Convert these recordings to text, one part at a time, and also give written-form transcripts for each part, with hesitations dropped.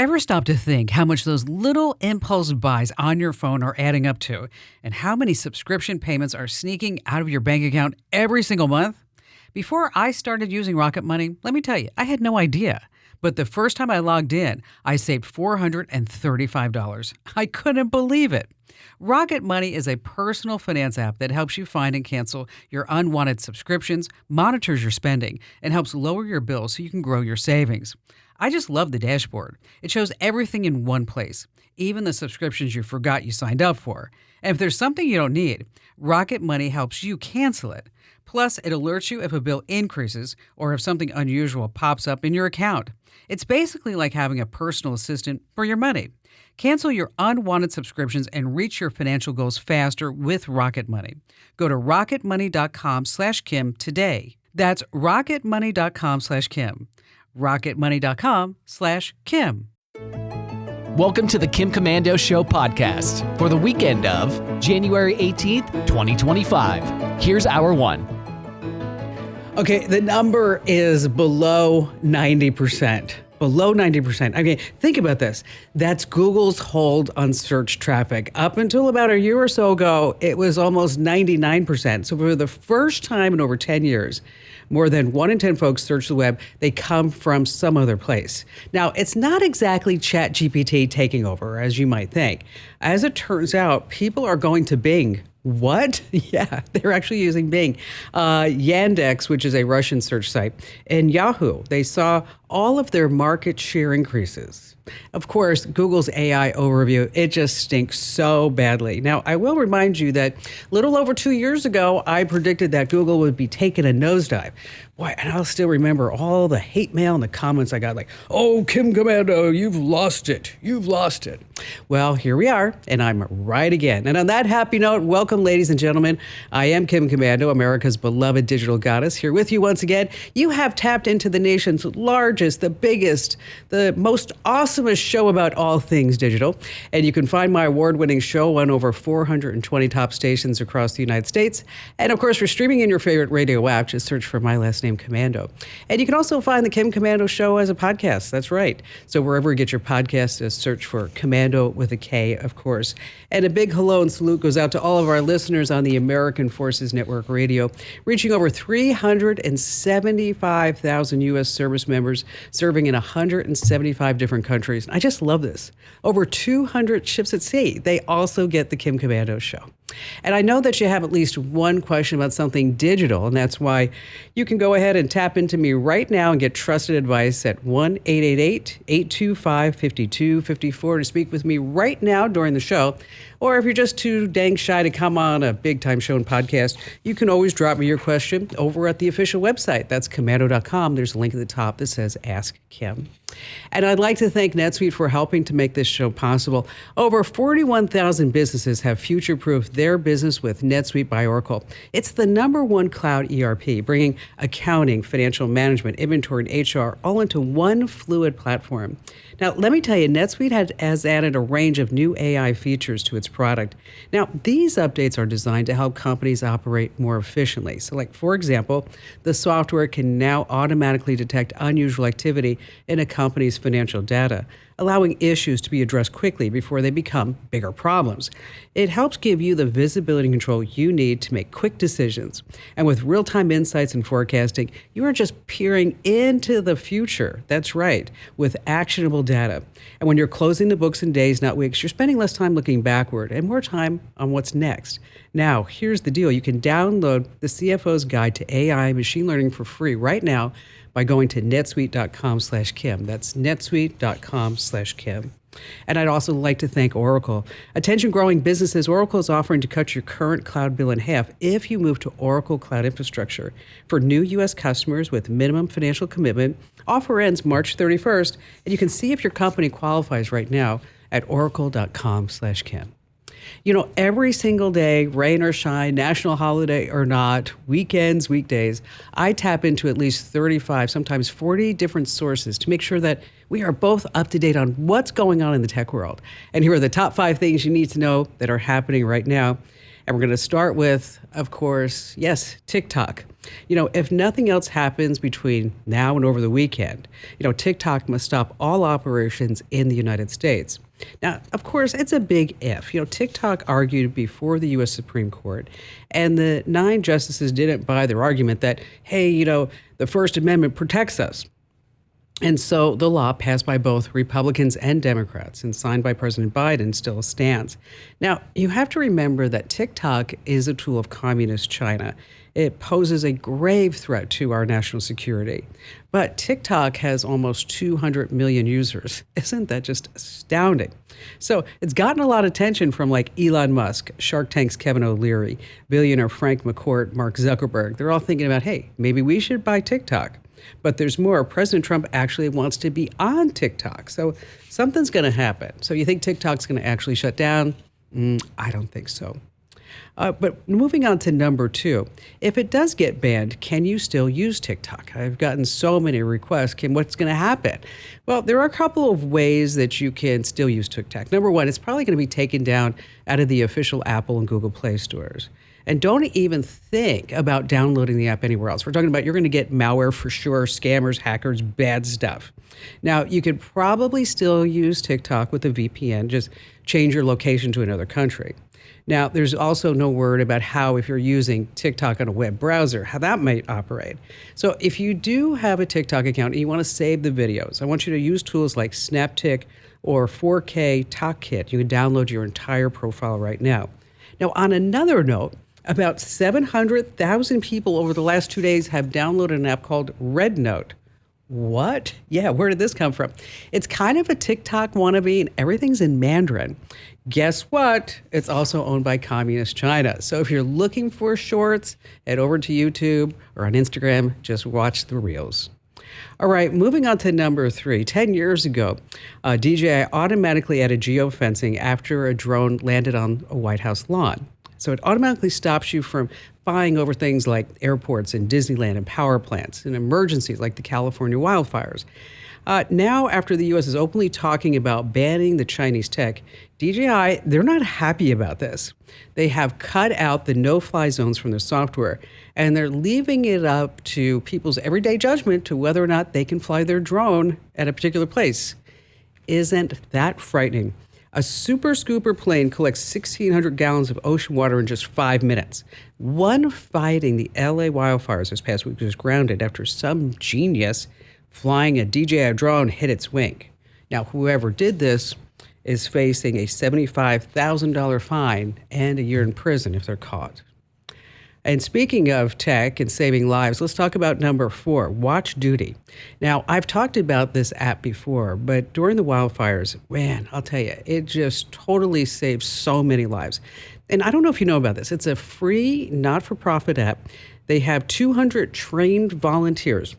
Ever stop to think how much those little impulse buys on your phone are adding up to, and how many subscription payments are sneaking out of your bank account every single month? Before I started using Rocket Money, let me tell you, I had no idea. But the first time I logged in, I saved $435. I couldn't believe it. Rocket Money is a personal finance app that helps you find and cancel your unwanted subscriptions, monitors your spending, and helps lower your bills so you can grow your savings. I just love the dashboard. It shows everything in one place, even the subscriptions you forgot you signed up for. And if there's something you don't need, Rocket Money helps you cancel it. Plus, it alerts you if a bill increases or if something unusual pops up in your account. It's basically like having a personal assistant for your money. Cancel your unwanted subscriptions and reach your financial goals faster with Rocket Money. Go to rocketmoney.com/Kim today. That's rocketmoney.com/Kim. rocketmoney.com/Kim. Welcome to the Kim Komando Show podcast for the weekend of January 18th, 2025. Here's hour one. Okay, the number is below 90%. Below 90%. Okay, think about this. That's Google's hold on search traffic. Up until about a year or so ago, it was almost 99%. So for the first time in over 10 years, more than 1 in 10 folks search the web, they come from some other place. Now, it's not exactly ChatGPT taking over, as you might think. As it turns out, people are going to Bing. What? Yeah, they're actually using Bing. Yandex, which is a Russian search site, and Yahoo, they saw all of their market share increases. Of course, Google's AI overview, it just stinks so badly. Now, I will remind you that a little over 2 years ago, I predicted that Google would be taking a nosedive. Boy, and I'll still remember all the hate mail and the comments I got like, "Oh, Kim Komando, you've lost it. You've lost it." Well, here we are, and I'm right again. And on that happy note, welcome, ladies and gentlemen. I am Kim Komando, America's beloved digital goddess, here with you once again. You have tapped into the nation's largest, the biggest, the most awesomest show about all things digital. And you can find my award-winning show on over 420 top stations across the United States. And of course, we're streaming in your favorite radio app. Just search for my last name, Komando. And you can also find the Kim Komando Show as a podcast. That's right. So wherever you get your podcast, just search for Komando with a K, of course. And a big hello and salute goes out to all of our listeners on the American Forces Network Radio, reaching over 375,000 U.S. service members, serving in 175 different countries. I just love this. Over 200 ships at sea. They also get the Kim Komando Show. And I know that you have at least one question about something digital, and that's why you can go ahead and tap into me right now and get trusted advice at 1-888-825-5254 to speak with me right now during the show. Or if you're just too dang shy to come on a big-time show and podcast, you can always drop me your question over at the official website. That's komando.com. There's a link at the top that says Ask Kim. And I'd like to thank NetSuite for helping to make this show possible. Over 41,000 businesses have future-proofed their business with NetSuite by Oracle. It's the #1 cloud ERP, bringing accounting, financial management, inventory, and HR all into one fluid platform. Now, let me tell you, NetSuite has added a range of new AI features to its product. Now, these updates are designed to help companies operate more efficiently. So, like, for example, the software can now automatically detect unusual activity in a company's financial data, allowing issues to be addressed quickly before they become bigger problems. It helps give you the visibility and control you need to make quick decisions. And with real-time insights and forecasting, you are just peering into the future. That's right, with actionable data. And when you're closing the books in days, not weeks, you're spending less time looking backward and more time on what's next. Now, here's the deal. You can download the CFO's Guide to AI and Machine Learning for free right now by going to netsuite.com/Kim. That's netsuite.com/Kim. And I'd also like to thank Oracle. Attention growing businesses, Oracle is offering to cut your current cloud bill in half if you move to Oracle Cloud Infrastructure. For new U.S. customers with minimum financial commitment, offer ends March 31st, and you can see if your company qualifies right now at oracle.com/Kim. You know, every single day, rain or shine, national holiday or not, weekends, weekdays, I tap into at least 35, sometimes 40 different sources to make sure that we are both up to date on what's going on in the tech world. And here are the top 5 things you need to know that are happening right now. And we're going to start with, of course, yes, TikTok. If nothing else happens between now and over the weekend, TikTok must stop all operations in the United States. Now, of course, it's a big if. TikTok argued before the U.S. Supreme Court, and the 9 justices didn't buy their argument that, hey, the First Amendment protects us. And so the law, passed by both Republicans and Democrats and signed by President Biden, still stands. Now, you have to remember that TikTok is a tool of communist China. It poses a grave threat to our national security. But TikTok has almost 200 million users. Isn't that just astounding? So it's gotten a lot of attention from like Elon Musk, Shark Tank's Kevin O'Leary, billionaire Frank McCourt, Mark Zuckerberg. They're all thinking about, hey, maybe we should buy TikTok. But there's more. President Trump actually wants to be on TikTok. So something's going to happen. So you think TikTok's going to actually shut down? I don't think so. But moving on to number 2, if it does get banned, can you still use TikTok? I've gotten so many requests. What's going to happen? Well, there are a couple of ways that you can still use TikTok. Number 1, it's probably going to be taken down out of the official Apple and Google Play stores. And don't even think about downloading the app anywhere else. We're talking about you're going to get malware for sure, scammers, hackers, bad stuff. Now, you could probably still use TikTok with a VPN, just change your location to another country. Now, there's also no word about how, if you're using TikTok on a web browser, how that might operate. So if you do have a TikTok account and you want to save the videos, I want you to use tools like SnapTik or 4K TalkKit. You can download your entire profile right now. Now, on another note, about 700,000 people over the last 2 days have downloaded an app called RedNote. What? Yeah, where did this come from? It's kind of a TikTok wannabe, and everything's in Mandarin. Guess what? It's also owned by Communist China. So if you're looking for shorts, head over to YouTube or on Instagram, just watch the reels. All right, moving on to number 3. 10 years ago, DJI automatically added geofencing after a drone landed on a White House lawn. So it automatically stops you from flying over things like airports and Disneyland and power plants and emergencies like the California wildfires. Now, after the U.S. is openly talking about banning the Chinese tech, DJI, they're not happy about this. They have cut out the no-fly zones from their software, and they're leaving it up to people's everyday judgment to whether or not they can fly their drone at a particular place. Isn't that frightening? A Super Scooper plane collects 1,600 gallons of ocean water in just 5 minutes. One fighting the LA wildfires this past week was grounded after some genius flying a DJI drone hit its wing. Now, whoever did this is facing a $75,000 fine and a year in prison if they're caught. And speaking of tech and saving lives, let's talk about number 4, WatchDuty. Now, I've talked about this app before, but during the wildfires, man, I'll tell you, it just totally saved so many lives. And I don't know if you know about this. It's a free, not-for-profit app. They have 200 trained volunteers,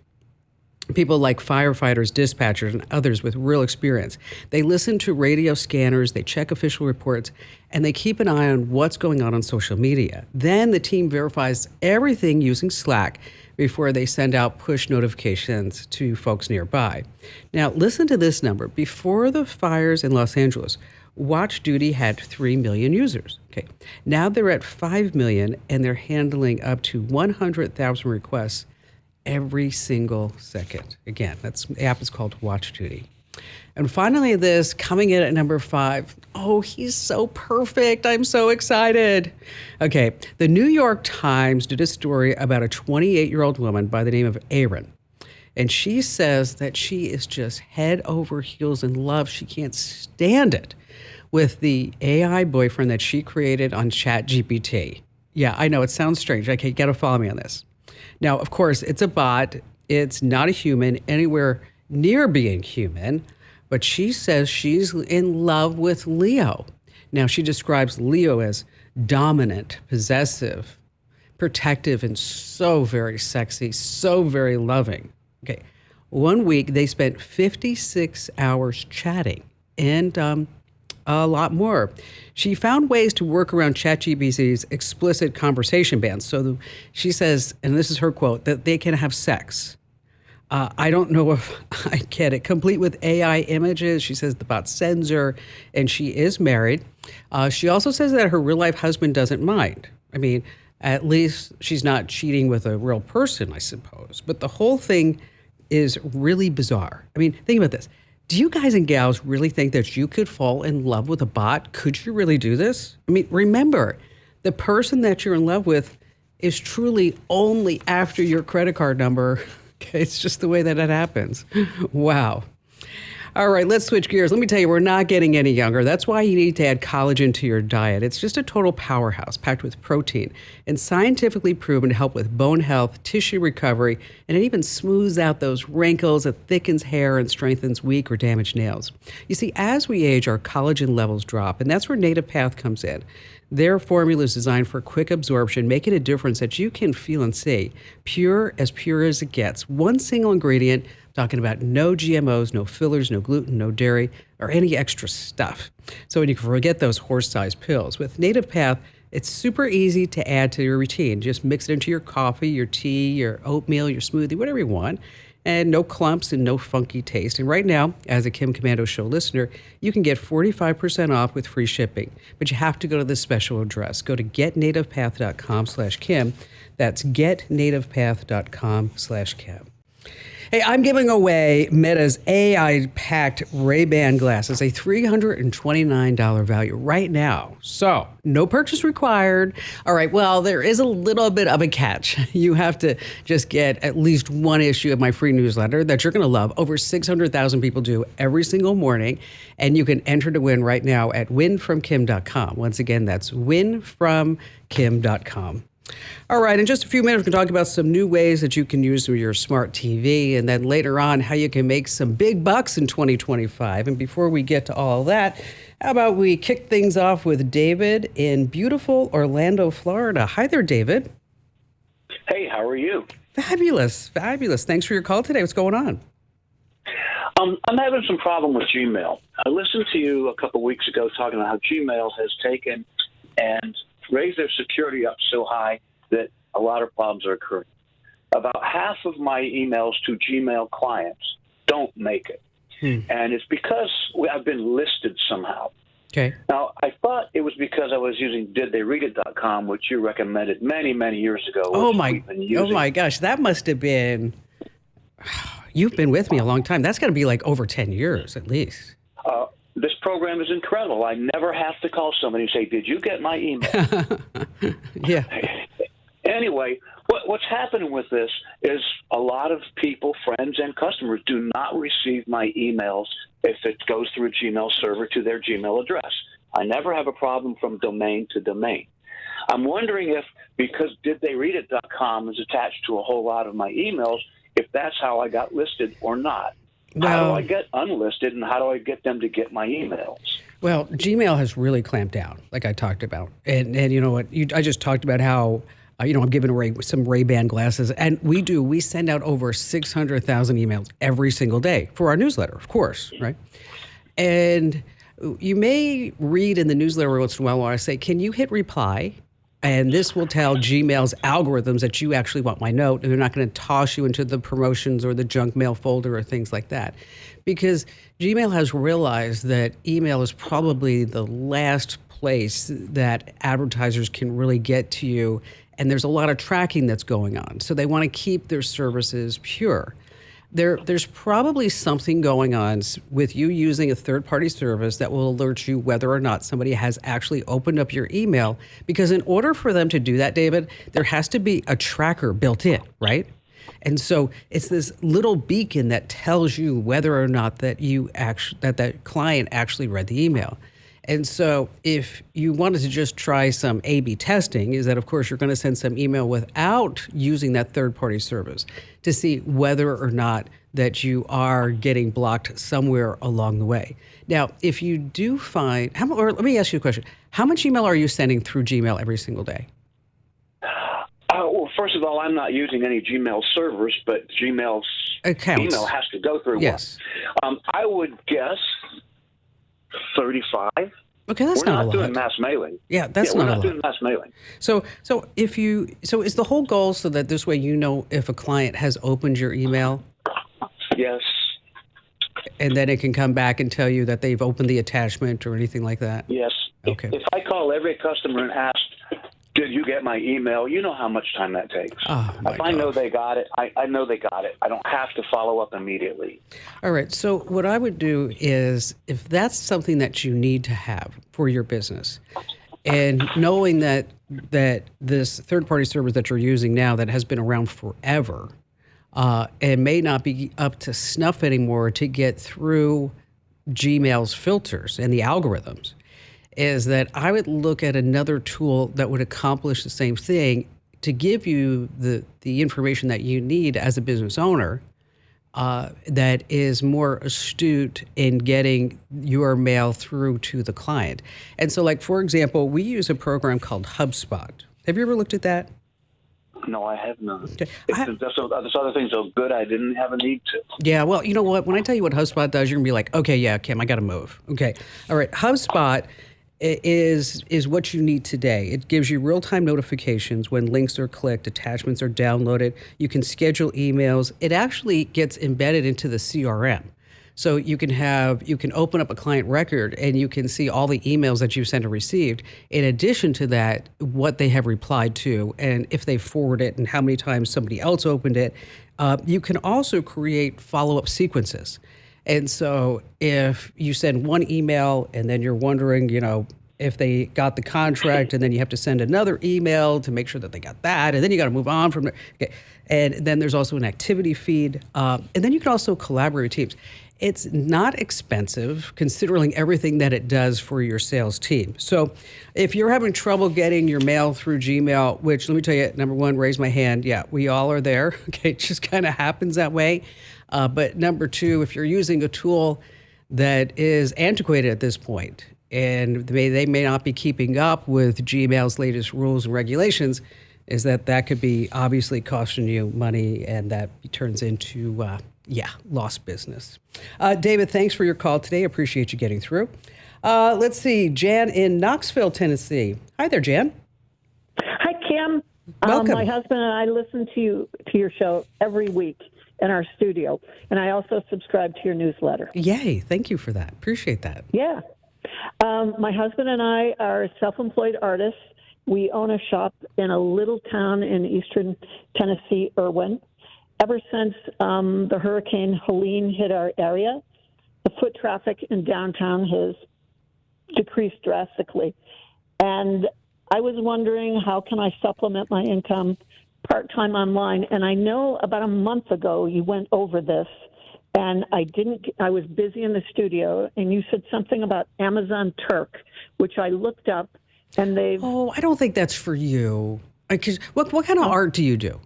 people like firefighters, dispatchers, and others with real experience. They listen to radio scanners, they check official reports, and they keep an eye on what's going on social media. Then the team verifies everything using Slack before they send out push notifications to folks nearby. Now, listen to this number. Before the fires in Los Angeles, WatchDuty had 3 million users. Okay. Now they're at 5 million, and they're handling up to 100,000 requests every single second. Again, the app is called WatchDuty. And finally, this coming in at number 5. Oh, he's so perfect. I'm so excited. Okay, the New York Times did a story about a 28-year-old woman by the name of Erin. And she says that she is just head over heels in love. She can't stand it with the AI boyfriend that she created on ChatGPT. Yeah, I know it sounds strange. Okay, you got to follow me on this. Now, of course, it's a bot. It's not a human anywhere near being human, but she says she's in love with Leo. Now, she describes Leo as dominant, possessive, protective, and so very sexy, so very loving. Okay, one week they spent 56 hours chatting and a lot more. She found ways to work around ChatGPT's explicit conversation bans. So she says, and this is her quote, that they can have sex. I don't know if I get it. Complete with AI images. She says the bot sends her, and she is married. She also says that her real life husband doesn't mind. I mean, at least she's not cheating with a real person, I suppose. But the whole thing is really bizarre. I mean, think about this. Do you guys and gals really think that you could fall in love with a bot? Could you really do this? I mean, remember, the person that you're in love with is truly only after your credit card number. Okay, it's just the way that it happens. Wow. All right, let's switch gears. Let me tell you, we're not getting any younger. That's why you need to add collagen to your diet. It's just a total powerhouse packed with protein and scientifically proven to help with bone health, tissue recovery, and it even smooths out those wrinkles. It thickens hair and strengthens weak or damaged nails. You see, as we age, our collagen levels drop, and that's where Native Path comes in. Their formula is designed for quick absorption, making a difference that you can feel and see. Pure as it gets. One single ingredient. Talking about no GMOs, no fillers, no gluten, no dairy, or any extra stuff. So when you can forget those horse-sized pills. With Native Path, it's super easy to add to your routine. Just mix it into your coffee, your tea, your oatmeal, your smoothie, whatever you want. And no clumps and no funky taste. And right now, as a Kim Komando Show listener, you can get 45% off with free shipping. But you have to go to this special address. Go to getnativepath.com/Kim. That's getnativepath.com/Kim. Hey, I'm giving away Meta's AI-packed Ray-Ban glasses, a $329 value right now. So, no purchase required. All right, well, there is a little bit of a catch. You have to just get at least one issue of my free newsletter that you're going to love. Over 600,000 people do every single morning, and you can enter to win right now at winfromkim.com. Once again, that's winfromkim.com. All right, in just a few minutes, we're going to talk about some new ways that you can use your smart TV, and then later on, how you can make some big bucks in 2025. And before we get to all that, how about we kick things off with David in beautiful Orlando, Florida. Hi there, David. Hey, how are you? Fabulous, fabulous. Thanks for your call today. What's going on? I'm having some problem with Gmail. I listened to you a couple weeks ago talking about how Gmail has taken and raised their security up so high that a lot of problems are occurring. About half of my emails to Gmail clients don't make it. And it's because I've been listed somehow. Okay. Now, I thought it was because I was using didtheyreadit.com, which you recommended many, many years ago. Oh my gosh, that must have been, you've been with me a long time. That's got to be like over 10 years at least. This program is incredible. I never have to call somebody and say, did you get my email? Yeah. Anyway, what's happening with this is a lot of people, friends and customers, do not receive my emails if it goes through a Gmail server to their Gmail address. I never have a problem from domain to domain. I'm wondering if, because didtheyreadit.com is attached to a whole lot of my emails, if that's how I got listed or not. How do I get unlisted, and how do I get them to get my emails? Well, Gmail has really clamped down, like I talked about. And you know what? I just talked about how, I'm giving away some Ray-Ban glasses. And we send out over 600,000 emails every single day for our newsletter, of course, right? And you may read in the newsletter once in a while where I say, can you hit reply? And this will tell Gmail's algorithms that you actually want my note, and they're not going to toss you into the promotions or the junk mail folder or things like that. Because Gmail has realized that email is probably the last place that advertisers can really get to you, and there's a lot of tracking that's going on. So they want to keep their services pure. There's probably something going on with you using a third-party service that will alert you whether or not somebody has actually opened up your email. Because in order for them to do that, David, there has to be a tracker built in, right? And so it's this little beacon that tells you whether or not that that client actually read the email. And so if you wanted to just try some A/B testing, is that, of course, you're going to send some email without using that third-party service to see whether or not that you are getting blocked somewhere along the way. Now, if you do find, or let me ask you a question. How much email are you sending through Gmail every single day? Well, first of all, I'm not using any Gmail servers, but Gmail's email has to go through one. I would guess 35. Okay, that's not a lot. We're not doing mass mailing. Yeah, that's not a lot. We're not doing mass mailing. So is the whole goal so that this way you know if a client has opened your email Yes. And then it can come back and tell you that they've opened the attachment or anything like that? Yes. Okay. If I call every customer and ask, did you get my email? You know how much time that takes. Oh, my if I know gosh. they got it, I know they got it. I don't have to follow up immediately. All right. So what I would do is, if that's something that you need to have for your business, and knowing that this third-party service that you're using now that has been around forever, and may not be up to snuff anymore to get through Gmail's filters and the algorithms, is that I would look at another tool that would accomplish the same thing to give you the information that you need as a business owner, that is more astute in getting your mail through to the client. And so, like, for example, we use a program called HubSpot. Have you ever looked at that? No, I have not. Okay. There's other things so good I didn't have a need to. Yeah, well, you know what? When I tell you what HubSpot does, you're going to be like, okay, yeah, Kim, I got to move. Okay. All right. HubSpot is what you need today. It gives you real-time notifications when links are clicked, attachments are downloaded. You can schedule emails. It actually gets embedded into the CRM. So you can open up a client record and you can see all the emails that you've sent and received. In addition to that, what they have replied to and if they forwarded it and how many times somebody else opened it. You can also create follow-up sequences. And so if you send one email and then you're wondering, if they got the contract, and then you have to send another email to make sure that they got that, and then you got to move on from there. Okay. And then there's also an activity feed. And then you can also collaborate with teams. It's not expensive considering everything that it does for your sales team. So if you're having trouble getting your mail through Gmail, which, let me tell you, number one, raise my hand. Yeah, we all are there. Okay, it just kind of happens that way. But number two, if you're using a tool that is antiquated at this point, and they may not be keeping up with Gmail's latest rules and regulations, is that could be obviously costing you money, and that turns into, lost business. David, thanks for your call today. Appreciate you getting through. Let's see, Jan in Knoxville, Tennessee. Hi there, Jan. Hi, Kim. Welcome. My husband and I listen to your show every week in our studio, and I also subscribe to your newsletter. Yay, thank you for that. Appreciate that. Yeah. My husband and I are self-employed artists. We own a shop in a little town in eastern Tennessee, Irwin. Ever since the Hurricane Helene hit our area, the foot traffic in downtown has decreased drastically. And I was wondering, how can I supplement my income part-time online? And I know about a month ago you went over this, and I was busy in the studio, and you said something about Amazon Turk, which I looked up, and they've... Oh, I don't think that's for you. What kind of art do you do?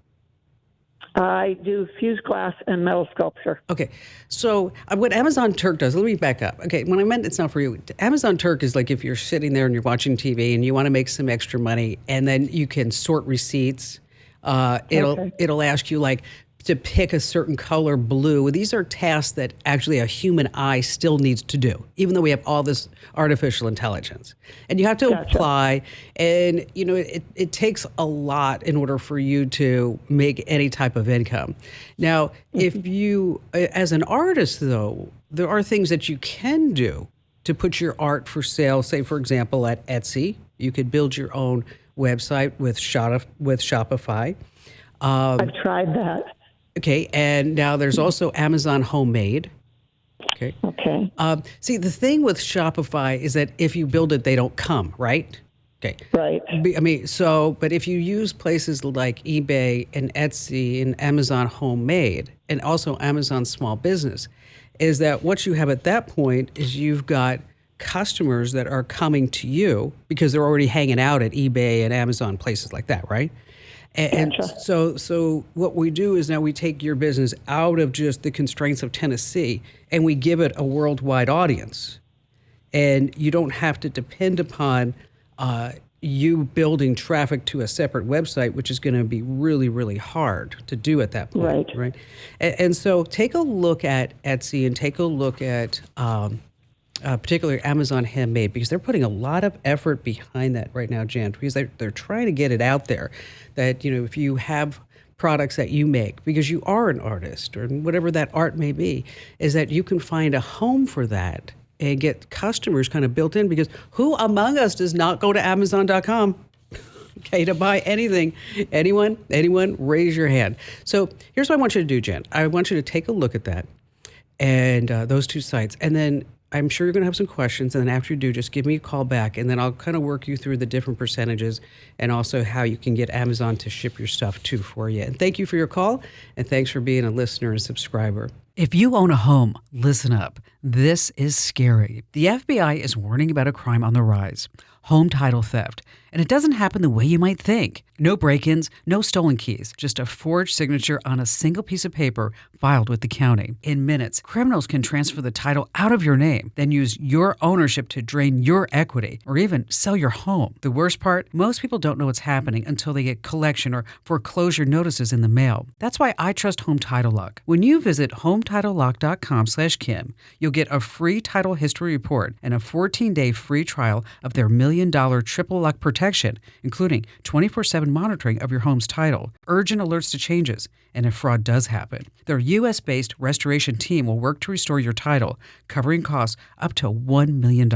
I do fused glass and metal sculpture. Okay, so what Amazon Turk does, let me back up. Okay, when I meant it's not for you, Amazon Turk is like if you're sitting there and you're watching TV and you want to make some extra money, and then you can sort receipts. It'll ask you like to pick a certain color blue. These are tasks that actually a human eye still needs to do, even though we have all this artificial intelligence. And you have to apply, and it takes a lot in order for you to make any type of income. Now, if you, as an artist though, there are things that you can do to put your art for sale. Say, for example, at Etsy, you could build your own website with Shopify. I've tried that. Okay, and now there's also Amazon Homemade. Okay. Okay. See, the thing with Shopify is that if you build it, they don't come, right? Okay. Right. But if you use places like eBay and Etsy and Amazon Homemade and also Amazon Small Business, is that what you have at that point is you've got customers that are coming to you because they're already hanging out at eBay and Amazon, places like that, right? And so what we do is now we take your business out of just the constraints of Tennessee and we give it a worldwide audience. And you don't have to depend upon you building traffic to a separate website, which is going to be really, really hard to do at that point. Right. And so take a look at Etsy and take a look at particularly Amazon Handmade, because they're putting a lot of effort behind that right now, Jan, because they're trying to get it out there that, if you have products that you make, because you are an artist or whatever that art may be, is that you can find a home for that and get customers kind of built in, because who among us does not go to Amazon.com? Okay, to buy anything. Anyone, raise your hand. So here's what I want you to do, Jen. I want you to take a look at that and those two sites. And then I'm sure you're going to have some questions. And then after you do, just give me a call back. And then I'll kind of work you through the different percentages and also how you can get Amazon to ship your stuff too for you. And thank you for your call. And thanks for being a listener and subscriber. If you own a home, listen up. This is scary. The FBI is warning about a crime on the rise: home title theft. And it doesn't happen the way you might think. No break-ins, no stolen keys, just a forged signature on a single piece of paper filed with the county. In minutes, criminals can transfer the title out of your name, then use your ownership to drain your equity or even sell your home. The worst part, most people don't know what's happening until they get collection or foreclosure notices in the mail. That's why I trust Home Title Lock. When you visit HometitleLock.com/Kim, you'll get a free title history report and a 14-day free trial of their $1 million triple lock protection, including 24/7 monitoring of your home's title, urgent alerts to changes, and if fraud does happen. Their U.S.-based restoration team will work to restore your title, covering costs up to $1 million.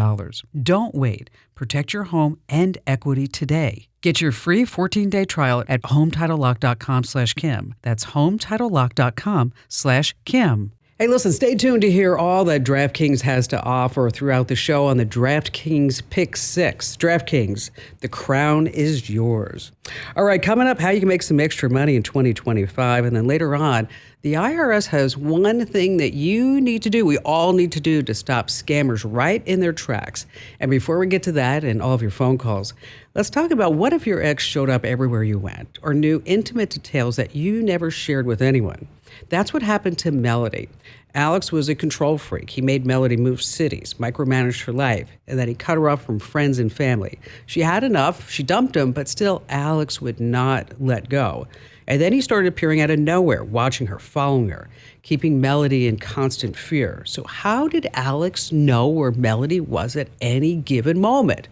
Don't wait. Protect your home and equity today. Get your free 14-day trial at HometitleLock.com/Kim. That's HometitleLock.com/Kim. Hey, listen, stay tuned to hear all that DraftKings has to offer throughout the show on the DraftKings Pick 6. DraftKings, the crown is yours. All right, coming up, how you can make some extra money in 2025. And then later on, the IRS has one thing that you need to do, we all need to do, to stop scammers right in their tracks. And before we get to that and all of your phone calls, let's talk about what if your ex showed up everywhere you went or knew intimate details that you never shared with anyone. That's what happened to Melody. Alex was a control freak. He made Melody move cities, micromanaged her life, and then he cut her off from friends and family. She had enough. She dumped him, but still, Alex would not let go. And then he started appearing out of nowhere, watching her, following her, keeping Melody in constant fear. So how did Alex know where Melody was at any given moment?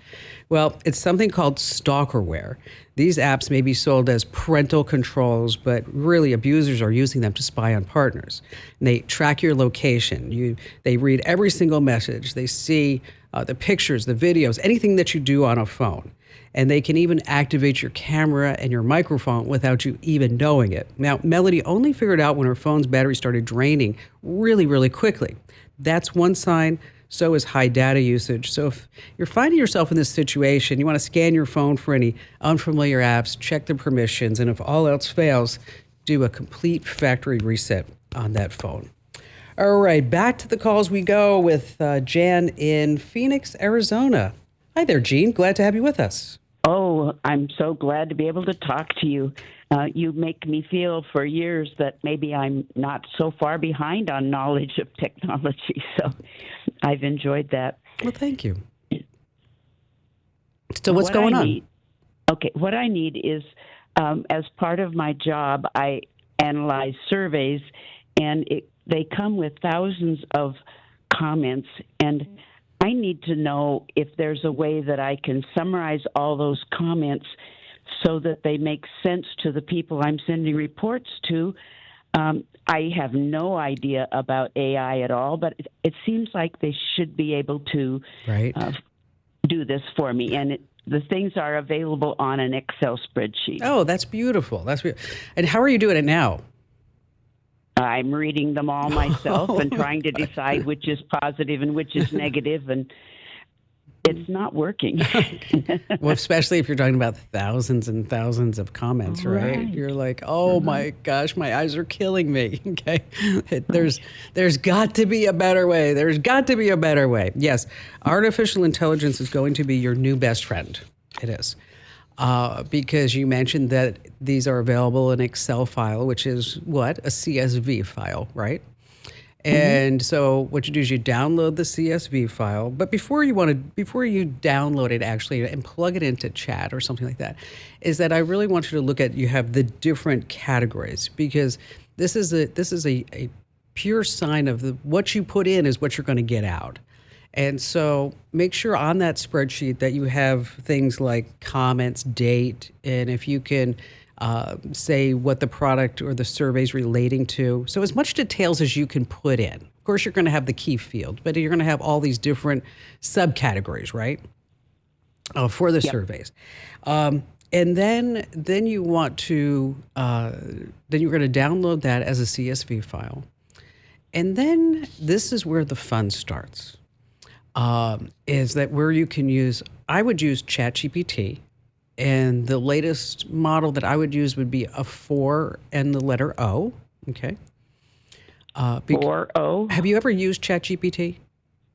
Well, it's something called stalkerware. These apps may be sold as parental controls, but really abusers are using them to spy on partners. And they track your location. They read every single message. They see the pictures, the videos, anything that you do on a phone. And they can even activate your camera and your microphone without you even knowing it. Now, Melody only figured out when her phone's battery started draining really, really quickly. That's one sign. So is high data usage. So if you're finding yourself in this situation, you want to scan your phone for any unfamiliar apps, check the permissions, and if all else fails, do a complete factory reset on that phone. All right, back to the calls we go with Jan in Phoenix, Arizona. Hi there, Jean. Glad to have you with us. Oh, I'm so glad to be able to talk to you. You make me feel for years that maybe I'm not so far behind on knowledge of technology, so I've enjoyed that. Well, thank you. So what's going on? What I need is, as part of my job, I analyze surveys, and they come with thousands of comments, and I need to know if there's a way that I can summarize all those comments so that they make sense to the people I'm sending reports to. I have no idea about AI at all, but it seems like they should be able to do this for me. And the things are available on an Excel spreadsheet. Oh, that's beautiful. And how are you doing it now? I'm reading them all myself and trying to decide which is positive and which is negative, and it's not working. Well, especially if you're talking about thousands and thousands of comments, right? You're like, oh my gosh, my eyes are killing me. Okay, there's got to be a better way. There's got to be a better way. Yes, artificial intelligence is going to be your new best friend. It is. Because you mentioned that these are available in Excel file, which is what? A CSV file, right? And so what you do is you download the CSV file, but before you download it actually and plug it into chat or something like that, is that I really want you to look at, you have the different categories, because this is a pure sign of what you put in is what you're going to get out. And so make sure on that spreadsheet that you have things like comments, date, and if you can say what the product or the survey is relating to. So as much details as you can put in. Of course, you're going to have the key field, but you're going to have all these different subcategories, right? For the surveys. And then you want to, then you're going to download that as a CSV file. And then this is where the fun starts, is that where you can use, I would use ChatGPT. And the latest model that I would use would be a 4 and the letter O. Okay. 4O? Have you ever used ChatGPT?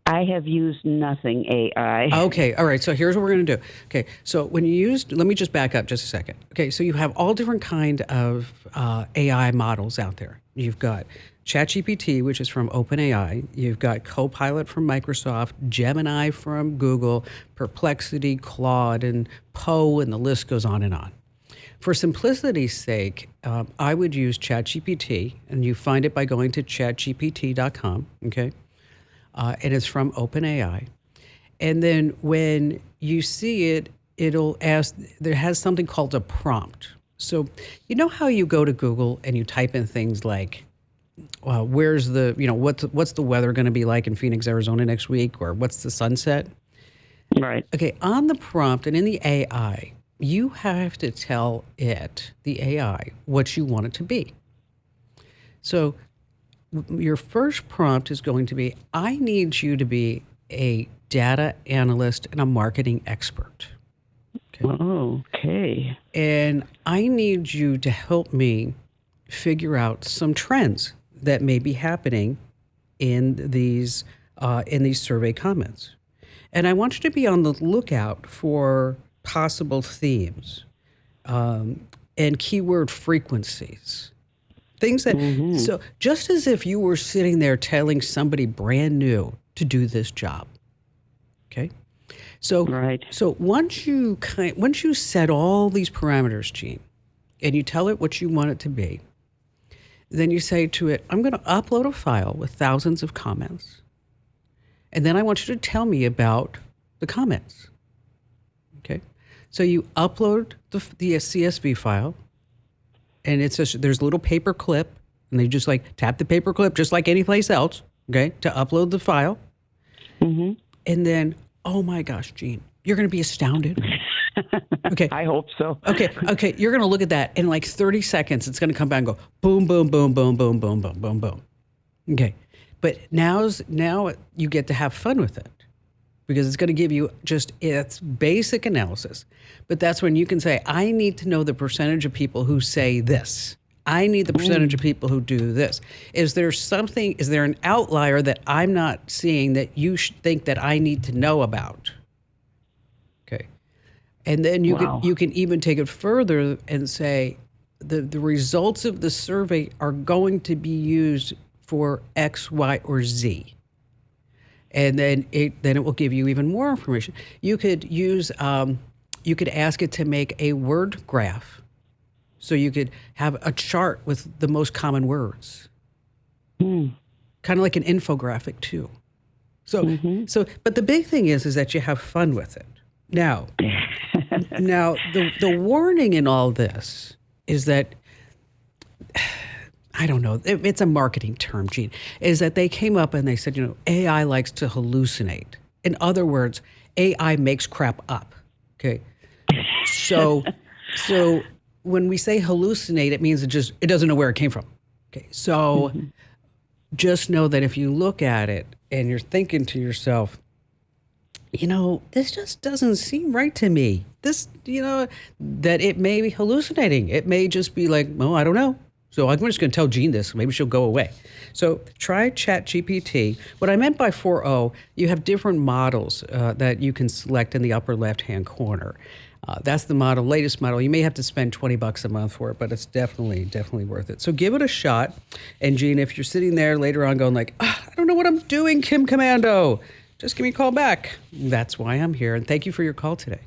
I have used nothing AI. Okay. All right. So here's what we're going to do. Okay. So when you use, let me just back up just a second. Okay. So you have all different kind of AI models out there. You've got ChatGPT, which is from OpenAI. You've got Copilot from Microsoft, Gemini from Google, Perplexity, Claude, and Poe, and the list goes on and on. For simplicity's sake, I would use ChatGPT, and you find it by going to chatgpt.com, okay? And it's from OpenAI. And then when you see it, it'll ask, there has something called a prompt. So you know how you go to Google and you type in things like, where's the, what's the weather going to be like in Phoenix, Arizona next week, or what's the sunset? Right. Okay, on the prompt and in the AI, you have to tell it, the AI, what you want it to be. So your first prompt is going to be, I need you to be a data analyst and a marketing expert. Okay. Oh, okay. And I need you to help me figure out some trends that may be happening in these survey comments. And I want you to be on the lookout for possible themes and keyword frequencies. Things that, so just as if you were sitting there telling somebody brand new to do this job. Okay? So, right. So once you set all these parameters, Jean, and you tell it what you want it to be, then you say to it, I'm going to upload a file with thousands of comments. And then I want you to tell me about the comments. Okay? So you upload the CSV file, and it's there's a little paper clip, and they just like tap the paper clip just like any place else, okay, to upload the file. Mm-hmm. And then, oh my gosh, Jean, you're going to be astounded. Okay. I hope so. Okay. You're going to look at that in like 30 seconds. It's going to come back and go boom, boom, boom, boom, boom, boom, boom, boom, boom. Okay. But now you get to have fun with it because it's going to give you just its basic analysis. But that's when you can say, I need to know the percentage of people who say this. I need the percentage of people who do this. Is there an outlier that I'm not seeing that you think that I need to know about? Okay. And then you can even take it further and say the results of the survey are going to be used for X, Y, or Z. And then it will give you even more information. You could ask it to make a word graph. So you could have a chart with the most common words. Kind of like an infographic too. So but the big thing is that you have fun with it. Now the warning in all this is that, I don't know, it's a marketing term, Jean, is that they came up and they said, AI likes to hallucinate. In other words, AI makes crap up. Okay. So when we say hallucinate, it means it doesn't know where it came from. Okay. So just know that if you look at it and you're thinking to yourself, this just doesn't seem right to me. This, that it may be hallucinating. It may just be like, I don't know. So I'm just going to tell Jean this. Maybe she'll go away. So try ChatGPT. What I meant by 4.0, you have different models that you can select in the upper left-hand corner. That's the latest model. You may have to spend $20 a month for it, but it's definitely worth it. So give it a shot. And Jean, if you're sitting there later on going like, I don't know what I'm doing, Kim Komando, just give me a call back. That's why I'm here. And thank you for your call today.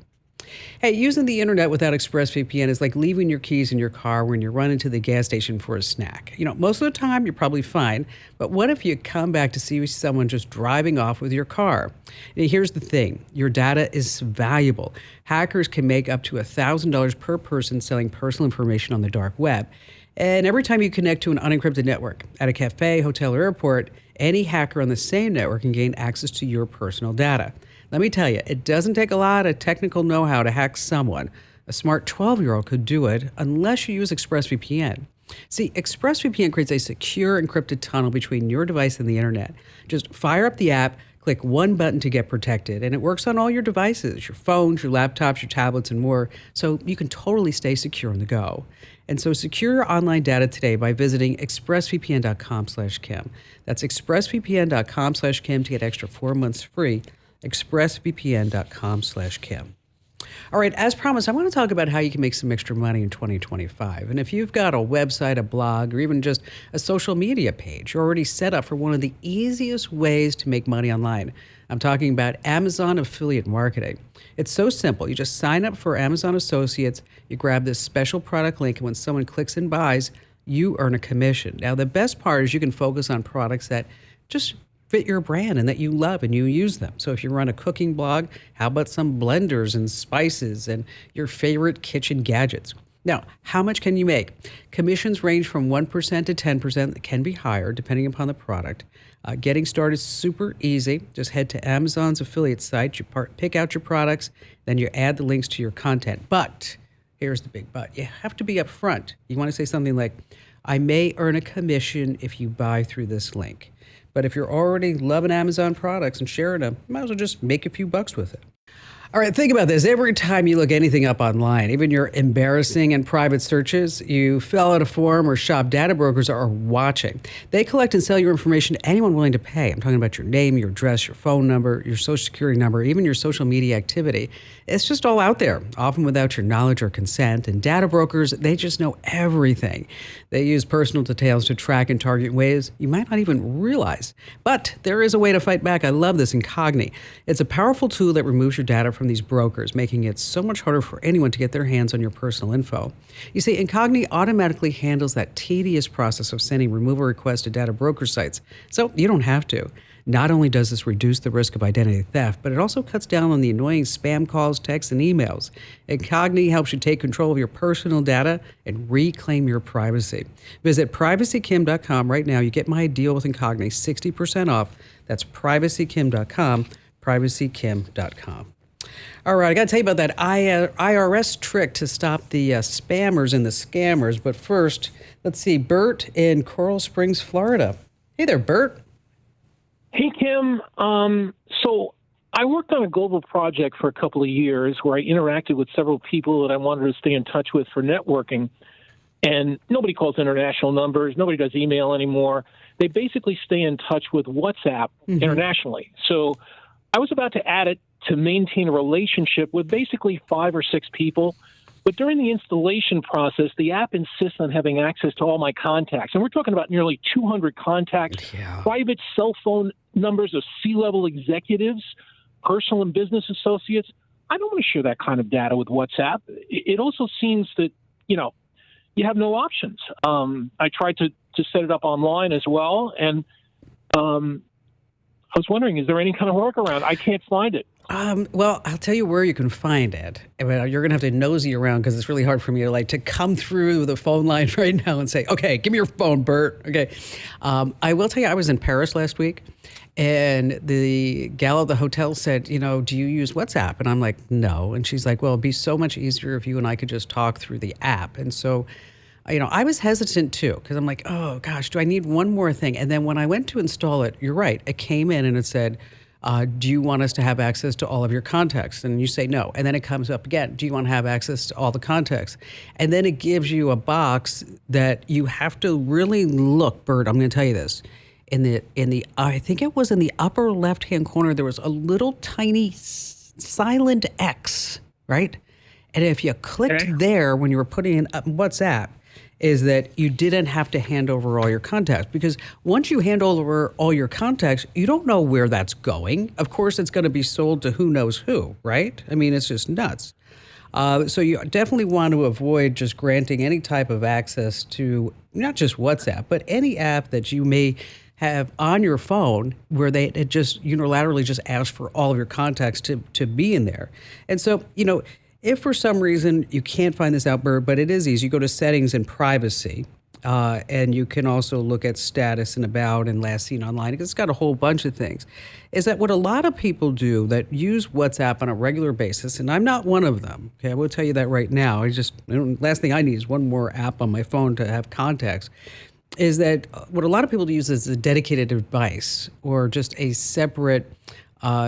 Hey, using the internet without ExpressVPN is like leaving your keys in your car when you're running to the gas station for a snack. Most of the time you're probably fine, but what if you come back to see someone just driving off with your car? And here's the thing, your data is valuable. Hackers can make up to $1,000 per person selling personal information on the dark web. And every time you connect to an unencrypted network at a cafe, hotel, or airport, any hacker on the same network can gain access to your personal data. Let me tell you, it doesn't take a lot of technical know-how to hack someone. A smart 12-year-old could do it unless you use ExpressVPN. See, ExpressVPN creates a secure encrypted tunnel between your device and the internet. Just fire up the app, click one button to get protected, and it works on all your devices, your phones, your laptops, your tablets, and more, so you can totally stay secure on the go. And so secure your online data today by visiting expressvpn.com/Kim. That's expressvpn.com/Kim to get extra 4 months free. expressvpn.com/Kim. All right, as promised, I want to talk about how you can make some extra money in 2025. And if you've got a website, a blog, or even just a social media page, you're already set up for one of the easiest ways to make money online. I'm talking about Amazon affiliate marketing. It's so simple. You just sign up for Amazon Associates, you grab this special product link, and when someone clicks and buys, you earn a commission. Now, the best part is you can focus on products that just fit your brand and that you love and you use them. So if you run a cooking blog, how about some blenders and spices and your favorite kitchen gadgets? Now, how much can you make? Commissions range from 1% to 10%, that can be higher depending upon the product. Getting started is super easy. Just head to Amazon's affiliate site, you pick out your products, then you add the links to your content. But here's the big but. You have to be upfront. You want to say something like, I may earn a commission if you buy through this link. But if you're already loving Amazon products and sharing them, you might as well just make a few bucks with it. All right, think about this. Every time you look anything up online, even your embarrassing and private searches, you fill out a form or shop, data brokers are watching. They collect and sell your information to anyone willing to pay. I'm talking about your name, your address, your phone number, your social security number, even your social media activity. It's just all out there, often without your knowledge or consent. And data brokers, they just know everything. They use personal details to track and target ways you might not even realize. But there is a way to fight back. I love this, Incogni. It's a powerful tool that removes your data from these brokers, making it so much harder for anyone to get their hands on your personal info. You see, Incogni automatically handles that tedious process of sending removal requests to data broker sites, so you don't have to. Not only does this reduce the risk of identity theft, but it also cuts down on the annoying spam calls, texts, and emails. Incogni helps you take control of your personal data and reclaim your privacy. Visit privacykim.com right now. You get my deal with Incogni, 60% off. That's privacykim.com, privacykim.com. All right, I got to tell you about that IRS trick to stop the spammers and the scammers. But first, let's see, Bert in Coral Springs, Florida. Hey there, Bert. Hey, Kim. So I worked on a global project for a couple of years where I interacted with several people that I wanted to stay in touch with for networking. And nobody calls international numbers. Nobody does email anymore. They basically stay in touch with WhatsApp internationally. So I was about to add it to maintain a relationship with basically 5 or 6 people. But during the installation process, the app insists on having access to all my contacts. And we're talking about nearly 200 contacts, private cell phone numbers of C-level executives, personal and business associates. I don't want to share that kind of data with WhatsApp. It also seems that, you have no options. I tried to set it up online as well. And I was wondering, is there any kind of workaround? I can't find it. Well, I'll tell you where you can find it. You're going to have to nosy around because it's really hard for me to come through the phone line right now and say, okay, give me your phone, Bert. Okay. I will tell you, I was in Paris last week and the gal at the hotel said, do you use WhatsApp? And I'm like, no. And she's like, well, it'd be so much easier if you and I could just talk through the app. And so, I was hesitant too, because I'm like, oh gosh, do I need one more thing? And then when I went to install it, you're right. It came in and it said, do you want us to have access to all of your contacts? And you say no. And then it comes up again. Do you want to have access to all the contacts? And then it gives you a box that you have to really look, Bert, I'm going to tell you this. In the I think it was in the upper left-hand corner, there was a little tiny silent X, right? And if you clicked there when you were putting in WhatsApp, is that you didn't have to hand over all your contacts, because once you hand over all your contacts, you don't know where that's going. Of course, it's going to be sold to who knows who, right? I mean, it's just nuts. So you definitely want to avoid just granting any type of access to not just WhatsApp, but any app that you may have on your phone where it just unilaterally just ask for all of your contacts to be in there. And so, if for some reason you can't find this out, but it is easy, you go to settings and privacy, and you can also look at status and about and last seen online. It's got a whole bunch of things. Is that what a lot of people do that use WhatsApp on a regular basis, and I'm not one of them, okay, I will tell you that right now. Last thing I need is one more app on my phone to have contacts, is that what a lot of people use is a dedicated device or just a separate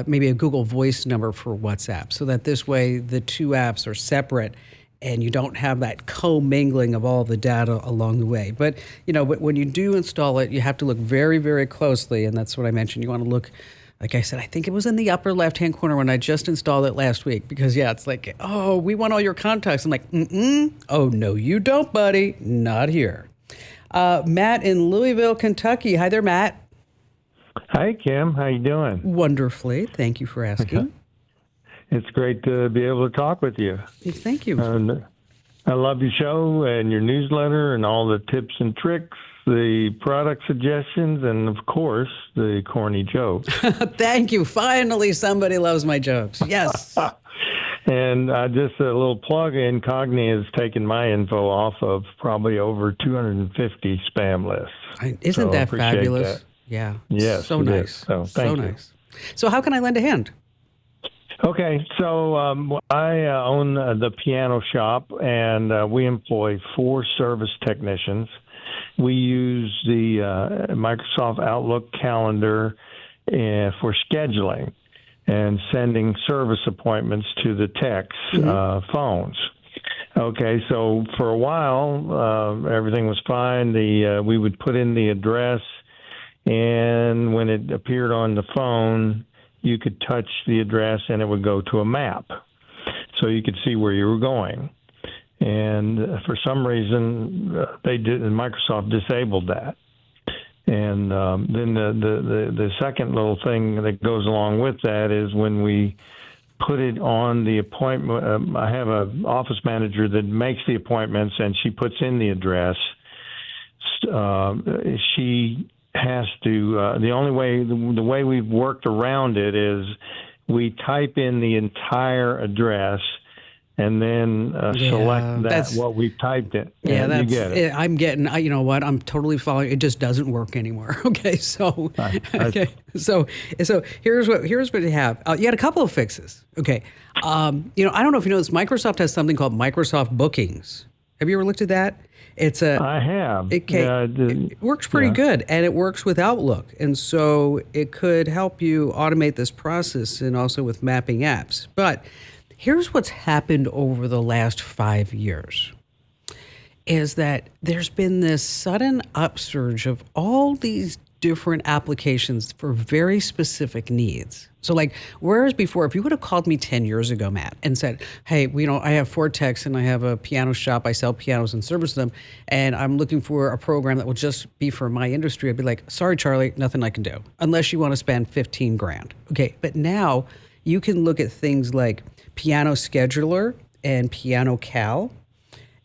maybe a Google Voice number for WhatsApp, so that this way the two apps are separate and you don't have that commingling of all the data along the way. But when you do install it, you have to look very, very closely, and that's what I mentioned. You want to look, like I said, I think it was in the upper left-hand corner when I just installed it last week, because it's like, oh, we want all your contacts. I'm like, oh, no, you don't, buddy, not here. Matt in Louisville, Kentucky. Hi there, Matt. Hi, Kim. How you doing? Wonderfully. Thank you for asking. It's great to be able to talk with you. Thank you. I love your show and your newsletter and all the tips and tricks, the product suggestions, and, of course, the corny jokes. Thank you. Finally, somebody loves my jokes. Yes. And just a little plug, Incogni has taken my info off of probably over 250 spam lists. Isn't that fabulous? That. Yeah. Yes. So nice. So thank you. Nice. So how can I lend a hand? Okay. So I own the piano shop, and we employ 4 service technicians. We use the Microsoft Outlook calendar for scheduling and sending service appointments to the techs' phones. Okay, so for a while, everything was fine. We would put in the address, and when it appeared on the phone, you could touch the address, and it would go to a map, so you could see where you were going. And for some reason, Microsoft disabled that. And then the second little thing that goes along with that is when we put it on the appointment. I have an office manager that makes the appointments, and she puts in the address. She has to. The way we've worked around it is we type in the entire address and then select what we've typed in. Yeah, you get it. I'm getting. You know what? I'm totally following. It just doesn't work anymore. Okay, so so here's what you have. You had a couple of fixes. Okay, I don't know if you know this. Microsoft has something called Microsoft Bookings. Have you ever looked at that? I have. It works pretty good, and it works with Outlook, and so it could help you automate this process, and also with mapping apps. But here's what's happened over the last 5 years, is that there's been this sudden upsurge of all these different applications for very specific needs. So like, whereas before, if you would have called me 10 years ago, Matt, and said, hey, I have 4 techs and I have a piano shop, I sell pianos and service them, and I'm looking for a program that will just be for my industry, I'd be like, sorry, Charlie, nothing I can do, unless you want to spend $15,000. Okay, but now you can look at things like Piano Scheduler and Piano Cal,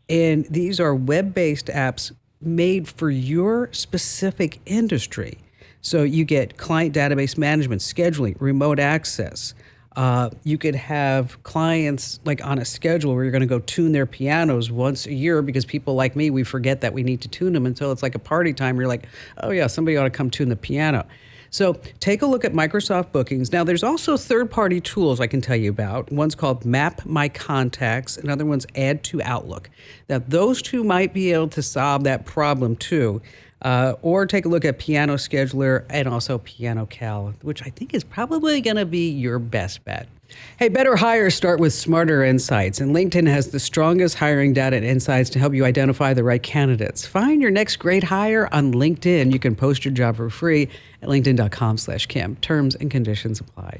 and these are web-based apps made for your specific industry. So you get client database management, scheduling, remote access. You could have clients like on a schedule where you're going to go tune their pianos once a year, because people like me, we forget that we need to tune them until it's like a party time. You're like, oh yeah, somebody ought to come tune the piano. So take a look at Microsoft Bookings. Now, there's also third-party tools I can tell you about. One's called Map My Contacts. Another one's Add to Outlook. Now, those two might be able to solve that problem too. Or take a look at Piano Scheduler and also Piano Cal, which I think is probably going to be your best bet. Hey, better hires start with smarter insights, and LinkedIn has the strongest hiring data and insights to help you identify the right candidates. Find your next great hire on LinkedIn. You can post your job for free at linkedin.com/Kim. Terms and conditions apply.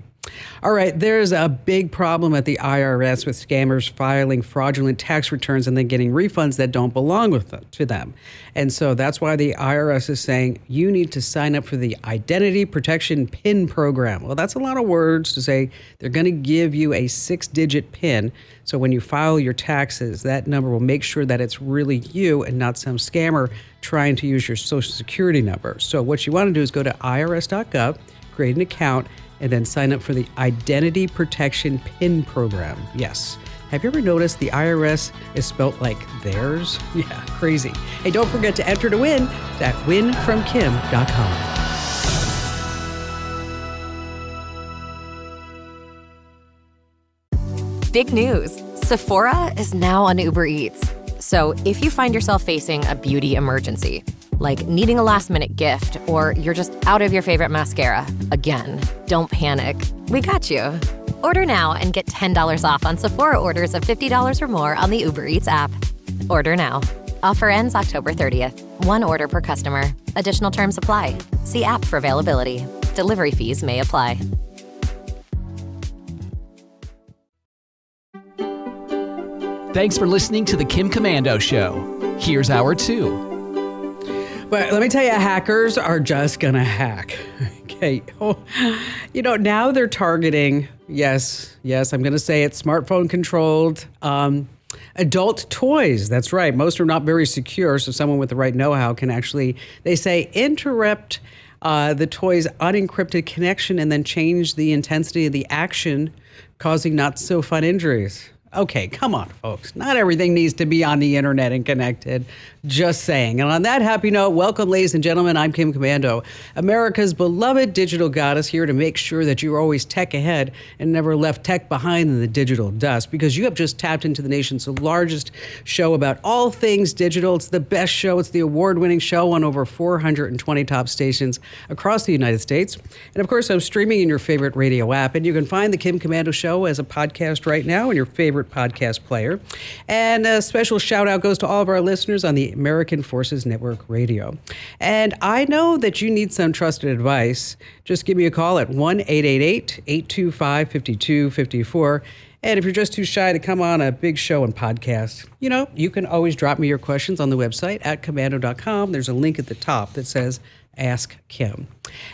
All right, there's a big problem at the IRS with scammers filing fraudulent tax returns and then getting refunds that don't belong to them. And so that's why the IRS is saying you need to sign up for the Identity Protection PIN program. Well, that's a lot of words to say. They're going to give you a 6-digit PIN. So when you file your taxes, that number will make sure that it's really you and not some scammer trying to use your Social Security number. So what you want to do is go to irs.gov, create an account, and then sign up for the Identity Protection PIN program. Yes. Have you ever noticed the IRS is spelt like theirs? Yeah, crazy. Hey, don't forget to enter to win at winfromkim.com. Big news. Sephora is now on Uber Eats. So if you find yourself facing a beauty emergency, like needing a last-minute gift, or you're just out of your favorite mascara, again, don't panic. We got you. Order now and get $10 off on Sephora orders of $50 or more on the Uber Eats app. Order now. Offer ends October 30th. One order per customer. Additional terms apply. See app for availability. Delivery fees may apply. Thanks for listening to the Kim Komando Show. Here's hour 2. But let me tell you, hackers are just going to hack. Okay. Oh, now they're targeting, yes, I'm going to say it, smartphone controlled adult toys. That's right. Most are not very secure. So someone with the right know-how can actually, they say, interrupt the toy's unencrypted connection and then change the intensity of the action, causing not so fun injuries. Okay, come on, folks. Not everything needs to be on the internet and connected. Just saying. And on that happy note, welcome, ladies and gentlemen. I'm Kim Komando, America's beloved digital goddess, here to make sure that you're always tech ahead and never left tech behind in the digital dust, because you have just tapped into the nation's largest show about all things digital. It's the best show. It's the award-winning show on over 420 top stations across the United States. And of course, I'm streaming in your favorite radio app, and you can find the Kim Komando Show as a podcast right now in your favorite podcast player. And a special shout out goes to all of our listeners on the American Forces Network Radio. And I know that you need some trusted advice. Just give me a call at 1-888-825-5254. And if you're just too shy to come on a big show and podcast, you can always drop me your questions on the website at komando.com. There's a link at the top that says Ask Kim.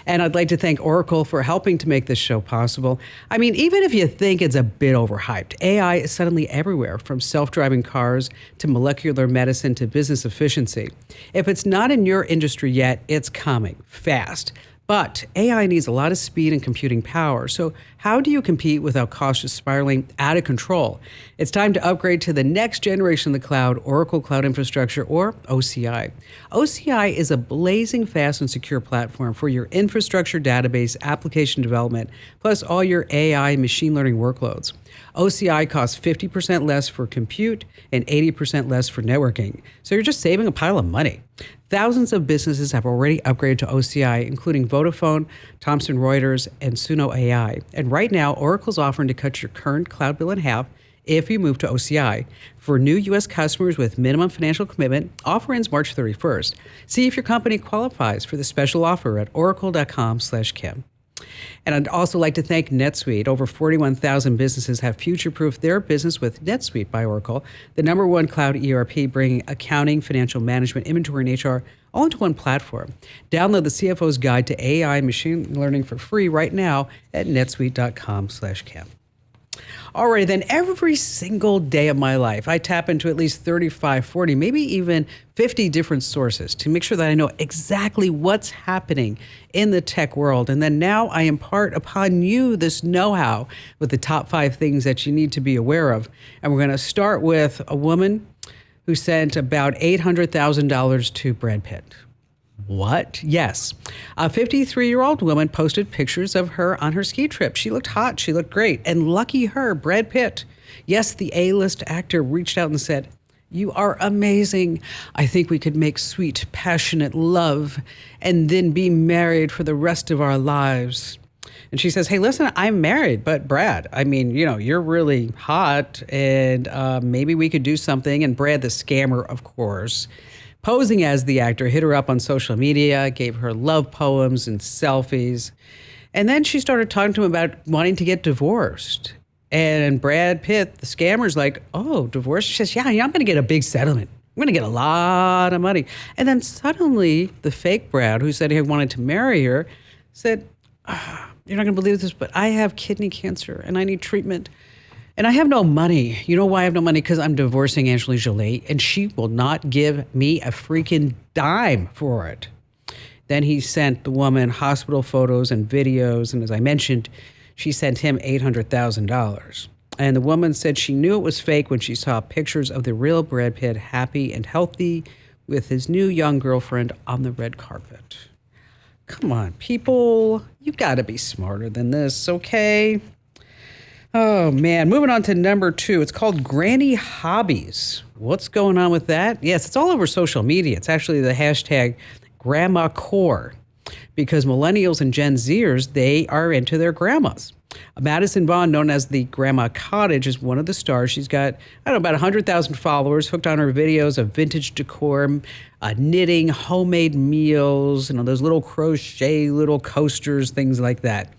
And I'd like to thank Oracle for helping to make this show possible. I mean, even if you think it's a bit overhyped, AI is suddenly everywhere, from self-driving cars to molecular medicine to business efficiency. If it's not in your industry yet, it's coming fast. But AI needs a lot of speed and computing power. So how do you compete without costs just spiraling out of control? It's time to upgrade to the next generation of the cloud, Oracle Cloud Infrastructure, or OCI. OCI is a blazing fast and secure platform for your infrastructure, database, application development, plus all your AI and machine learning workloads. OCI costs 50% less for compute and 80% less for networking. So you're just saving a pile of money. Thousands of businesses have already upgraded to OCI, including Vodafone, Thomson Reuters, and Suno AI. And right now, Oracle's offering to cut your current cloud bill in half if you move to OCI. For new U.S. customers with minimum financial commitment, offer ends March 31st. See if your company qualifies for the special offer at oracle.com/Kim. And I'd also like to thank NetSuite. Over 41,000 businesses have future-proofed their business with NetSuite by Oracle, the #1 cloud ERP, bringing accounting, financial management, inventory, and HR all into one platform. Download the CFO's Guide to AI and Machine Learning for free right now at netsuite.com/Kim. Alrighty, then every single day of my life, I tap into at least 35, 40, maybe even 50 different sources to make sure that I know exactly what's happening in the tech world. And then now I impart upon you this know-how with the top 5 things that you need to be aware of. And we're going to start with a woman who sent about $800,000 to Brad Pitt. What? Yes. A 53-year-old woman posted pictures of her on her ski trip. She looked hot. She looked great. And lucky her, Brad Pitt, yes, the A-list actor, reached out and said, "You are amazing. I think we could make sweet, passionate love and then be married for the rest of our lives." And she says, "Hey, listen, I'm married, but Brad, I mean, you're really hot, and maybe we could do something." And Brad, the scammer, of course, posing as the actor, hit her up on social media, gave her love poems and selfies. And then she started talking to him about wanting to get divorced. And Brad Pitt, the scammer's like, oh, divorce? She says, yeah, I'm going to get a big settlement. I'm going to get a lot of money. And then suddenly the fake Brad, who said he wanted to marry her, said, you're not going to believe this, but I have kidney cancer and I need treatment. And I have no money. You know why I have no money? Because I'm divorcing Angelina Jolie, and she will not give me a freaking dime for it. Then he sent the woman hospital photos and videos, and as I mentioned, she sent him $800,000. And the woman said she knew it was fake when she saw pictures of the real Brad Pitt happy and healthy with his new young girlfriend on the red carpet. Come on, people. You got to be smarter than this, okay? Oh, man. Moving on to number 2. It's called Granny Hobbies. What's going on with that? Yes, it's all over social media. It's actually the hashtag Grandma Core, because millennials and Gen Zers, they are into their grandmas. Madison Vaughn, known as the Grandma Cottage, is one of the stars. She's got, about 100,000 followers hooked on her videos of vintage decor, knitting, homemade meals, those little crochet little coasters, things like that.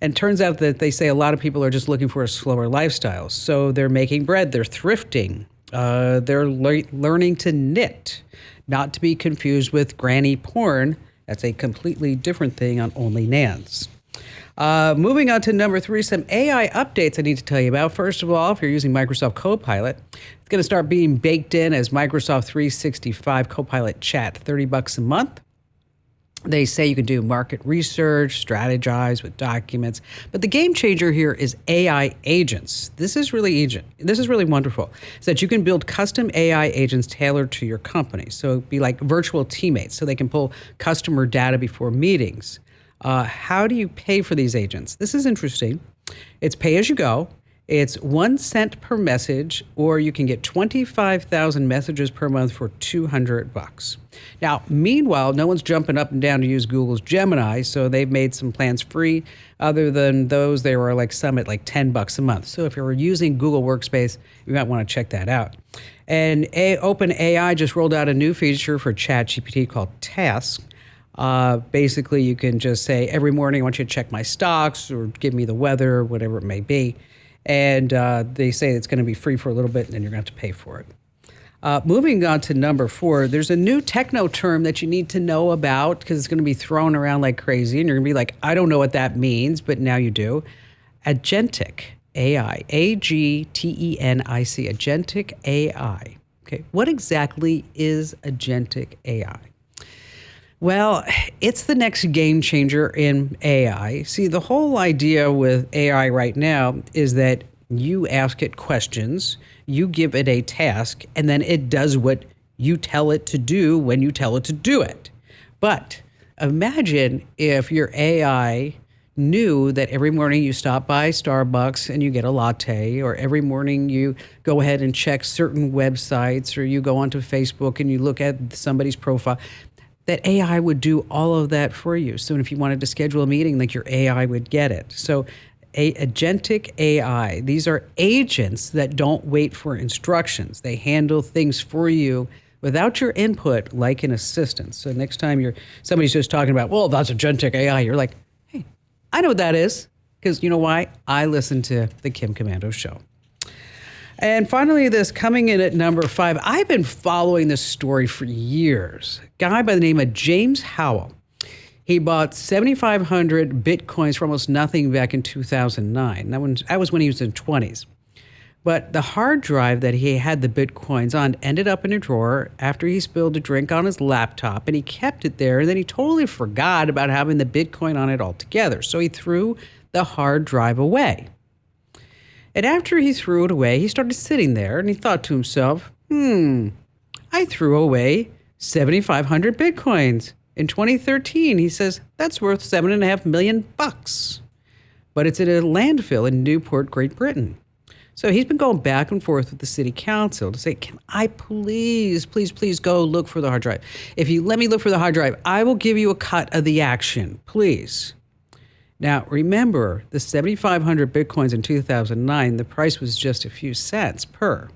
And it turns out that they say a lot of people are just looking for a slower lifestyle. So they're making bread, they're thrifting, they're learning to knit, not to be confused with granny porn. That's a completely different thing on OnlyNans. Moving on to number 3, some AI updates I need to tell you about. First of all, if you're using Microsoft Copilot, it's going to start being baked in as Microsoft 365 Copilot Chat, $30 a month. They say you can do market research, strategize with documents, but the game changer here is AI agents. This is really wonderful. It's that you can build custom AI agents tailored to your company. So it'd be like virtual teammates, so they can pull customer data before meetings. How do you pay for these agents? This is interesting. It's pay as you go. It's 1 cent per message, or you can get 25,000 messages per month for $200. Now, meanwhile, no one's jumping up and down to use Google's Gemini, so they've made some plans free. Other than those, they were some at $10 a month. So if you're using Google Workspace, you might want to check that out. And OpenAI just rolled out a new feature for ChatGPT called Task. Basically, you can just say, every morning I want you to check my stocks or give me the weather, whatever it may be. And they say it's going to be free for a little bit, and then you're going to have to pay for it. Moving on to number 4, there's a new techno term that you need to know about because it's going to be thrown around like crazy, and you're going to be like, I don't know what that means, but now you do. Agentic AI, Agtenic, Agentic AI. Okay, what exactly is Agentic AI? Well, it's the next game changer in AI. See, the whole idea with AI right now is that you ask it questions, you give it a task, and then it does what you tell it to do when you tell it to do it. But imagine if your AI knew that every morning you stop by Starbucks and you get a latte, or every morning you go ahead and check certain websites, or you go onto Facebook and you look at somebody's profile. That AI would do all of that for you. So if you wanted to schedule a meeting, your AI would get it. So Agentic AI, these are agents that don't wait for instructions. They handle things for you without your input, like an assistant. So next time somebody's just talking about, well, that's Agentic AI, you're like, hey, I know what that is. Because you know why? I listen to the Kim Komando Show. And finally, this coming in at number 5, I've been following this story for years. A guy by the name of James Howell. He bought 7,500 Bitcoins for almost nothing back in 2009. That was when he was in 20s. But the hard drive that he had the Bitcoins on ended up in a drawer after he spilled a drink on his laptop, and he kept it there. And then he totally forgot about having the Bitcoin on it altogether. So he threw the hard drive away. And after he threw it away, he started sitting there and he thought to himself, I threw away 7,500 Bitcoins. In 2013, he says, that's worth $7.5 million. But it's in a landfill in Newport, Great Britain. So he's been going back and forth with the city council to say, can I please go look for the hard drive? If you let me look for the hard drive, I will give you a cut of the action, please. Now, remember, the 7,500 Bitcoins in 2009, the price was just a few cents per.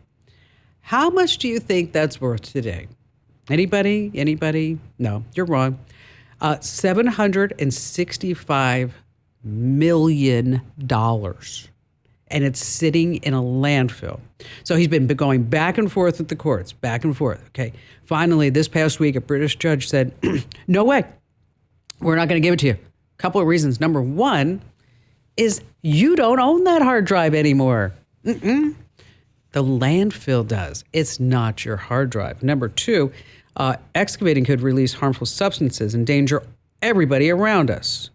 How much do you think that's worth today? Anybody? No, you're wrong. $765 million. And it's sitting in a landfill. So he's been going back and forth with the courts, back and forth. Okay. Finally, this past week, a British judge said, no way, we're not going to give it to you. A couple of reasons. Number one is you don't own that hard drive anymore. The landfill does. It's not your hard drive. Number two, excavating could release harmful substances and endanger everybody around us.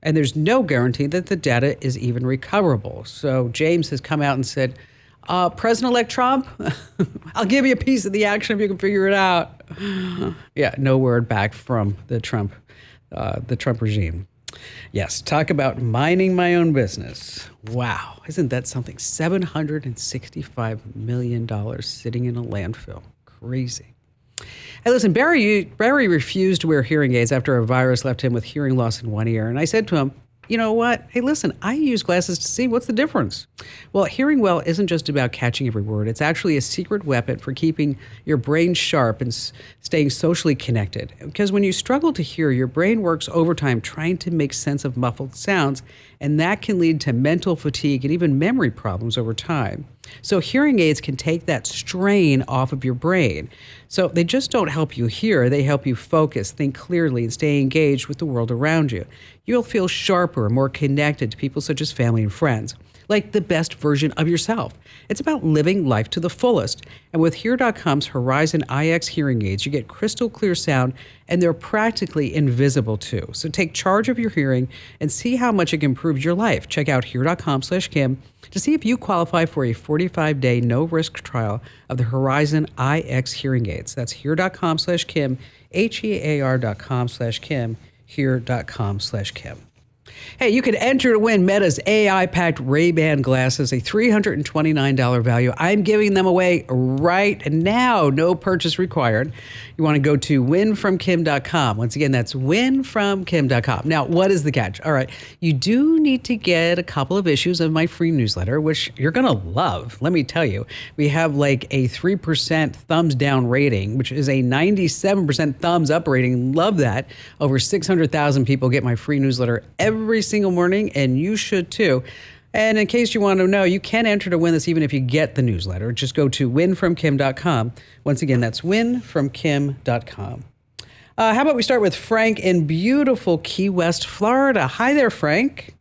And there's no guarantee that the data is even recoverable. So James has come out and said, President-elect Trump, I'll give you a piece of the action if you can figure it out. Yeah, no word back from the Trump regime. Yes, talk about minding my own business. Wow, isn't that something? $765 million sitting in a landfill. Crazy. Hey, listen, Barry refused to wear hearing aids after a virus left him with hearing loss in one ear. And I said to him, you know what? Hey, listen, I use glasses to see. What's the difference? Well, hearing well isn't just about catching every word. It's actually a secret weapon for keeping your brain sharp and staying socially connected. Because when you struggle to hear, your brain works overtime trying to make sense of muffled sounds, and that can lead to mental fatigue and even memory problems over time. So hearing aids can take that strain off of your brain. So they just don't help you hear, they help you focus, think clearly, and stay engaged with the world around you. You'll feel sharper and more connected to people such as family and friends, like the best version of yourself. It's about living life to the fullest. And with Hear.com's Horizon IX hearing aids, you get crystal clear sound, and they're practically invisible too. So take charge of your hearing and see how much it can improve your life. Check out Hear.com/Kim to see if you qualify for a 45-day no-risk trial of the Horizon IX hearing aids. That's Hear.com/Kim, HEAR.com/Kim, Hear.com/Kim. Hey, you can enter to win Meta's AI-packed Ray-Ban glasses, a $329 value. I'm giving them away right now, no purchase required. You want to go to winfromkim.com. Once again, that's winfromkim.com. Now, what is the catch? All right, you do need to get a couple of issues of my free newsletter, which you're going to love. Let me tell you, we have like a 3% thumbs down rating, which is a 97% thumbs up rating. Love that. Over 600,000 people get my free newsletter every single morning, and you should too. And in case you want to know, you can enter to win this even if you get the newsletter. Just go to winfromkim.com. Once again, that's winfromkim.com. How about we start with Frank in beautiful Key West, Florida. Hi there, Frank.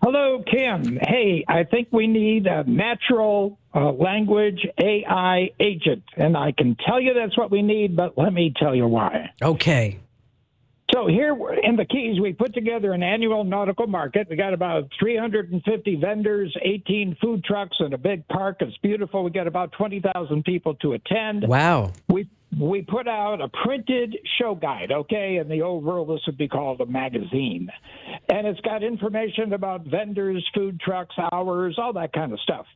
Hello, Kim. Hey, I think we need a natural language AI agent. And I can tell you that's what we need, but let me tell you why. Okay. So here in the Keys, we put together an annual nautical market. We got about 350 vendors, 18 food trucks, and a big park. It's beautiful. We got about 20,000 people to attend. Wow. We put out a printed show guide, okay? In the old world, this would be called a magazine. And it's got information about vendors, food trucks, hours, all that kind of stuff.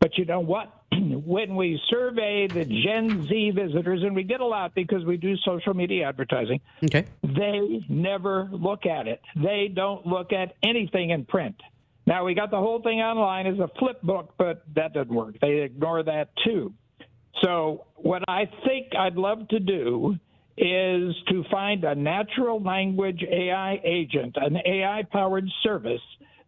But you know what? When we survey the Gen Z visitors, and we get a lot because we do social media advertising, okay, they never look at it. They don't look at anything in print. Now, we got the whole thing online as a flip book, but that doesn't work. They ignore that too. So what I think I'd love to do is to find a natural language AI agent, an AI-powered service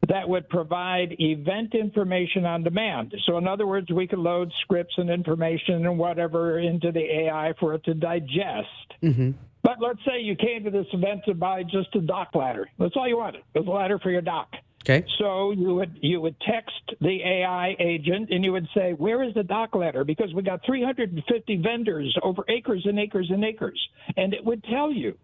that would provide event information on demand. So in other words, we could load scripts and information and whatever into the AI for it to digest. Mm-hmm. But let's say you came to this event to buy just a dock ladder. That's all you wanted, was a ladder for your dock. Okay. So you would text the AI agent and you would say, where is the dock ladder? Because we got 350 vendors over acres and acres and acres. And it would tell you.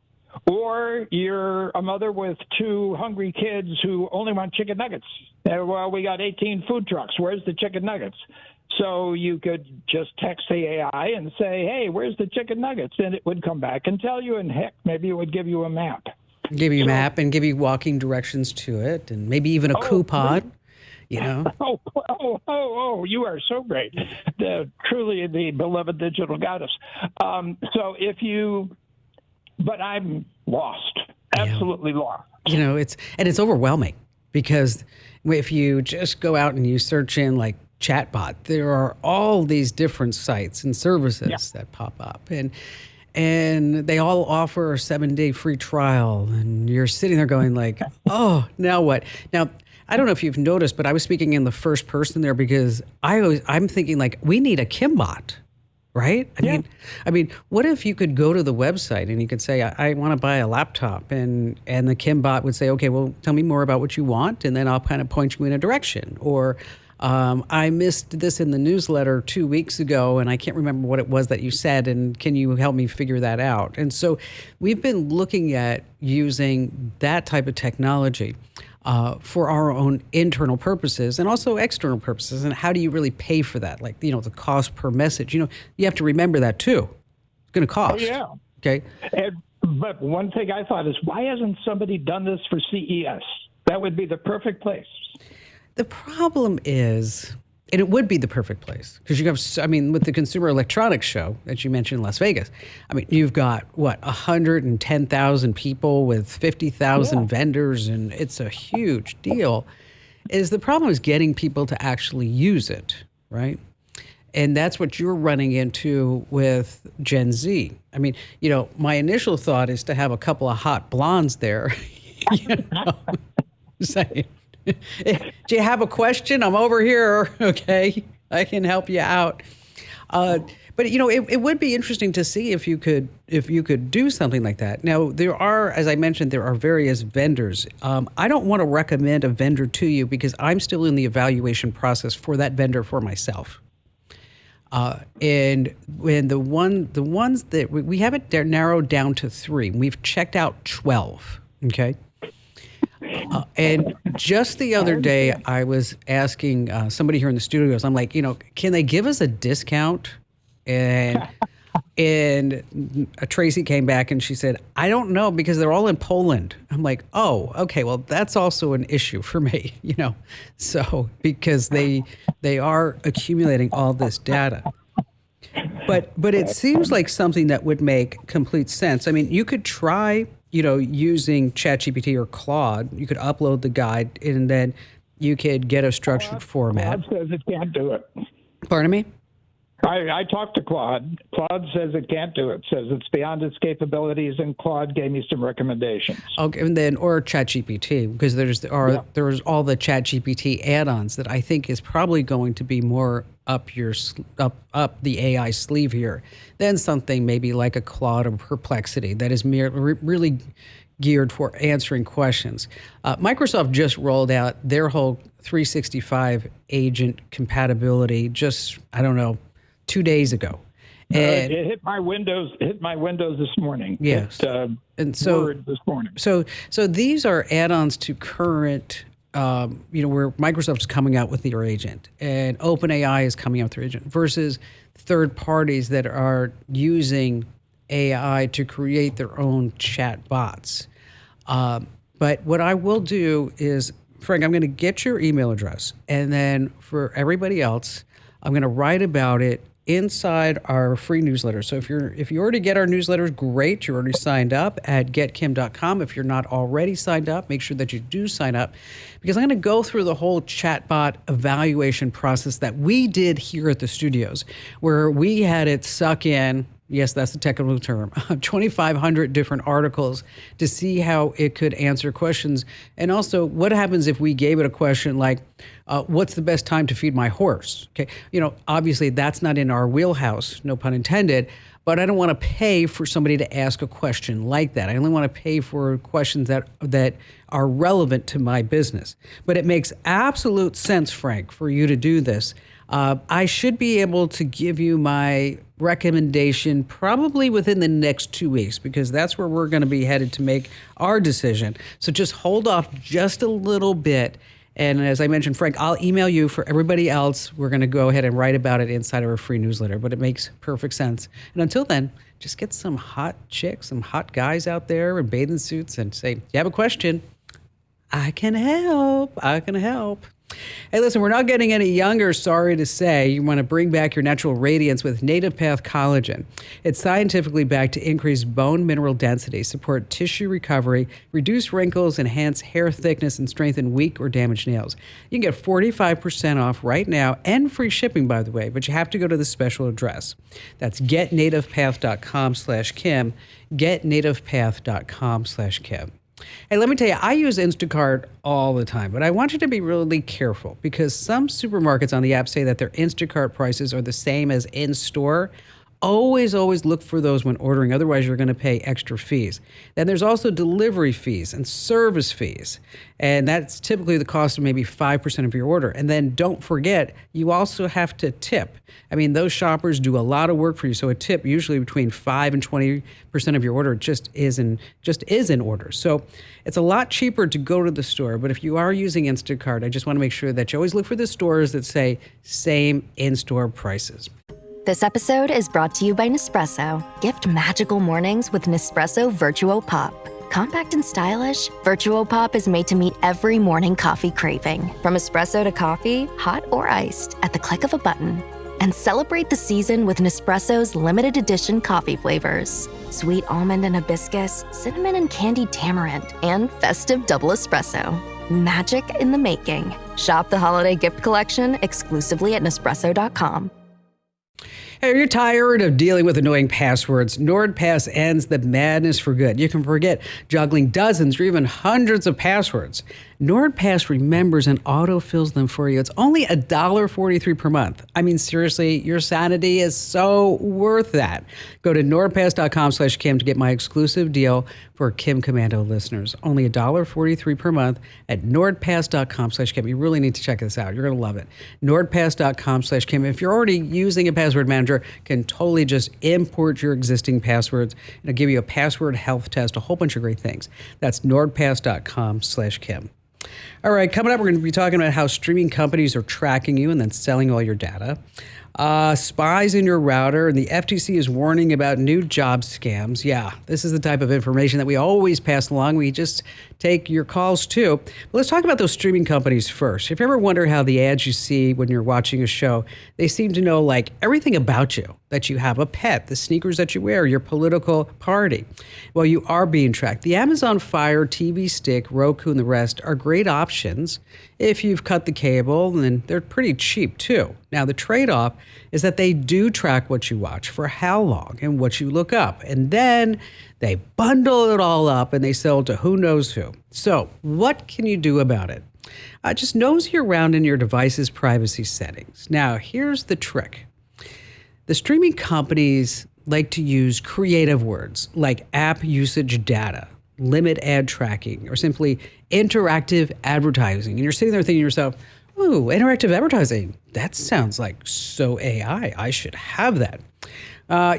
Or you're a mother with two hungry kids who only want chicken nuggets. Well, we got 18 food trucks. Where's the chicken nuggets? So you could just text the AI and say, hey, where's the chicken nuggets? And it would come back and tell you, and heck, maybe it would give you a map. Give you a map and give you walking directions to it, and maybe even a coupon, you know. Oh, you are so great. Truly the beloved digital goddess. But I'm lost, absolutely lost. You know, it's overwhelming because if you just go out and you search in like chatbot, there are all these different sites and services that pop up. And and they all offer a 7-day free trial, and you're sitting there going like, oh, now what? Now, I don't know if you've noticed, but I was speaking in the first person there because I'm thinking like, we need a Kimbot, right? I mean, what if you could go to the website and you could say, I want to buy a laptop, and the Kimbot would say, okay, well, tell me more about what you want, and then I'll kind of point you in a direction. Or I missed this in the newsletter 2 weeks ago, and I can't remember what it was that you said, and can you help me figure that out? And so we've been looking at using that type of technology for our own internal purposes and also external purposes. And how do you really pay for that? Like, the cost per message. You have to remember that too. It's going to cost. Oh, yeah. Okay. But one thing I thought is, why hasn't somebody done this for CES? That would be the perfect place. The problem is, and it would be the perfect place, because you have, with the Consumer Electronics Show that you mentioned in Las Vegas, you've got, 110,000 people with 50,000 vendors, and it's a huge deal. The problem is getting people to actually use it, right? And that's what you're running into with Gen Z. My initial thought is to have a couple of hot blondes there, saying, do you have a question? I'm over here. Okay, I can help you out. But it would be interesting to see if you could do something like that. Now, there are, as I mentioned, there are various vendors. I don't want to recommend a vendor to you because I'm still in the evaluation process for that vendor for myself. And when the ones that we have it narrowed down to 3, we've checked out 12. Okay. And just the other day, I was asking somebody here in the studios, I'm like, can they give us a discount? And Tracy came back and she said, I don't know, because they're all in Poland. I'm like, oh, okay, well, that's also an issue for me, so because they are accumulating all this data. But it seems like something that would make complete sense. You could try using ChatGPT or Claude. You could upload the guide, and then you could get a structured format. Claude says it can't do it. Pardon me? I talked to Claude. Claude says it can't do it. Says it's beyond its capabilities, and Claude gave me some recommendations. Okay, and then or ChatGPT, because there's all the ChatGPT add-ons that I think is probably going to be more up the AI sleeve here than something maybe like a Claude or Perplexity that is really geared for answering questions. Microsoft just rolled out their whole 365 agent compatibility just, 2 days ago. And it hit my Windows this morning. Yes. And so Word this morning. So these are add-ons to current where Microsoft's coming out with their agent and OpenAI is coming out with their agent versus third parties that are using AI to create their own chat bots. But what I will do is, Frank, I'm going to get your email address, and then for everybody else, I'm going to write about it inside our free newsletter. So if you already get our newsletters, great. You're already signed up at getkim.com. If you're not already signed up, make sure that you do sign up, because I'm going to go through the whole chatbot evaluation process that we did here at the studios, where we had it suck in, yes, that's the technical term, 2,500 different articles to see how it could answer questions. And also, what happens if we gave it a question like, what's the best time to feed my horse? Okay, obviously that's not in our wheelhouse, no pun intended, but I don't want to pay for somebody to ask a question like that. I only want to pay for questions that are relevant to my business. But it makes absolute sense, Frank, for you to do this. I should be able to give you my recommendation probably within the next 2 weeks, because that's where we're going to be headed to make our decision. So just hold off just a little bit. And as I mentioned, Frank, I'll email you. For everybody else, we're going to go ahead and write about it inside of our free newsletter, but it makes perfect sense. And until then, just get some hot chicks, some hot guys out there in bathing suits and say, you have a question? I can help. Hey, listen, we're not getting any younger, sorry to say. You want to bring back your natural radiance with Native Path Collagen. It's scientifically backed to increase bone mineral density, support tissue recovery, reduce wrinkles, enhance hair thickness, and strengthen weak or damaged nails. You can get 45% off right now and free shipping, by the way, but you have to go to the special address. That's getnativepath.com/Kim, getnativepath.com/Kim. Hey, let me tell you, I use Instacart all the time, but I want you to be really careful because some supermarkets on the app say that their Instacart prices are the same as in-store. Always look for those when ordering. Otherwise, you're going to pay extra fees. Then there's also delivery fees and service fees. And that's typically the cost of maybe 5% of your order. And then don't forget, you also have to tip. I mean, those shoppers do a lot of work for you. So a tip, usually between 5 and 20% of your order, just is in order. So it's a lot cheaper to go to the store. But if you are using Instacart, I just want to make sure that you always look for the stores that say same in-store prices. This episode is brought to you by Nespresso. Gift magical mornings with Nespresso Virtuo Pop. Compact and stylish, Virtuo Pop is made to meet every morning coffee craving. From espresso to coffee, hot or iced, at the click of a button. And celebrate the season with Nespresso's limited edition coffee flavors. Sweet almond and hibiscus, cinnamon and candied tamarind, and festive double espresso. Magic in the making. Shop the holiday gift collection exclusively at Nespresso.com. Hey, are you tired of dealing with annoying passwords? NordPass ends the madness for good. You can forget juggling dozens or even hundreds of passwords. NordPass remembers and autofills them for you. It's only $1.43 per month. I mean, seriously, your sanity is so worth that. Go to nordpass.com/Kim to get my exclusive deal for Kim Komando listeners. Only $1.43 per month at nordpass.com/Kim. You really need to check this out. You're going to love it. nordpass.com/Kim. If you're already using a password manager, can totally just import your existing passwords. It'll give you a password health test, a whole bunch of great things. That's nordpass.com/Kim. All right, coming up, we're going to be talking about how streaming companies are tracking you and then selling all your data. Spies in your router, and the FTC is warning about new job scams. Yeah, this is the type of information that we always pass along. We just take your calls too. But let's talk about those streaming companies first. If you ever wonder how the ads you see when you're watching a show, they seem to know like everything about you, that you have a pet, the sneakers that you wear, your political party. Well, you are being tracked. The Amazon Fire TV Stick, Roku, and the rest are great options if you've cut the cable, and they're pretty cheap too. Now, the trade-off is that they do track what you watch, for how long, and what you look up. And then they bundle it all up and they sell it to who knows who. So what can you do about it? Just nosy around in your device's privacy settings. Now, here's the trick. The streaming companies like to use creative words like app usage data, limit ad tracking, or simply interactive advertising. And you're sitting there thinking to yourself, ooh, interactive advertising. That sounds like so AI. I should have that.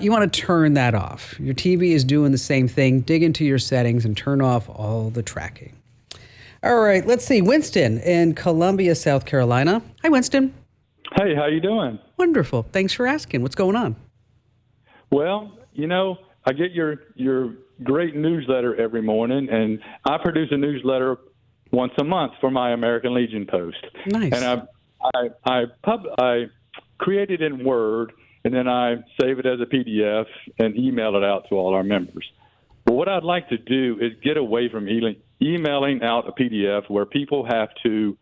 You want to turn that off. Your TV is doing the same thing. Dig into your settings and turn off all the tracking. All right, let's see. Winston in Columbia, South Carolina. Hi, Winston. Hey, how you doing? Wonderful. Thanks for asking. What's going on? Well, you know, I get your great newsletter every morning, and I produce a newsletter once a month for my American Legion Post. Nice. And I create it in Word, and then I save it as a PDF and email it out to all our members. But what I'd like to do is get away from emailing out a PDF where people have to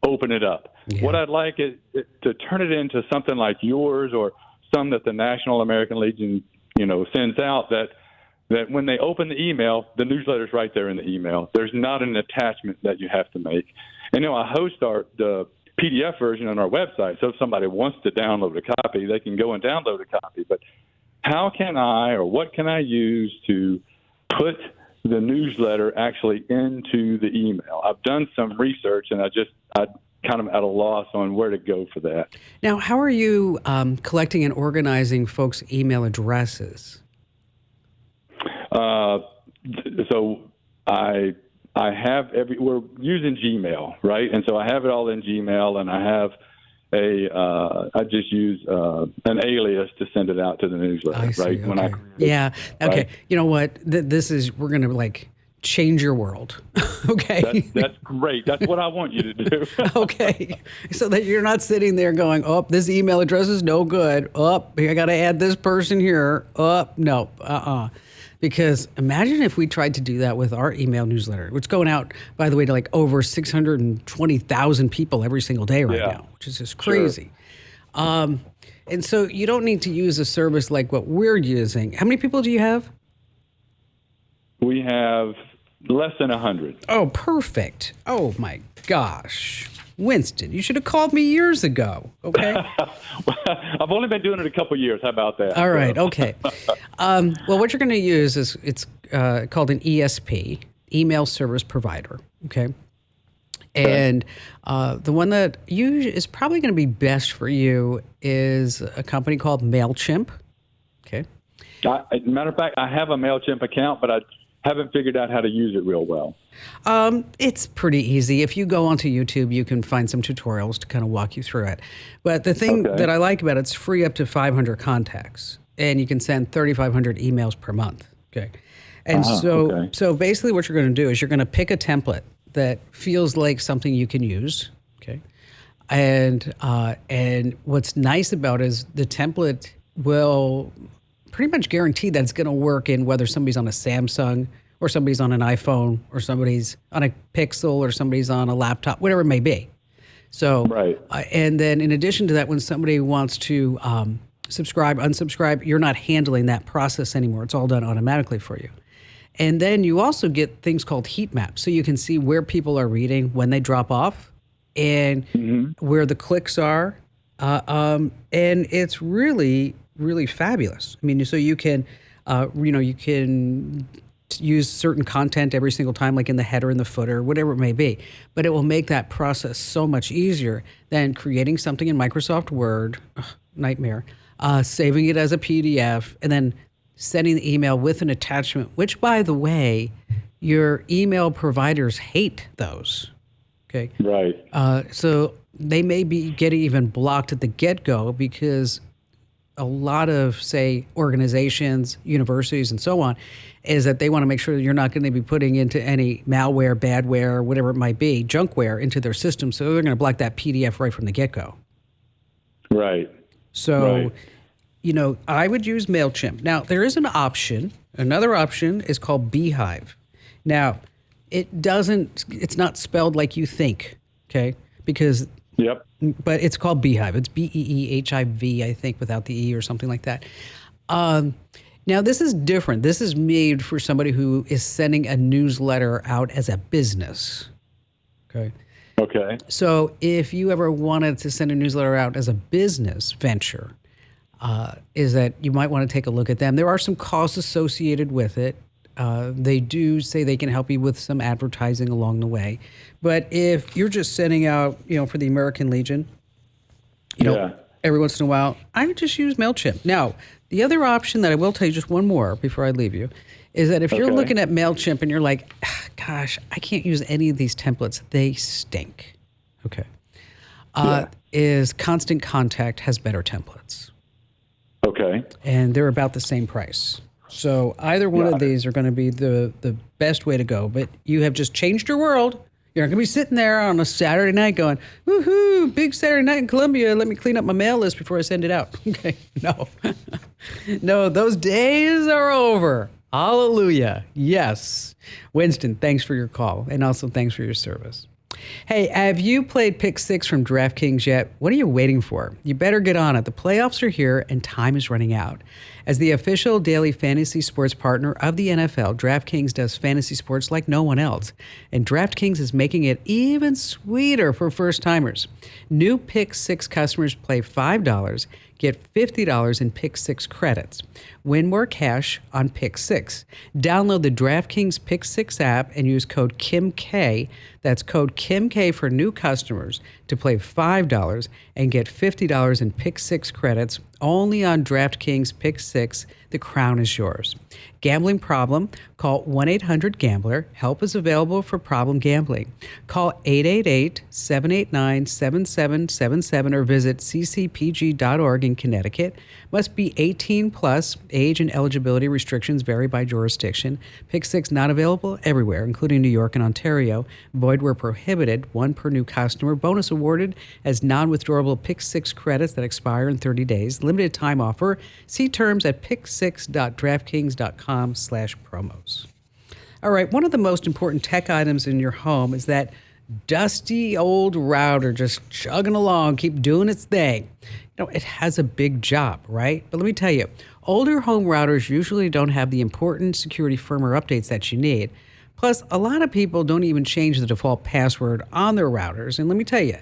open it up. Yeah. What I'd like is to turn it into something like yours or some that the National American Legion, sends out that when they open the email, the newsletter's right there in the email. There's not an attachment that you have to make. And I host the PDF version on our website, so if somebody wants to download a copy, they can go and download a copy. But how can what can I use to put the newsletter actually into the email? I've done some research, and I'm kind of at a loss on where to go for that. Now, how are you collecting and organizing folks' email addresses? So I have we're using Gmail, right? And so I have it all in Gmail, and I have I just use an alias to send it out to the newsletter, right? Okay. Okay. Right? You know what? We're going to change your world. Okay. That's great. That's what I want you to do. Okay. So that you're not sitting there going, oh, this email address is no good. Oh, I got to add this person here. Oh, no. Because imagine if we tried to do that with our email newsletter, which is going out, by the way, to like over 620,000 people every single day right now, which is just crazy. Sure. And so you don't need to use a service like what we're using. How many people do you have? We have less than 100. Oh, perfect. Oh, my gosh. Winston, you should have called me years ago, okay? I've only been doing it a couple years. How about that? All right, okay. Well, what you're going to use is it's called an ESP, Email Service Provider, okay? And the one that is probably going to be best for you is a company called MailChimp, okay? Matter of fact, I have a MailChimp account, but I haven't figured out how to use it real well. It's pretty easy. If you go onto YouTube, you can find some tutorials to kind of walk you through it. But the thing that I like about it's free up to 500 contacts, and you can send 3,500 emails per month. Okay, and so basically, what you're going to do is you're going to pick a template that feels like something you can use. Okay, and what's nice about it is the template will pretty much guarantee that it's going to work in whether somebody's on a Samsung or somebody's on an iPhone or somebody's on a Pixel or somebody's on a laptop, whatever it may be. So, and then in addition to that, when somebody wants to subscribe, unsubscribe, you're not handling that process anymore. It's all done automatically for you. And then you also get things called heat maps. So you can see where people are reading when they drop off and where the clicks are. And it's really fabulous. I mean, so you can, you can use certain content every single time, like in the header and the footer, whatever it may be. But it will make that process so much easier than creating something in Microsoft Word, nightmare, saving it as a PDF, and then sending the email with an attachment, which, by the way, your email providers hate those. Okay. Right. So they may be getting even blocked at the get-go because a lot of, say, organizations, universities, and so on, is that they want to make sure that you're not going to be putting into any malware, badware, whatever it might be, junkware into their system. So they're going to block that PDF right from the get-go. Right. So, I would use MailChimp. Now, there is an option. Another option is called Beehive. Now, it's not spelled like you think, okay? Because but it's called Beehive. It's Beehiv, I think, without the E or something like that. Now, this is different. This is made for somebody who is sending a newsletter out as a business. Okay. Okay. So if you ever wanted to send a newsletter out as a business venture, is that you might want to take a look at them. There are some costs associated with it. They do say they can help you with some advertising along the way. But if you're just sending out, for the American Legion, every once in a while, I would just use MailChimp. Now, the other option that I will tell you, just one more before I leave you, is that if you're looking at MailChimp and you're like, gosh, I can't use any of these templates, they stink. Okay. Is Constant Contact has better templates. Okay. And they're about the same price. So either one of these are going to be the best way to go. But you have just changed your world. You're not going to be sitting there on a Saturday night going, woohoo, big Saturday night in Columbia. Let me clean up my mail list before I send it out. Okay, no. No, those days are over. Hallelujah. Yes. Winston, thanks for your call. And also thanks for your service. Hey, have you played Pick 6 from DraftKings yet? What are you waiting for? You better get on it. The playoffs are here and time is running out. As the official daily fantasy sports partner of the NFL, DraftKings does fantasy sports like no one else. And DraftKings is making it even sweeter for first-timers. New Pick 6 customers play $5, get $50 in Pick 6 credits. Win more cash on Pick 6. Download the DraftKings Pick 6 app and use code KIMK. That's code KIMK for new customers to play $5 and get $50 in Pick 6 credits Only on DraftKings Pick 6, the crown is yours. Gambling problem? Call 1-800-GAMBLER. Help is available for problem gambling. Call 888-789-7777 or visit ccpg.org in Connecticut. Must be 18 plus. Age and eligibility restrictions vary by jurisdiction. Pick 6 not available everywhere, including New York and Ontario. Void where prohibited. 1 per new customer. Bonus awarded as non-withdrawable Pick 6 credits that expire in 30 days. Limited time offer. See terms at pick6.draftkings.com/promos. All right, one of the most important tech items in your home is that dusty old router just chugging along, keep doing its thing. You know, it has a big job, right? But let me tell you, older home routers usually don't have the important security firmware updates that you need. Plus, a lot of people don't even change the default password on their routers. And let me tell you,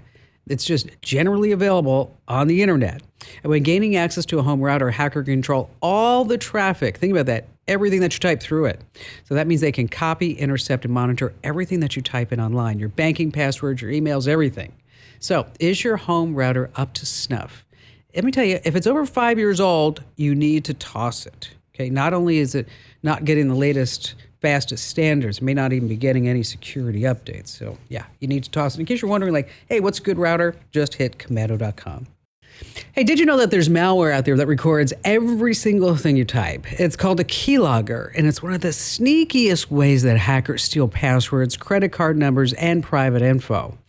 it's just generally available on the internet. And when gaining access to a home router, a hacker can control all the traffic. Think about that. Everything that you type through it. So that means they can copy, intercept, and monitor everything that you type in online. Your banking passwords, your emails, everything. So is your home router up to snuff? Let me tell you, if it's over 5 years old, you need to toss it. Okay. Not only is it not getting the latest, fastest standards, it may not even be getting any security updates. So yeah, you need to toss it. In case you're wondering, like, hey, what's a good router? Just hit Komando.com. Hey, did you know that there's malware out there that records every single thing you type? It's called a keylogger, and it's one of the sneakiest ways that hackers steal passwords, credit card numbers, and private info.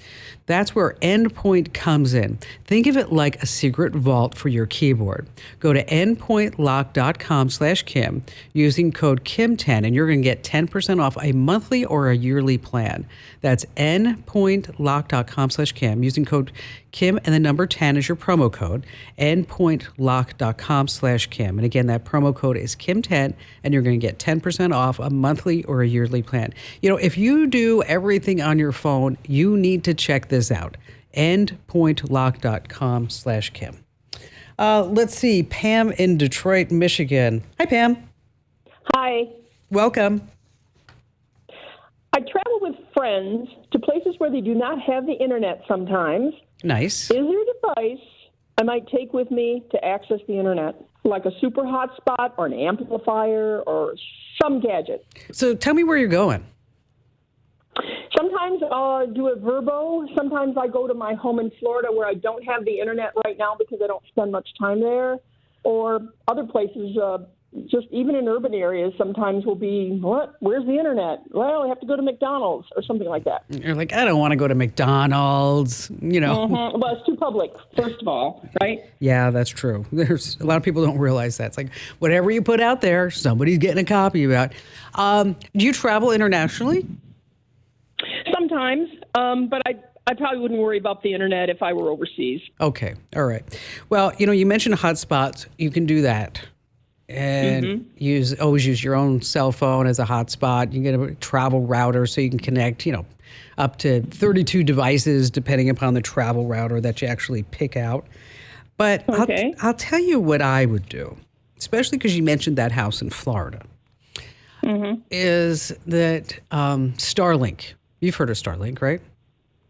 That's where Endpoint comes in. Think of it like a secret vault for your keyboard. Go to endpointlock.com/Kim using code KIM10, and you're going to get 10% off a monthly or a yearly plan. That's endpointlock.com/Kim using code Kim and the number 10 is your promo code, endpointlock.com/Kim. And again, that promo code is Kim10, and you're going to get 10% off a monthly or a yearly plan. You know, if you do everything on your phone, you need to check this out, endpointlock.com/Kim. Let's see, Pam in Detroit, Michigan. Hi, Pam. Hi. Welcome. I travel with friends to places where they do not have the internet sometimes. Nice. Is there a device I might take with me to access the internet, like a super hotspot or an amplifier or some gadget? So tell me where you're going. Sometimes I'll do a Verbo. Sometimes I go to my home in Florida where I don't have the internet right now because I don't spend much time there. Or other places, just even in urban areas, sometimes will be, what? Where's the internet? Well, I have to go to McDonald's or something like that. You're like, I don't want to go to McDonald's, you know. Mm-hmm. Well, it's too public, first of all, right? Yeah, that's true. There's a lot of people don't realize that. It's like whatever you put out there, somebody's getting a copy about. Do you travel internationally? Sometimes, but I probably wouldn't worry about the internet if I were overseas. Okay, all right. Well, you know, you mentioned hotspots. You can do that. And always use your own cell phone as a hotspot. You get a travel router so you can connect, you know, up to 32 devices depending upon the travel router that you actually pick out. But okay. I'll tell you what I would do, especially because you mentioned that house in Florida, is that Starlink. You've heard of Starlink, right?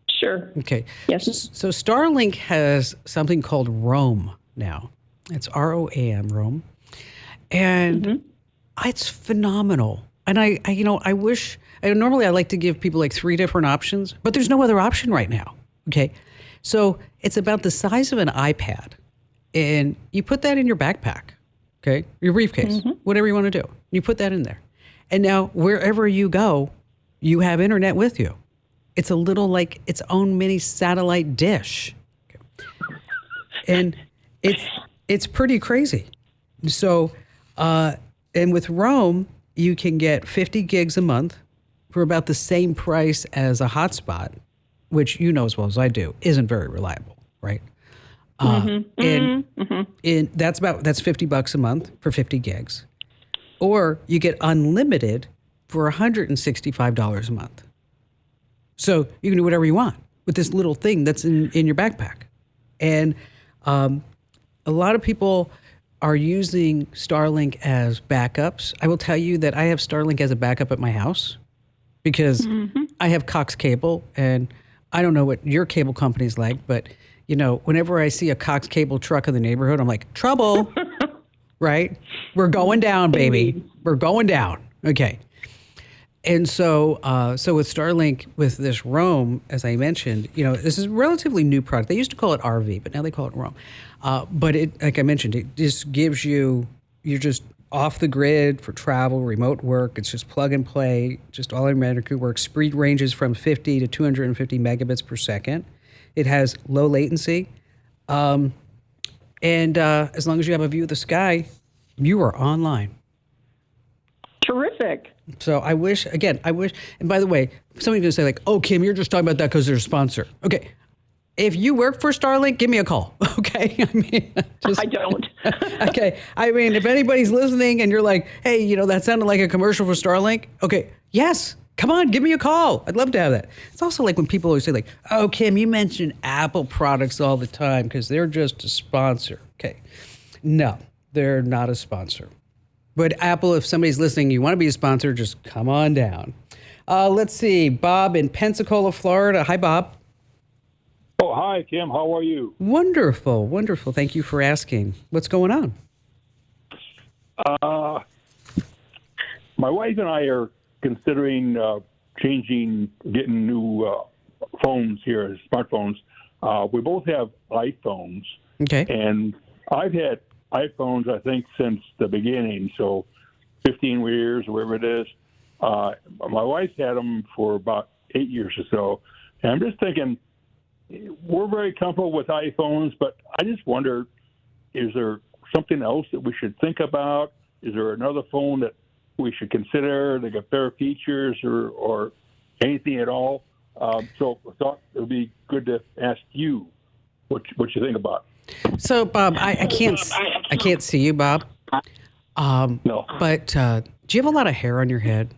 Sure. Okay. Yes. So Starlink has something called Roam now. It's ROAM, Roam. And it's phenomenal. And I wish, normally I like to give people like 3 different options, but there's no other option right now. Okay. So it's about the size of an iPad, and you put that in your backpack, okay, your briefcase, whatever you want to do. You put that in there. And now wherever you go, you have internet with you. It's a little like its own mini satellite dish. Okay. And it's pretty crazy. So, and with Roam, you can get 50 gigs a month for about the same price as a hotspot, which you know as well as I do, isn't very reliable, right? And that's $50 a month for 50 gigs. Or you get unlimited for $165 a month. So you can do whatever you want with this little thing that's in your backpack. And a lot of people are using Starlink as backups. I will tell you that I have Starlink as a backup at my house because I have Cox Cable, and I don't know what your cable company's like, but whenever I see a Cox Cable truck in the neighborhood, I'm like, trouble, right? We're going down, baby. We're going down. Okay. And so with Starlink, with this Roam, as I mentioned, this is a relatively new product. They used to call it RV, but now they call it Roam. But like I mentioned, it just gives you're just off the grid for travel, remote work. It's just plug and play, just automatically works. Speed ranges from 50 to 250 megabits per second. It has low latency. And as long as you have a view of the sky, you are online. Terrific. So I wish, and by the way, somebody's going to say like, oh, Kim, you're just talking about that because they're a sponsor. Okay. If you work for Starlink, give me a call. Okay. I don't. Okay. If anybody's listening and you're like, hey, that sounded like a commercial for Starlink. Okay. Yes. Come on, give me a call. I'd love to have that. It's also like when people always say like, oh, Kim, you mention Apple products all the time because they're just a sponsor. Okay. No, they're not a sponsor. But Apple, if somebody's listening, you want to be a sponsor, just come on down. Let's see. Bob in Pensacola, Florida. Hi, Bob. Oh, hi, Kim. How are you? Wonderful. Wonderful. Thank you for asking. What's going on? My wife and I are considering getting new phones here, smartphones. We both have iPhones. Okay. And I've had iPhones, I think, since the beginning, so 15 years or whatever it is. My wife's had them for about 8 years or so. And I'm just thinking, we're very comfortable with iPhones, but I just wonder, is there something else that we should think about? Is there another phone that we should consider that got better features or anything at all? So I thought it would be good to ask you what you think about it. So, Bob, I can't see you, Bob. No. But do you have a lot of hair on your head?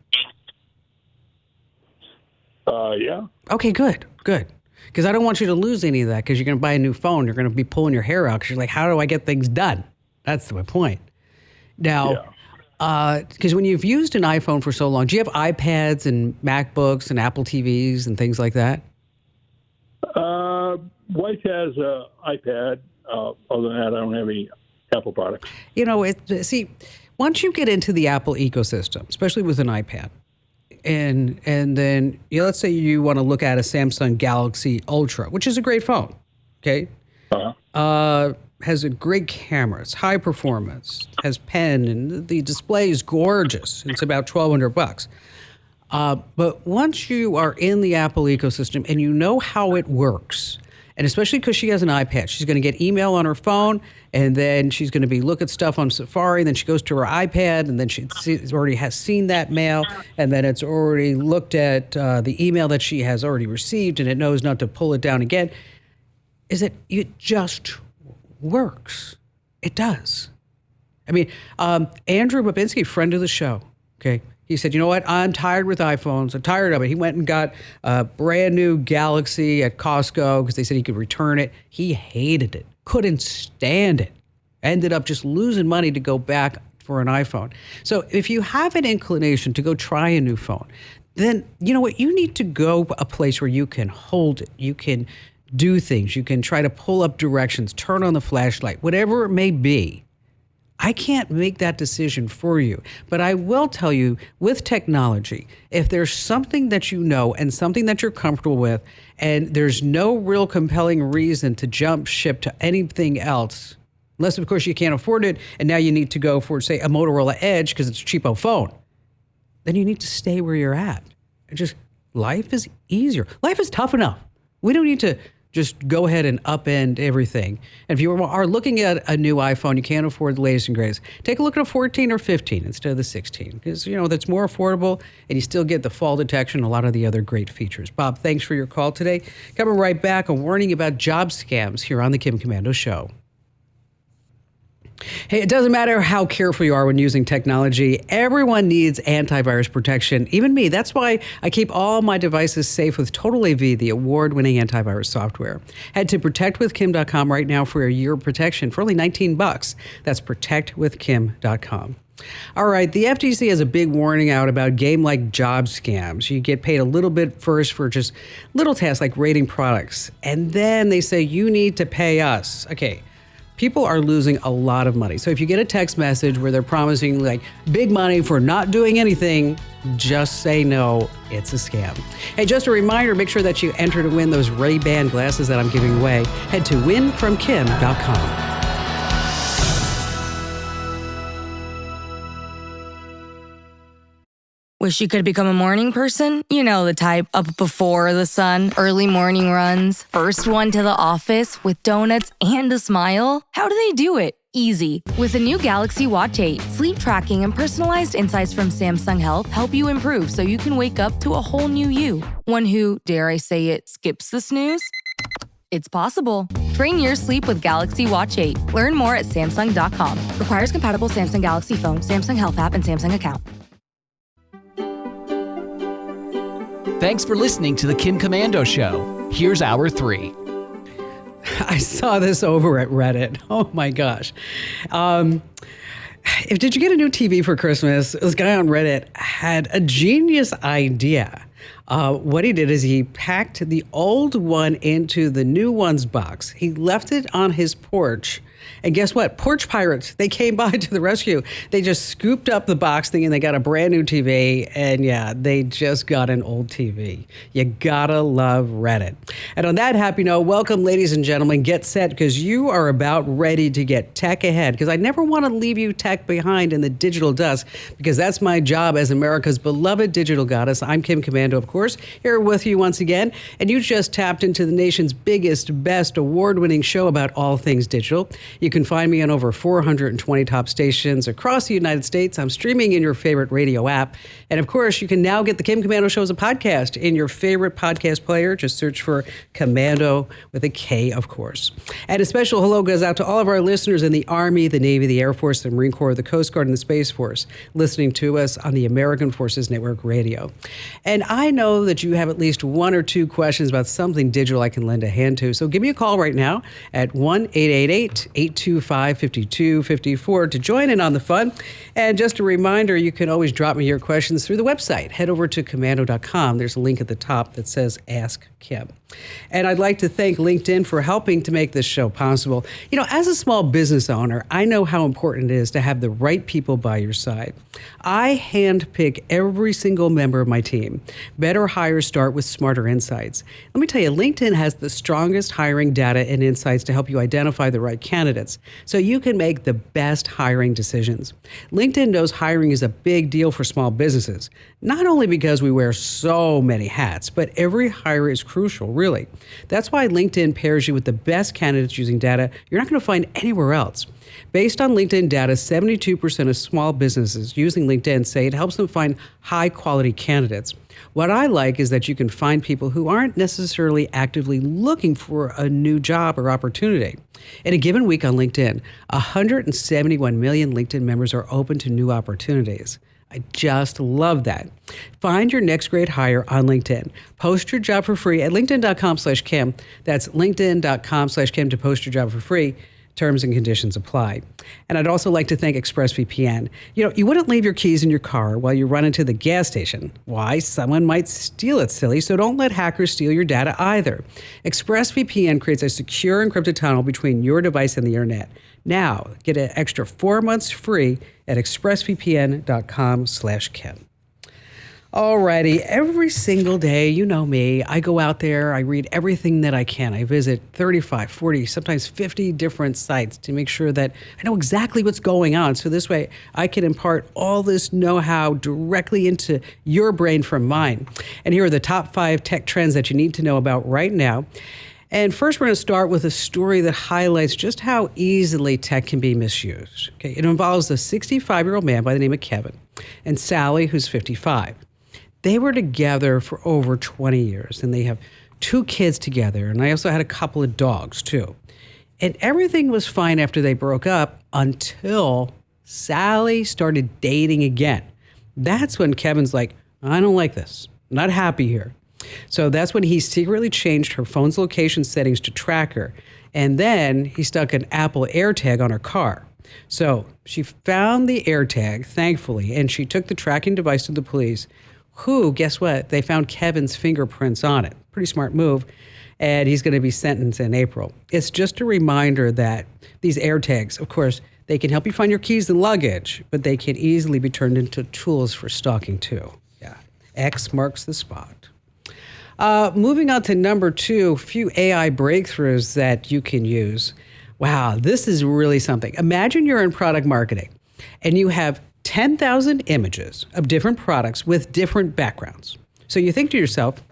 Yeah. Okay, good. Because I don't want you to lose any of that because you're going to buy a new phone. You're going to be pulling your hair out because you're like, how do I get things done? That's my point. Now, because when you've used an iPhone for so long, do you have iPads and MacBooks and Apple TVs and things like that? Wife has an iPad. Other than that, I don't have any Apple products. Once you get into the Apple ecosystem, especially with an iPad, and then let's say you want to look at a Samsung Galaxy Ultra, which is a great phone, okay? Has a great camera, it's high performance, has pen, and the display is gorgeous. It's about $1,200. But once you are in the Apple ecosystem and you know how it works, and especially because she has an iPad, she's going to get email on her phone, and then she's going to be look at stuff on Safari, and then she goes to her iPad, and then she already has seen that mail, and then it's already looked at the email that she has already received, and it knows not to pull it down again. It just works. It does. Andrew Babinski, friend of the show, okay? He said, you know what? I'm tired with iPhones. I'm tired of it. He went and got a brand new Galaxy at Costco because they said he could return it. He hated it, couldn't stand it. Ended up just losing money to go back for an iPhone. So if you have an inclination to go try a new phone, then you know what? You need to go a place where you can hold it. You can do things. You can try to pull up directions, turn on the flashlight, whatever it may be. I can't make that decision for you, but I will tell you with technology, if there's something that you know and something that you're comfortable with, and there's no real compelling reason to jump ship to anything else, unless of course you can't afford it and now you need to go for, say, a Motorola Edge because it's a cheapo phone, then you need to stay where you're at. Life is easier. Life is tough enough. We don't need to just go ahead and upend everything. And if you are looking at a new iPhone, you can't afford the latest and greatest, take a look at a 14 or 15 instead of the 16, because, that's more affordable and you still get the fall detection and a lot of the other great features. Bob, thanks for your call today. Coming right back, a warning about job scams here on the Kim Komando Show. Hey, it doesn't matter how careful you are when using technology. Everyone needs antivirus protection, even me. That's why I keep all my devices safe with Total AV, the award-winning antivirus software. Head to protectwithkim.com right now for a year of protection for only $19. That's protectwithkim.com. All right, the FTC has a big warning out about game-like job scams. You get paid a little bit first for just little tasks like rating products, and then they say you need to pay us. Okay, people are losing a lot of money. So if you get a text message where they're promising like big money for not doing anything, just say no, it's a scam. Hey, just a reminder, make sure that you enter to win those Ray-Ban glasses that I'm giving away. Head to winfromkim.com. Wish you could become a morning person? You know the type, up before the sun, early morning runs, first one to the office with donuts and a smile. How do they do it? Easy. With the new Galaxy Watch 8, sleep tracking and personalized insights from Samsung Health help you improve so you can wake up to a whole new you. One who, dare I say it, skips the snooze? It's possible. Train your sleep with Galaxy Watch 8. Learn more at Samsung.com. Requires compatible Samsung Galaxy phone, Samsung Health app, and Samsung account. Thanks for listening to The Kim Komando Show. Here's Hour 3. I saw this over at Reddit. Oh my gosh. Did you get a new TV for Christmas? This guy on Reddit had a genius idea. What he did is he packed the old one into the new one's box. He left it on his porch. And guess what? Porch pirates, they came by to the rescue. They just scooped up the box thinking they got a brand new TV. And yeah, they just got an old TV. You gotta love Reddit. And on that happy note, welcome, ladies and gentlemen. Get set, because you are about ready to get tech ahead. Because I never want to leave you tech behind in the digital dust, because that's my job as America's beloved digital goddess. I'm Kim Komando, of course, here with you once again. And you just tapped into the nation's biggest, best award-winning show about all things digital. You can find me on over 420 top stations across the United States. I'm streaming in your favorite radio app. And of course, you can now get the Kim Komando Show as a podcast in your favorite podcast player. Just search for Komando with a K, of course. And a special hello goes out to all of our listeners in the Army, the Navy, the Air Force, the Marine Corps, the Coast Guard, and the Space Force, listening to us on the American Forces Network Radio. And I know that you have at least one or two questions about something digital I can lend a hand to. So give me a call right now at 1-888-825-5254 to join in on the fun. And just a reminder, you can always drop me your questions through the website. Head over to komando.com. There's a link at the top that says Ask Kim. And I'd like to thank LinkedIn for helping to make this show possible. You know, as a small business owner, I know how important it is to have the right people by your side. I handpick every single member of my team. Better hires start with smarter insights. Let me tell you, LinkedIn has the strongest hiring data and insights to help you identify the right candidates so you can make the best hiring decisions. LinkedIn knows hiring is a big deal for small businesses, not only because we wear so many hats, but every hire is crucial, really. That's why LinkedIn pairs you with the best candidates using data you're not going to find anywhere else. Based on LinkedIn data, 72% of small businesses using LinkedIn say it helps them find high-quality candidates. What I like is that you can find people who aren't necessarily actively looking for a new job or opportunity. In a given week on LinkedIn, 171 million LinkedIn members are open to new opportunities. I just love that. Find your next great hire on LinkedIn. Post your job for free at linkedin.com/Kim. That's linkedin.com/Kim to post your job for free. Terms and conditions apply. And I'd also like to thank ExpressVPN. You know, you wouldn't leave your keys in your car while you run into the gas station. Why? Someone might steal it, silly, so don't let hackers steal your data either. ExpressVPN creates a secure encrypted tunnel between your device and the internet. Now, get an extra 4 months free at expressvpn.com/Kim. Alrighty, every single day, you know me, I go out there, I read everything that I can. I visit 35, 40, sometimes 50 different sites to make sure that I know exactly what's going on. So this way I can impart all this know-how directly into your brain from mine. And here are the top 5 tech trends that you need to know about right now. And first, we're going to start with a story that highlights just how easily tech can be misused. Okay, it involves a 65-year-old man by the name of Kevin and Sally, who's 55. They were together for over 20 years, and they have 2 kids together, and I also had a couple of dogs, too. And everything was fine after they broke up until Sally started dating again. That's when Kevin's like, I don't like this. I'm not happy here. So that's when he secretly changed her phone's location settings to track her, and then he stuck an Apple AirTag on her car. So she found the AirTag, thankfully, and she took the tracking device to the police, who, guess what? They found Kevin's fingerprints on it. Pretty smart move. And he's going to be sentenced in April. It's just a reminder that these AirTags, of course, they can help you find your keys and luggage, but they can easily be turned into tools for stalking too. Yeah, X marks the spot. Moving on to number 2, a few AI breakthroughs that you can use. Wow, this is really something. Imagine you're in product marketing and you have 10,000 images of different products with different backgrounds. So you think to yourself,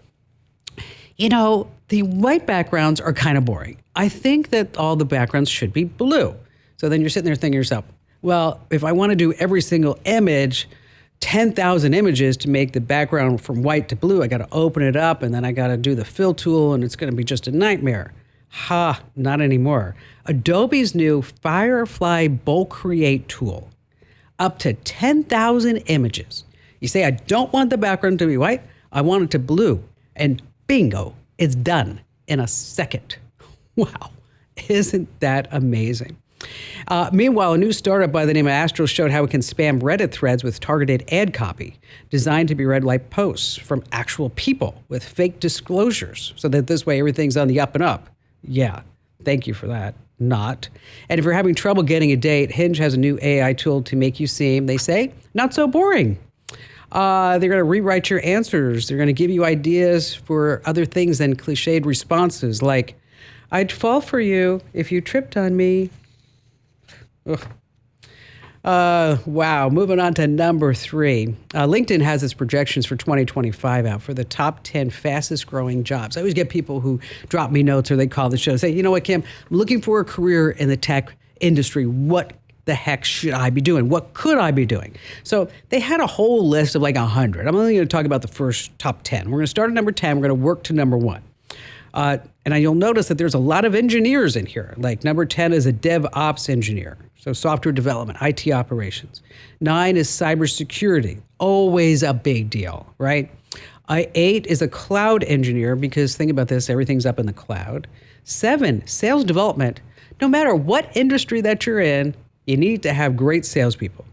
you know, the white backgrounds are kind of boring. I think that all the backgrounds should be blue. So then you're sitting there thinking to yourself, well, if I want to do every single image, 10,000 images to make the background from white to blue, I got to open it up and then I got to do the fill tool and it's going to be just a nightmare. Ha, not anymore. Adobe's new Firefly Bulk Create tool, up to 10,000 images. You say, I don't want the background to be white, I want it to blue. And bingo, it's done in a second. Wow, isn't that amazing? Meanwhile, a new startup by the name of Astral showed how it can spam Reddit threads with targeted ad copy designed to be read like posts from actual people with fake disclosures so that this way everything's on the up and up. Yeah, thank you for that. Not. And if you're having trouble getting a date, Hinge has a new AI tool to make you seem, they say, not so boring. They're going to rewrite your answers. They're going to give you ideas for other things than cliched responses like, I'd fall for you if you tripped on me. Wow. Moving on to number 3. LinkedIn has its projections for 2025 out for the top 10 fastest growing jobs. I always get people who drop me notes or they call the show and say, you know what, Kim, I'm looking for a career in the tech industry. What the heck should I be doing? What could I be doing? So they had a whole list of like 100. I'm only going to talk about the first top 10. We're going to start at number 10. We're going to work to number 1. And you'll notice that there's a lot of engineers in here. Like number 10 is a DevOps engineer, so software development, IT operations. 9 is cybersecurity, always a big deal, right? 8 is a cloud engineer because think about this, everything's up in the cloud. 7, sales development. No matter what industry that you're in, you need to have great salespeople.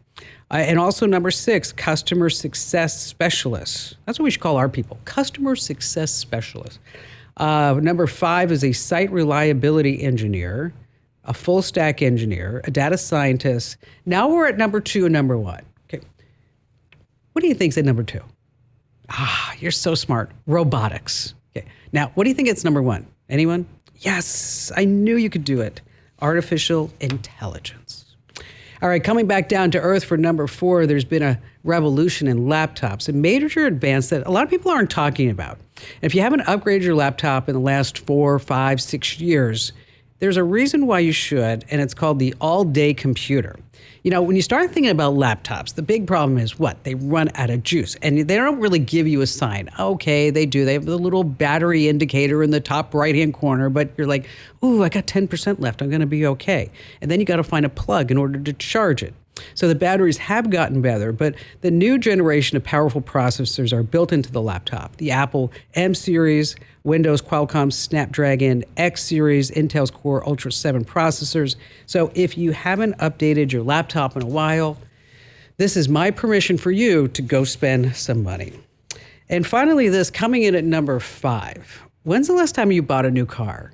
And also number 6, customer success specialists. That's what we should call our people, customer success specialists. Number 5 is a site reliability engineer, a full stack engineer, a data scientist. Now we're at number 2 and number 1. Okay. What do you think's at number 2? You're so smart. Robotics. Okay. Now, what do you think it's number 1? Anyone? Yes, I knew you could do it. Artificial intelligence. All right, coming back down to earth for number 4, there's been a revolution in laptops, a major advance that a lot of people aren't talking about. And if you haven't upgraded your laptop in the last 4, 5, 6 years, there's a reason why you should, and it's called the all-day computer. You know, when you start thinking about laptops, the big problem is what? They run out of juice, and they don't really give you a sign. Okay, they do. They have the little battery indicator in the top right-hand corner, but you're like, ooh, I got 10% left. I'm going to be okay. And then you got to find a plug in order to charge it. So the batteries have gotten better, but the new generation of powerful processors are built into the laptop. The Apple M series, Windows Qualcomm Snapdragon X series, Intel's Core Ultra 7 processors. So if you haven't updated your laptop in a while, this is my permission for you to go spend some money. And finally, this coming in at number 5. When's the last time you bought a new car?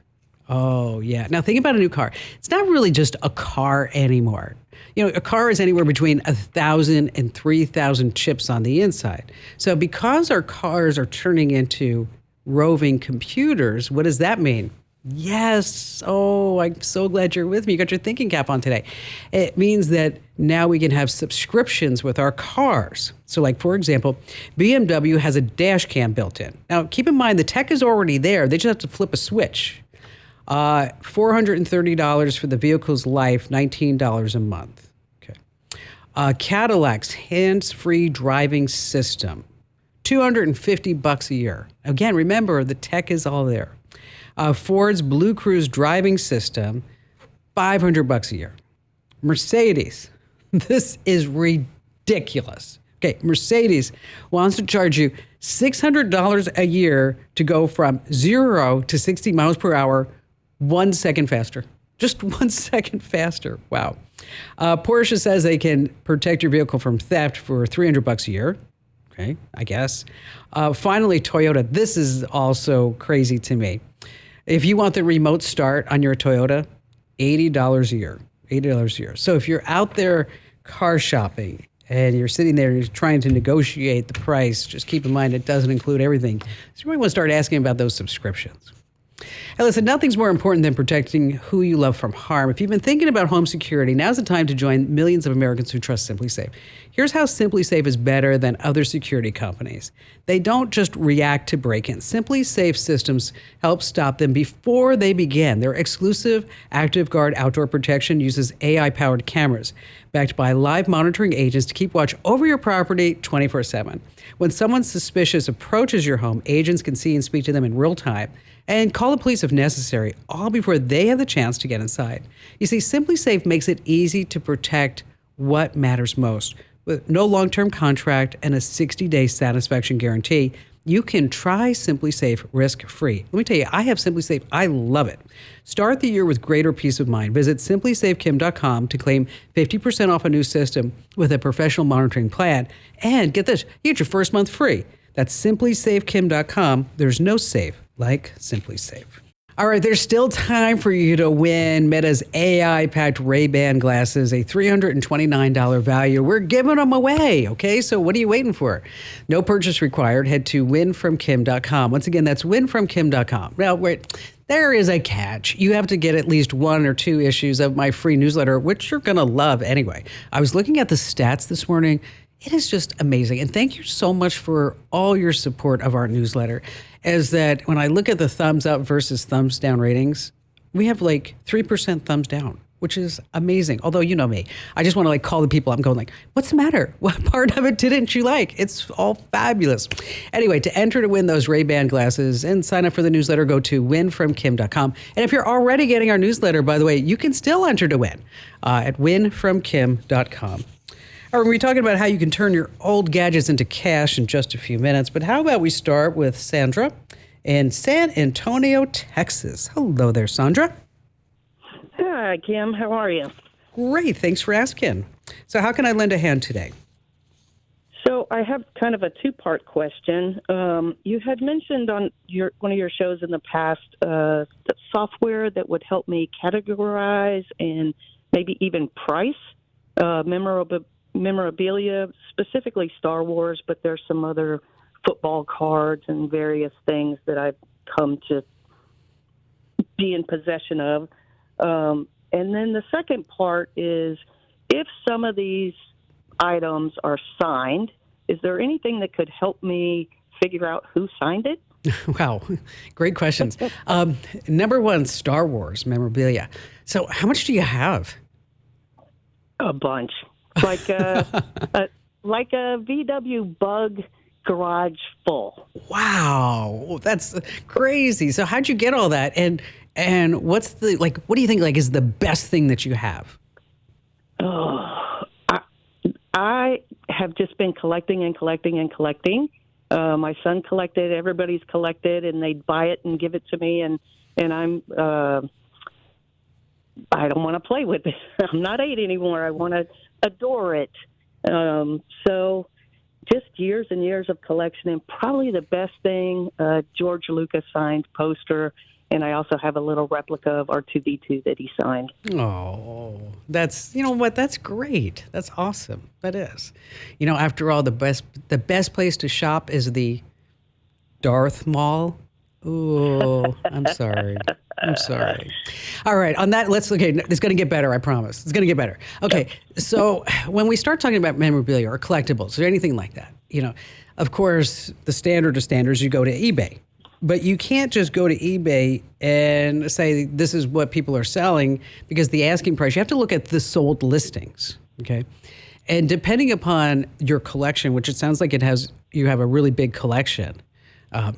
Oh, yeah. Now think about a new car. It's not really just a car anymore. You know, a car is anywhere between 1,000 and 3,000 chips on the inside. So because our cars are turning into roving computers, what does that mean? Yes. Oh, I'm so glad you're with me. You got your thinking cap on today. It means that now we can have subscriptions with our cars. So like, for example, BMW has a dash cam built in. Now, keep in mind, the tech is already there. They just have to flip a switch. $430 for the vehicle's life, $19 a month. Okay. Cadillac's hands-free driving system, $250 a year. Again, remember, the tech is all there. Ford's Blue Cruise driving system, $500 a year. Mercedes, this is ridiculous. Okay, Mercedes wants to charge you $600 a year to go from 0 to 60 miles per hour 1 second faster. Just 1 second faster. Wow. Porsche says they can protect your vehicle from theft for $300 a year. Okay, I guess. Finally, Toyota. This is also crazy to me. If you want the remote start on your Toyota, $80 a year. $80 a year. So if you're out there car shopping and you're sitting there and you're trying to negotiate the price, just keep in mind it doesn't include everything. So you might want to start asking about those subscriptions. Hey, listen, nothing's more important than protecting who you love from harm. If you've been thinking about home security, now's the time to join millions of Americans who trust SimpliSafe. Here's how SimpliSafe is better than other security companies. They don't just react to break-ins. SimpliSafe systems help stop them before they begin. Their exclusive ActiveGuard outdoor protection uses AI-powered cameras backed by live monitoring agents to keep watch over your property 24/7. When someone suspicious approaches your home, agents can see and speak to them in real time and call the police if necessary, all before they have the chance to get inside. You see, SimpliSafe makes it easy to protect what matters most. With no long-term contract and a 60-day satisfaction guarantee, you can try SimpliSafe risk-free. Let me tell you, I have SimpliSafe. I love it. Start the year with greater peace of mind. Visit SimpliSafeKim.com to claim 50% off a new system with a professional monitoring plan. And get this, you get your first month free. That's SimpliSafeKim.com. There's no safe like SimpliSafe. All right, there's still time for you to win Meta's AI-packed Ray-Ban glasses, a $329 value. We're giving them away, okay? So what are you waiting for? No purchase required. Head to winfromkim.com. Once again, that's winfromkim.com. Now, wait, there is a catch. You have to get at least 1 or 2 issues of my free newsletter, which you're going to love anyway. I was looking at the stats this morning. It is just amazing. And thank you so much for all your support of our newsletter. Is that when I look at the thumbs up versus thumbs down ratings, we have like 3% thumbs down, which is amazing. Although, you know me, I just want to like call the people. I'm going like, what's the matter? What part of it didn't you like? It's all fabulous. Anyway, to enter to win those Ray-Ban glasses and sign up for the newsletter, go to winfromkim.com. And if you're already getting our newsletter, by the way, you can still enter to win at winfromkim.com. All right, we're talking about how you can turn your old gadgets into cash in just a few minutes, but how about we start with Sandra in San Antonio, Texas. Hello there, Sandra. Hi, Kim. How are you? Great. Thanks for asking. So how can I lend a hand today? So I have kind of a two-part question. You had mentioned on one of your shows in the past the software that would help me categorize and maybe even price memorabilia, specifically Star Wars, but there's some other football cards and various things that I've come to be in possession of. And then the second part is, if some of these items are signed, is there anything that could help me figure out who signed it? Wow, great questions. Number one, Star Wars memorabilia. So how much do you have? A bunch. Like a VW Bug garage full. Wow, that's crazy. So how'd you get all that? And what's the, like, what do you think, like, is the best thing that you have? Oh, I have just been collecting and collecting and collecting. My son collected, everybody's collected, and they'd buy it and give it to me, and I'm I don't want to play with it. I'm not 8 anymore. I want to adore it. So just years and years of collection, and probably the best thing, George Lucas signed poster, and I also have a little replica of R2-D2 that he signed. Oh, that's, you know what, that's great. That's awesome. That is. You know, after all, the best place to shop is the Darth Mall. Oh, I'm sorry. I'm sorry. All right. On that, it's going to get better. I promise. It's going to get better. Okay. So when we start talking about memorabilia or collectibles or anything like that, you know, of course, the standard of standards, you go to eBay. But you can't just go to eBay and say this is what people are selling, because the asking price, you have to look at the sold listings. Okay. And depending upon your collection, which it sounds like you have a really big collection.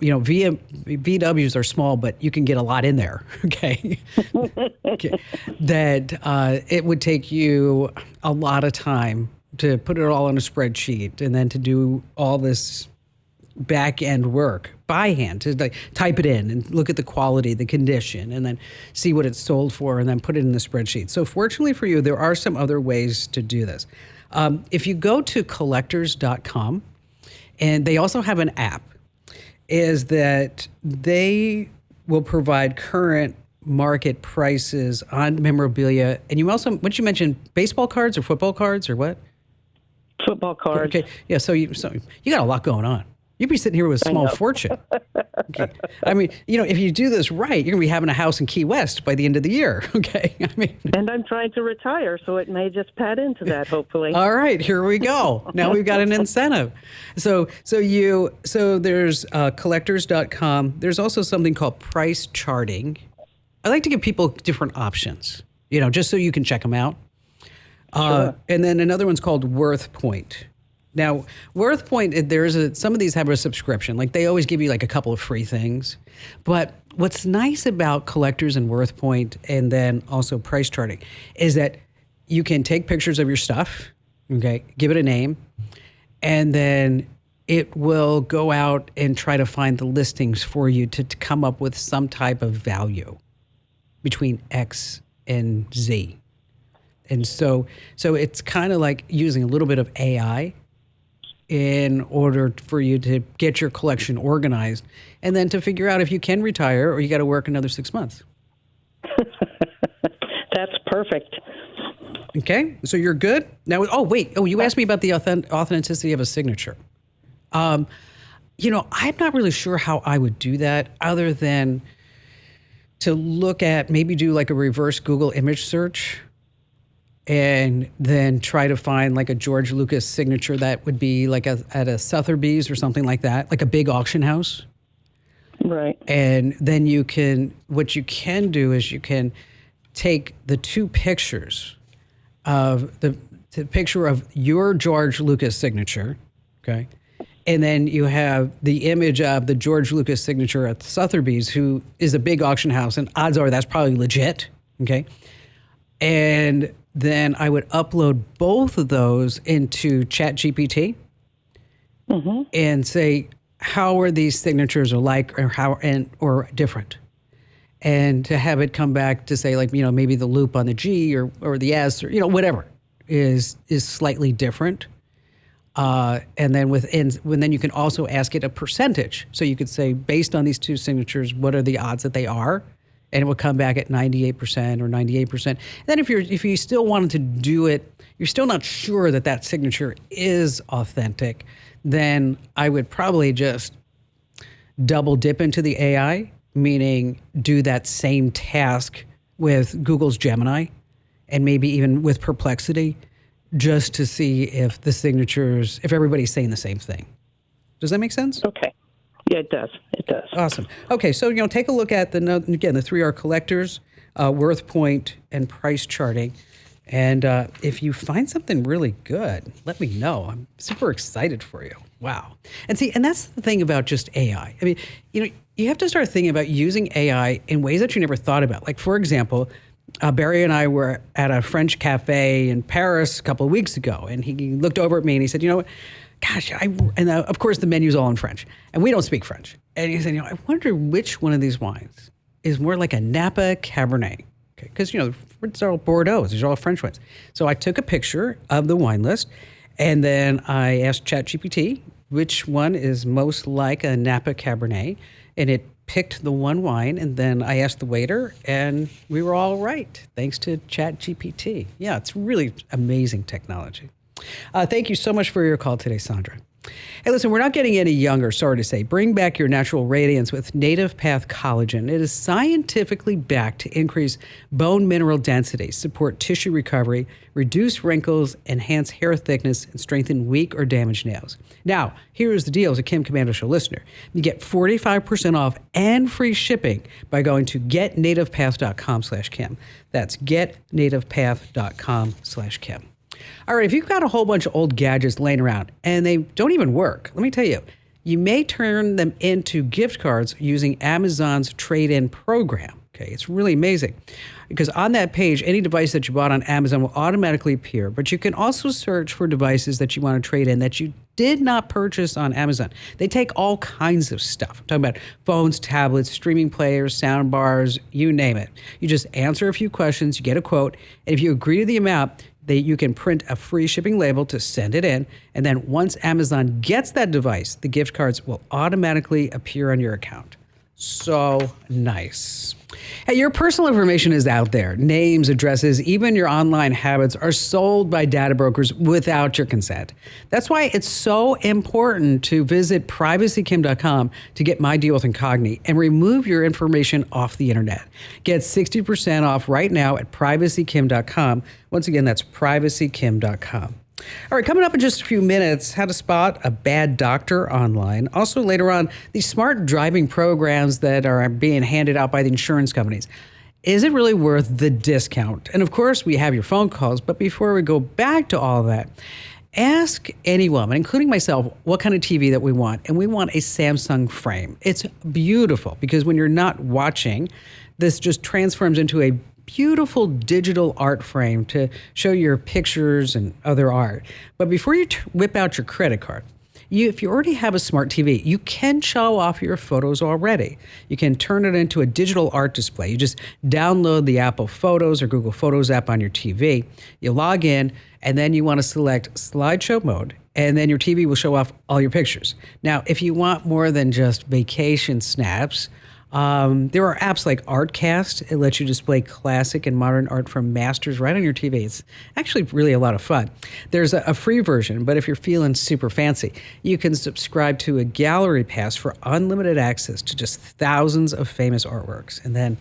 You know, VWs are small, but you can get a lot in there, okay? That it would take you a lot of time to put it all on a spreadsheet and then to do all this back-end work. by hand, to like type it in and look at the quality, the condition, and then see what it's sold for, and then put it in the spreadsheet. So fortunately for you, there are some other ways to do this. If you go to collectors.com, and they also have an app, is that they will provide current market prices on memorabilia. And you also, what you mentioned, baseball cards or football cards or what? Football cards. Okay. Yeah. So you got a lot going on. You'd be sitting here with a small fortune. Okay. I mean, if you do this right, you're going to be having a house in Key West by the end of the year. Okay. I mean, and I'm trying to retire, so it may just pad into that, hopefully. All right, here we go. Now we've got an incentive. So there's collectors.com. There's also something called price charting. I like to give people different options, just so you can check them out. Sure. And then another one's called WorthPoint. Now, WorthPoint, some of these have a subscription. Like they always give you like a couple of free things. But what's nice about Collectors and WorthPoint, and then also price charting, is that you can take pictures of your stuff, okay, give it a name, and then it will go out and try to find the listings for you to come up with some type of value between X and Z. And so it's kind of like using a little bit of AI in order for you to get your collection organized and then to figure out if you can retire or you got to work another 6 months. That's perfect. Okay, so you're good? Now, you asked me about the authenticity of a signature. I'm not really sure how I would do that other than to look at, maybe do like a reverse Google image search and then try to find like a George Lucas signature that would be like at a Sotheby's or something like that, like a big auction house. Right. And then what you can do is you can take the two pictures of the picture of your George Lucas signature, okay? And then you have the image of the George Lucas signature at Sotheby's, who is a big auction house, and odds are that's probably legit, okay? And then I would upload both of those into ChatGPT and say, how are these signatures alike or different? And to have it come back to say, like, maybe the loop on the G or the S or, whatever is slightly different. And then then you can also ask it a percentage. So you could say, based on these two signatures, what are the odds that they are? And it will come back at 98% or 98%. And then if you still wanted to do it, you're still not sure that signature is authentic, then I would probably just double dip into the AI, meaning do that same task with Google's Gemini and maybe even with Perplexity, just to see if if everybody's saying the same thing. Does that make sense? Okay. Yeah, it does. It does. Awesome. Okay, so take a look at the three are Collectors, WorthPoint, and price charting. And if you find something really good, let me know. I'm super excited for you. Wow. And that's the thing about just AI. I mean, you have to start thinking about using AI in ways that you never thought about. Like, for example, Barry and I were at a French cafe in Paris a couple of weeks ago, and he looked over at me and he said, "You know what? Gosh, of course the menu's all in French, and we don't speak French." And he said, I wonder which one of these wines is more like a Napa Cabernet. Okay, because it's all Bordeaux, these are all French wines. So I took a picture of the wine list, and then I asked ChatGPT which one is most like a Napa Cabernet, and it picked the one wine, and then I asked the waiter, and we were all right, thanks to ChatGPT. Yeah, it's really amazing technology. Thank you so much for your call today, Sandra. Hey, listen, we're not getting any younger, sorry to say. Bring back your natural radiance with Native Path Collagen. It is scientifically backed to increase bone mineral density, support tissue recovery, reduce wrinkles, enhance hair thickness, and strengthen weak or damaged nails. Now, here is the deal as a Kim Komando Show listener. You get 45% off and free shipping by going to getnativepath.com/Kim. That's getnativepath.com/Kim. All right, if you've got a whole bunch of old gadgets laying around and they don't even work, let me tell you, you may turn them into gift cards using Amazon's trade-in program. Okay, it's really amazing because on that page, any device that you bought on Amazon will automatically appear, but you can also search for devices that you want to trade in that you did not purchase on Amazon. They take all kinds of stuff. I'm talking about phones, tablets, streaming players, sound bars, you name it. You just answer a few questions, you get a quote, and if you agree to the amount, you can print a free shipping label to send it in, and then once Amazon gets that device, the gift cards will automatically appear on your account. So nice. Hey, your personal information is out there. Names, addresses, even your online habits are sold by data brokers without your consent. That's why it's so important to visit privacykim.com to get my deal with Incogni and remove your information off the internet. Get 60% off right now at privacykim.com. Once again, that's privacykim.com. All right, coming up in just a few minutes, how to spot a bad doctor online. Also later on, these smart driving programs that are being handed out by the insurance companies. Is it really worth the discount? And of course, we have your phone calls. But before we go back to all of that, ask any woman, including myself, what kind of TV that we want. And we want a Samsung frame. It's beautiful because when you're not watching, this just transforms into a beautiful digital art frame to show your pictures and other art. But before you whip out your credit card, if you already have a smart TV, you can show off your photos already. You can turn it into a digital art display. You just download the Apple Photos or Google Photos app on your TV. You log in, and then you want to select slideshow mode, and then your TV will show off all your pictures. Now, if you want more than just vacation snaps, there are apps like Artcast. It lets you display classic and modern art from masters right on your TV. It's actually really a lot of fun. There's a free version, but if you're feeling super fancy, you can subscribe to a gallery pass for unlimited access to just thousands of famous artworks. And then,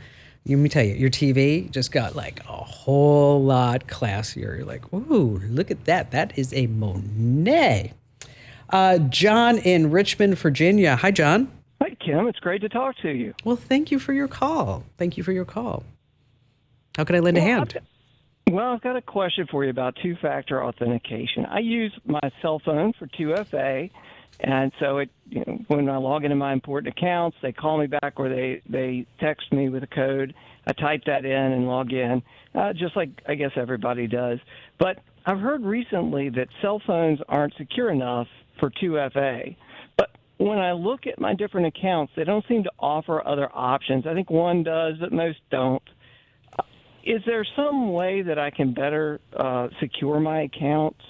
let me tell you, your TV just got like a whole lot classier. You're like, ooh, look at that. That is a Monet. John in Richmond, Virginia. Hi, John. Hi, Kim. It's great to talk to you. Well, thank you for your call. How can I lend a hand? I've got a question for you about two-factor authentication. I use my cell phone for 2FA, and so when I log into my important accounts, they call me back or they text me with a code. I type that in and log in, just like I guess everybody does. But I've heard recently that cell phones aren't secure enough for 2FA. When I look at my different accounts, they don't seem to offer other options. I think one does, but most don't. Is there some way that I can better secure my accounts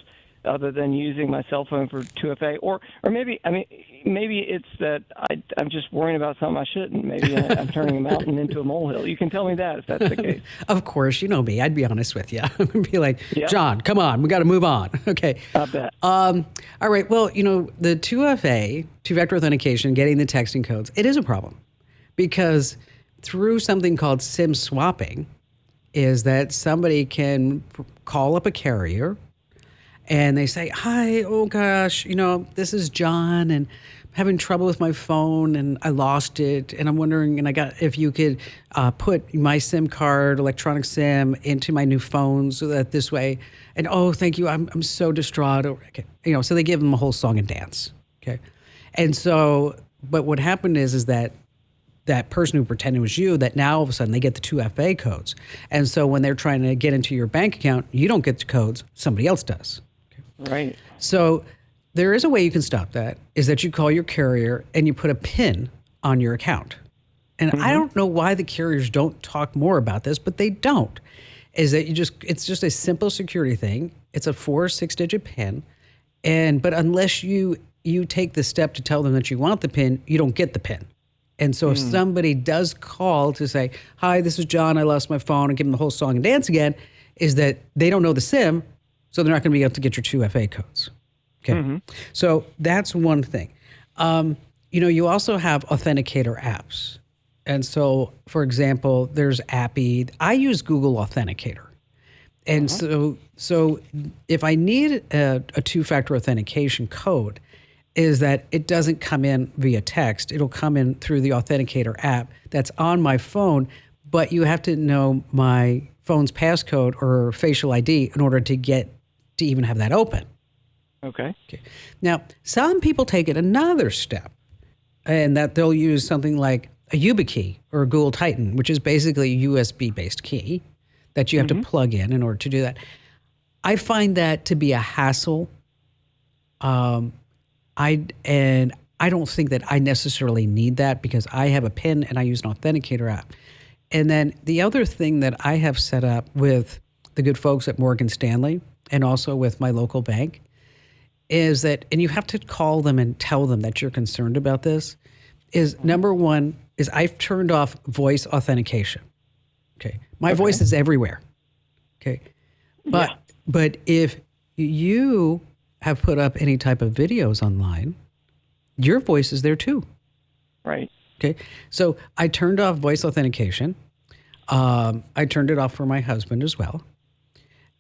other than using my cell phone for 2FA? Or maybe it's that I'm just worrying about something I shouldn't. Maybe I'm turning a mountain into a molehill. You can tell me that if that's the case. Of course, you know me. I'd be honest with you. I'm going to be like, John, come on. We got to move on. Okay. I bet. All right. Well, the 2FA, two-factor authentication, getting the texting codes, it is a problem because through something called SIM swapping is that somebody can call up a carrier and they say, hi, oh gosh, this is John and I'm having trouble with my phone and I lost it. And I'm wondering, if you could put my SIM card, electronic SIM, into my new phone so that this way, and oh, thank you, I'm so distraught. Okay. So they give them a whole song and dance. Okay. And so, but what happened is that person who pretended it was you, that now all of a sudden they get the 2FA codes. And so when they're trying to get into your bank account, you don't get the codes, somebody else does. Right. So there is a way you can stop that, is that you call your carrier and you put a PIN on your account. And I don't know why the carriers don't talk more about this, but they don't. Is that it's just a simple security thing. It's a 4 or 6 digit PIN. But unless you take the step to tell them that you want the PIN, you don't get the PIN. And so if somebody does call to say, hi, this is John, I lost my phone, and give them the whole song and dance again, is that they don't know the SIM, so they're not going to be able to get your 2FA codes. Okay. So that's one thing. You also have authenticator apps. And so, for example, there's Appy. I use Google Authenticator. And so if I need a two-factor authentication code, is that it doesn't come in via text. It'll come in through the Authenticator app that's on my phone, but you have to know my phone's passcode or facial ID in order to even have that open. Okay. Now, some people take it another step, and that they'll use something like a YubiKey or a Google Titan, which is basically a USB-based key that you have to plug in order to do that. I find that to be a hassle. I don't think that I necessarily need that because I have a PIN and I use an authenticator app. And then the other thing that I have set up with the good folks at Morgan Stanley and also with my local bank is that, and you have to call them and tell them that you're concerned about this, is number one is I've turned off voice authentication. Okay. My voice is everywhere. Okay. But if you have put up any type of videos online, your voice is there too. Right. Okay. So I turned off voice authentication. I turned it off for my husband as well.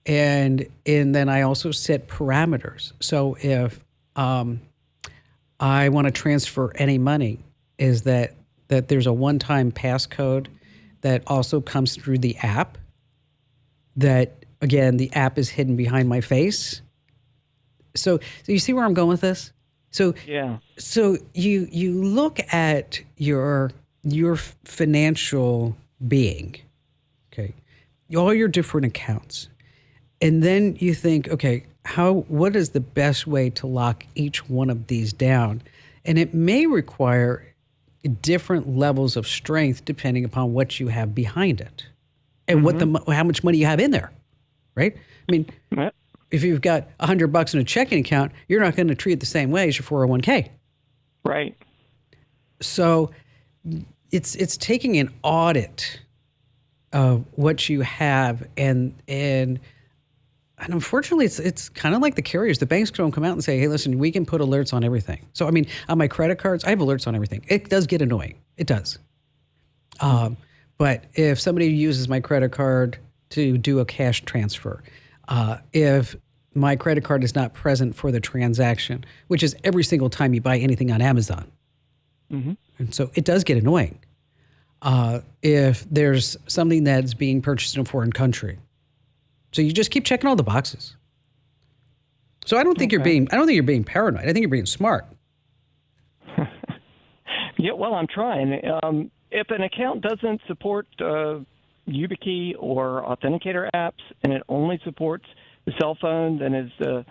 And then I also set parameters. So if I want to transfer any money, is that there's a one-time passcode that also comes through the app. That again, the app is hidden behind my face. So you see where I'm going with this? So yeah. So you look at your financial being, okay, all your different accounts, and then you think, okay, what is the best way to lock each one of these down? And it may require different levels of strength depending upon what you have behind it and how much money you have in there, right? I mean, if you've got $100 in a checking account, you're not going to treat it the same way as your 401k. Right. So it's taking an audit of what you have and unfortunately it's kind of like the carriers. The banks don't come out and say, hey, listen, we can put alerts on everything. So I mean, on my credit cards, I have alerts on everything. It does get annoying. It does. But if somebody uses my credit card to do a cash transfer, if my credit card is not present for the transaction, which is every single time you buy anything on Amazon. And so it does get annoying. If there's something that's being purchased in a foreign country. So you just keep checking all the boxes. So I don't think you're being paranoid. I think you're being smart. Yeah, well, I'm trying. If an account doesn't support YubiKey or Authenticator apps, and it only supports the cell phone, then is the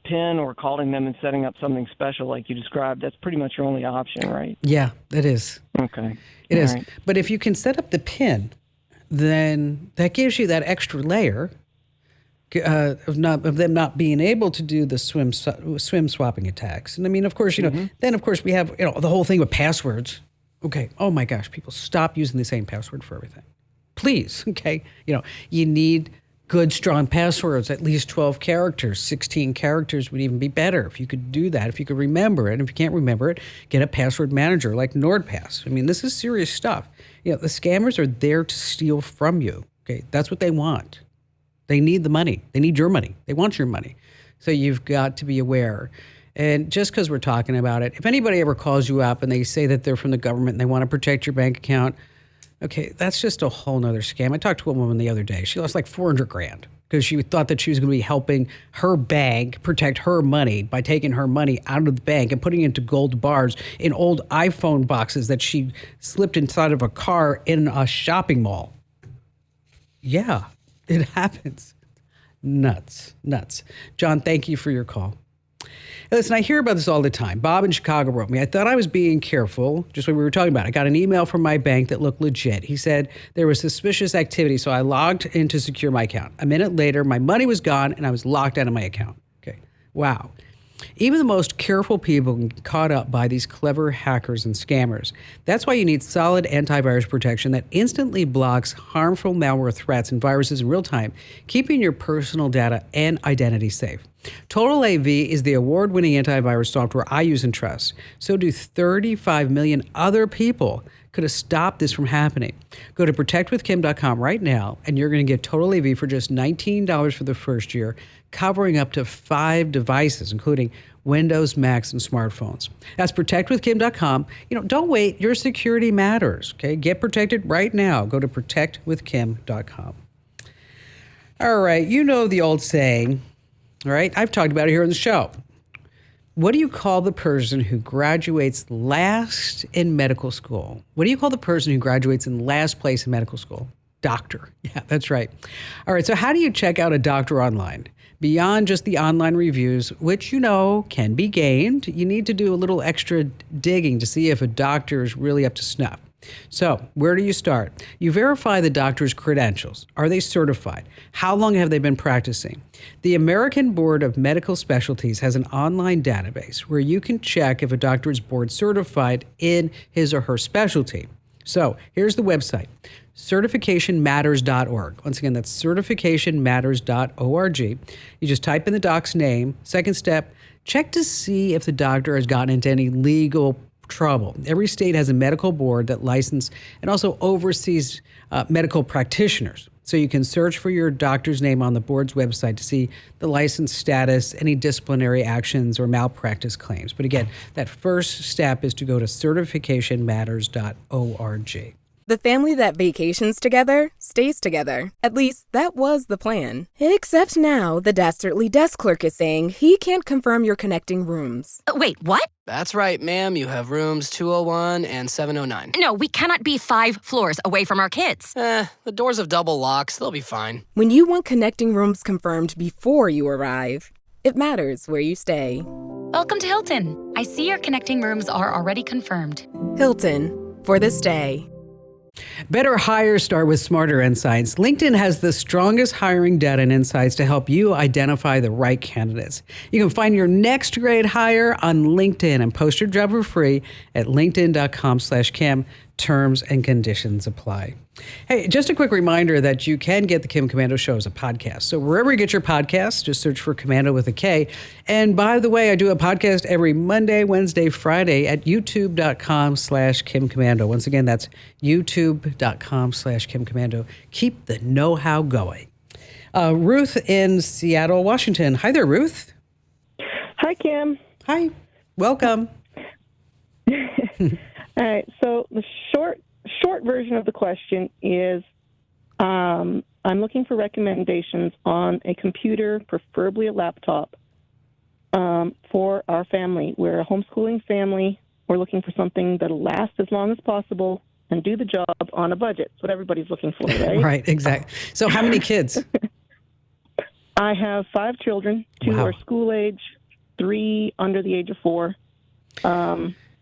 PIN or calling them and setting up something special like you described. That's pretty much your only option, right? Yeah, it is. Okay. It is. Right. But if you can set up the PIN, then that gives you that extra layer of them not being able to do the swim swapping attacks. And I mean, of course, then of course we have the whole thing with passwords. Okay. Oh my gosh, people stop using the same password for everything. Please, okay? You need good, strong passwords, at least 12 characters. 16 characters would even be better if you could do that, if you could remember it. And if you can't remember it, get a password manager like NordPass. I mean, this is serious stuff. The scammers are there to steal from you, okay? That's what they want. They need the money. They need your money. They want your money. So you've got to be aware. And just because we're talking about it, if anybody ever calls you up and they say that they're from the government and they want to protect your bank account, okay, that's just a whole nother scam. I talked to a woman the other day. She lost like $400,000 because she thought that she was going to be helping her bank protect her money by taking her money out of the bank and putting it into gold bars in old iPhone boxes that she slipped inside of a car in a shopping mall. Yeah, it happens. Nuts. John, thank you for your call. Listen, I hear about this all the time. Bob in Chicago wrote me. I thought I was being careful, just what we were talking about. I got an email from my bank that looked legit. He said there was suspicious activity, so I logged in to secure my account. A minute later, my money was gone, and I was locked out of my account. Okay, wow. Even the most careful people can get caught up by these clever hackers and scammers. That's why you need solid antivirus protection that instantly blocks harmful malware threats and viruses in real time, keeping your personal data and identity safe. Total AV is the award-winning antivirus software I use and trust. So do 35 million other people. Could have stopped this from happening. Go to protectwithkim.com right now, and you're going to get Total AV for just $19 for the first year, covering up to 5 devices, including Windows, Macs, and smartphones. That's protectwithkim.com. Don't wait. Your security matters. Okay, get protected right now. Go to protectwithkim.com. All right, the old saying. All right, I've talked about it here on the show. What do you call the person who graduates last in medical school? What do you call the person who graduates in last place in medical school? Doctor. Yeah, that's right. All right, so how do you check out a doctor online? Beyond just the online reviews, which you know can be gained, you need to do a little extra digging to see if a doctor is really up to snuff. So, where do you start? You verify the doctor's credentials. Are they certified? How long have they been practicing? The American Board of Medical Specialties has an online database where you can check if a doctor is board certified in his or her specialty. So, here's the website, certificationmatters.org. Once again, that's certificationmatters.org. You just type in the doc's name. Second step, check to see if the doctor has gotten into any legal trouble. Every state has a medical board that licenses and also oversees medical practitioners. So you can search for your doctor's name on the board's website to see the license status, any disciplinary actions or malpractice claims. But again, that first step is to go to certificationmatters.org. The family that vacations together stays together. At least that was the plan. Except now the Dastardly desk clerk is saying he can't confirm your connecting rooms. Wait, what? That's right, ma'am. You have rooms 201 and 709. No, we cannot be 5 floors away from our kids. The doors have double locks. They'll be fine. When you want connecting rooms confirmed before you arrive, it matters where you stay. Welcome to Hilton. I see your connecting rooms are already confirmed. Hilton, for this day. Better hires start with smarter insights. LinkedIn has the strongest hiring data and insights to help you identify the right candidates. You can find your next great hire on LinkedIn and post your job for free at linkedin.com/Kim. Terms and conditions apply. Hey, just a quick reminder that you can get the Kim Komando Show as a podcast. So wherever you get your podcasts, just search for Komando with a K. And by the way, I do a podcast every Monday, Wednesday, Friday at youtube.com/Kim Komando. Once again, that's youtube.com/Kim Komando. Keep the know-how going. Ruth in Seattle, Washington. Hi there, Ruth. Hi, Kim. Hi. Welcome. All right. So the short version of the question is, I'm looking for recommendations on a computer, preferably a laptop, for our family. We're a homeschooling family. We're looking for something that'll last as long as possible and do the job on a budget. That's what everybody's looking for, right? Right. Exactly. So how many kids? I have 5 children. 2 are school age, 3 under the age of 4.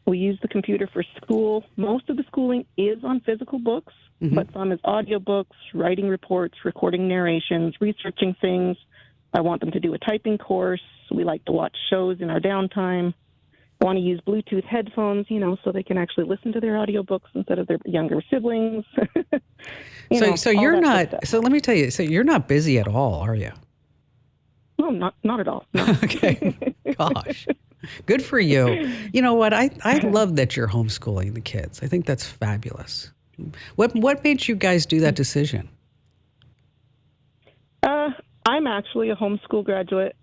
We use the computer for school. Most of the schooling is on physical books, but some is audiobooks, writing reports, recording narrations, researching things. I want them to do a typing course. We like to watch shows in our downtime. I want to use Bluetooth headphones, so they can actually listen to their audiobooks instead of their younger siblings. So you're not, so let me tell you, so you're not busy at all, are you? No, not at all. No. Okay. Gosh. Good for you. You know what? I love that you're homeschooling the kids. I think that's fabulous. What made you guys do that decision? I'm actually a homeschool graduate,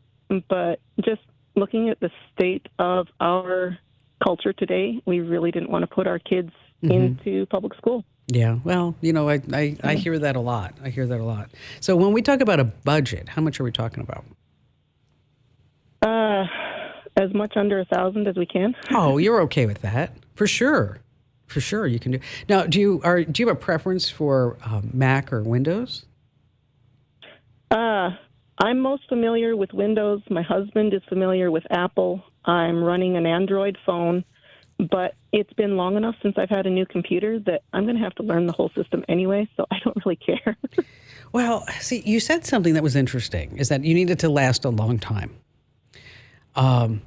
but just looking at the state of our culture today, we really didn't want to put our kids into public school. Yeah, well, I hear that a lot. So when we talk about a budget, how much are we talking about? As much under 1,000 as we can. Oh, you're okay with that, for sure. For sure, you can do. Now, do you have a preference for Mac or Windows? I'm most familiar with Windows. My husband is familiar with Apple. I'm running an Android phone, but it's been long enough since I've had a new computer that I'm going to have to learn the whole system anyway, so I don't really care. Well, see, you said something that was interesting, is that you needed to last a long time. One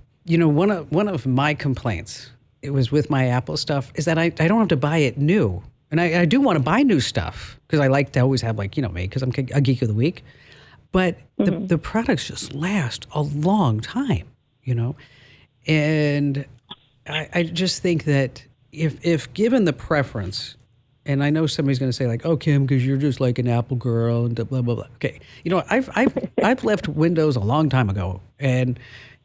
of my complaints, it was with my Apple stuff, is that I don't have to buy it new. And I do want to buy new stuff because I like to always have me, because I'm a Geek of the Week. But the products just last a long time, And I just think that if given the preference, and I know somebody's going to say like, "Oh, Kim, because you're just like an Apple girl," and blah blah blah. Okay, I've left Windows a long time ago, and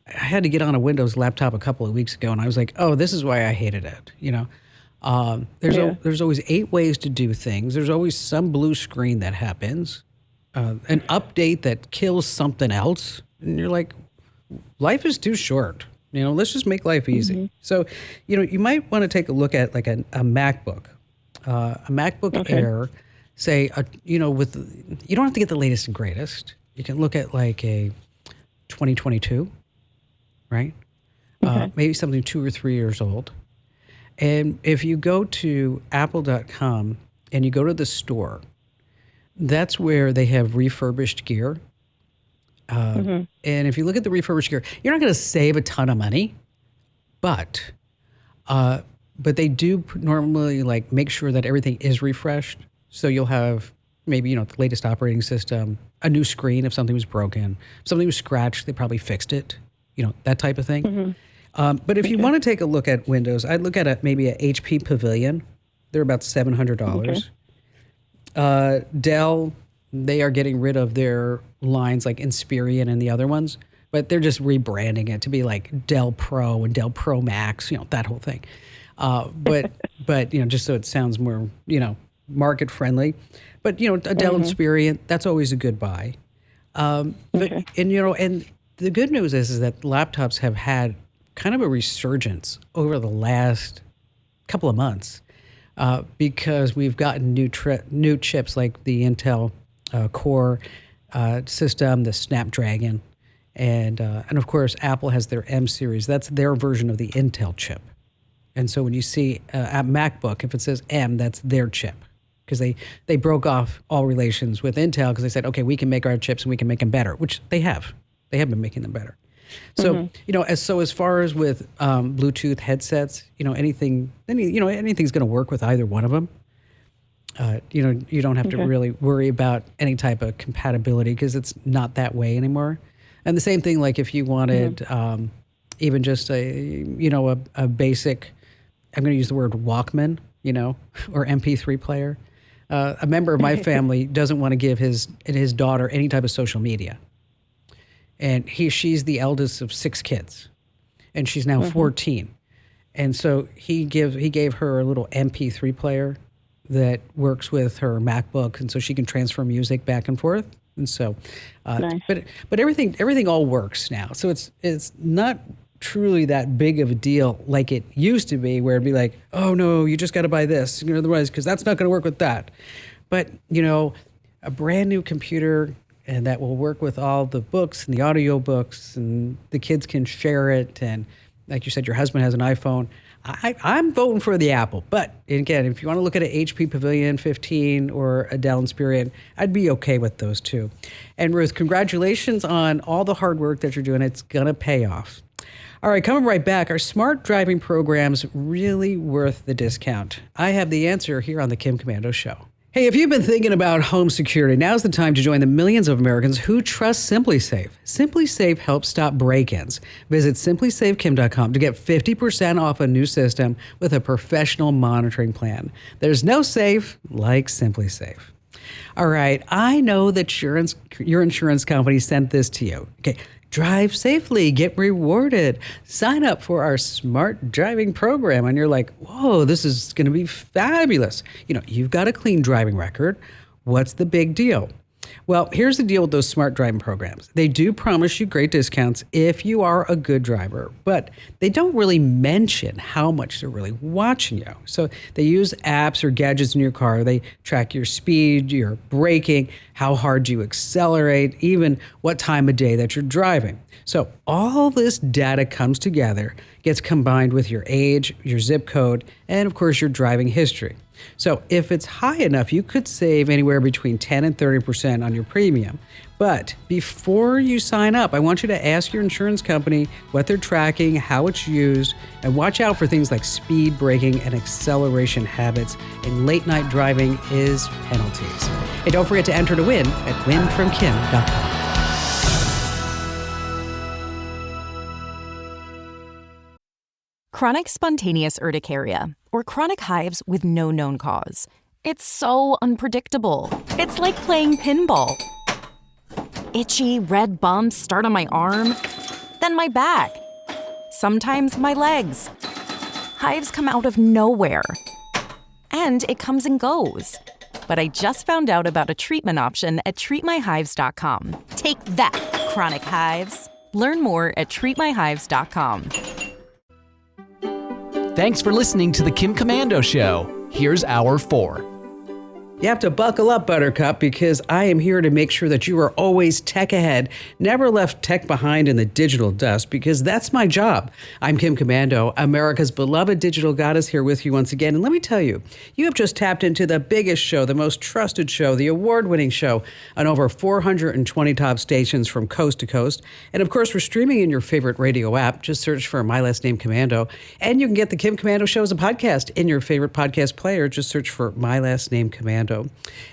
I had to get on a Windows laptop a couple of weeks ago, and I was like, "Oh, this is why I hated it." There's always 8 ways to do things. There's always some blue screen that happens, an update that kills something else, and you're like, life is too short. Let's just make life easy. So, you might want to take a look at like a MacBook. A MacBook Air, say, you don't have to get the latest and greatest. You can look at like a 2022, right? Maybe something 2 or 3 years old. And if you go to apple.com and you go to the store, that's where they have refurbished gear. And if you look at the refurbished gear, you're not going to save a ton of money, but they do normally like make sure that everything is refreshed. So you'll have maybe, the latest operating system, a new screen if something was broken, if something was scratched, they probably fixed it, that type of thing. But if you want to take a look at Windows, I'd look at maybe a HP Pavilion. They're about $700. Dell, they are getting rid of their lines like Inspiron and the other ones, but they're just rebranding it to be like Dell Pro and Dell Pro Max, that whole thing. But just so it sounds more, market friendly. But, a Dell Inspiron, that's always a good buy. And the good news is that laptops have had kind of a resurgence over the last couple of months because we've gotten new chips like the Intel Core system, the Snapdragon, and of course Apple has their M series. That's their version of the Intel chip. And so when you see a MacBook, if it says M, that's their chip because they broke off all relations with Intel because they said, okay, we can make our chips and we can make them better, which they have. They have been making them better. So, as far as with Bluetooth headsets, anything's going to work with either one of them. You don't have to really worry about any type of compatibility because it's not that way anymore. And the same thing, like if you wanted even just a basic, I'm going to use the word Walkman, or MP3 player. A member of my family doesn't want to give his daughter any type of social media. And she's the eldest of 6 kids, and she's now 14. And so he gave her a little MP3 player that works with her MacBook, and so she can transfer music back and forth. And so, Nice. but everything all works now. So it's not truly that big of a deal like it used to be, where it'd be like, oh no, you just got to buy this, otherwise, because that's not going to work with that. But a brand new computer. And that will work with all the books and the audio books, and the kids can share it. And like you said, your husband has an iPhone. I'm voting for the Apple. But again, if you want to look at an HP Pavilion 15 or a Dell Inspiron, I'd be okay with those two. And Ruth, congratulations on all the hard work that you're doing. It's going to pay off. All right, coming right back, are smart driving programs really worth the discount? I have the answer here on the Kim Komando Show. Hey, if you've been thinking about home security, now's the time to join the millions of Americans who trust SimpliSafe. SimpliSafe helps stop break-ins. Visit simplysafekim.com to get 50% off a new system with a professional monitoring plan. There's no safe like SimpliSafe. All right, I know that your insurance company sent this to you. Okay. Drive safely, get rewarded. Sign up for our smart driving program. And you're like, whoa, this is going to be fabulous. You've got a clean driving record. What's the big deal? Well, here's the deal with those smart driving programs. They do promise you great discounts if you are a good driver, but they don't really mention how much they're really watching you. So they use apps or gadgets in your car. They track your speed, your braking, how hard you accelerate, even what time of day that you're driving. So all this data comes together, gets combined with your age, your zip code, and of course your driving history. So if it's high enough, you could save anywhere between 10 and 30% on your premium. But before you sign up, I want you to ask your insurance company what they're tracking, how it's used, and watch out for things like speed braking and acceleration habits. And late night driving is penalties. And don't forget to enter to win at winfromkim.com. Chronic spontaneous urticaria, or chronic hives with no known cause. It's so unpredictable. It's like playing pinball. Itchy, red bumps start on my arm, then my back, sometimes my legs. Hives come out of nowhere. And it comes and goes. But I just found out about a treatment option at treatmyhives.com. Take that, chronic hives. Learn more at treatmyhives.com. Thanks for listening to the Kim Komando Show. Here's Hour 4. You have to buckle up, Buttercup, because I am here to make sure that you are always tech ahead, never left tech behind in the digital dust, because that's my job. I'm Kim Komando, America's beloved digital goddess, here with you once again. And let me tell you, you have just tapped into the biggest show, the most trusted show, the award-winning show on over 420 top stations from coast to coast. And of course, we're streaming in your favorite radio app. Just search for My Last Name Komando. And you can get the Kim Komando Show as a podcast in your favorite podcast player. Just search for My Last Name Komando.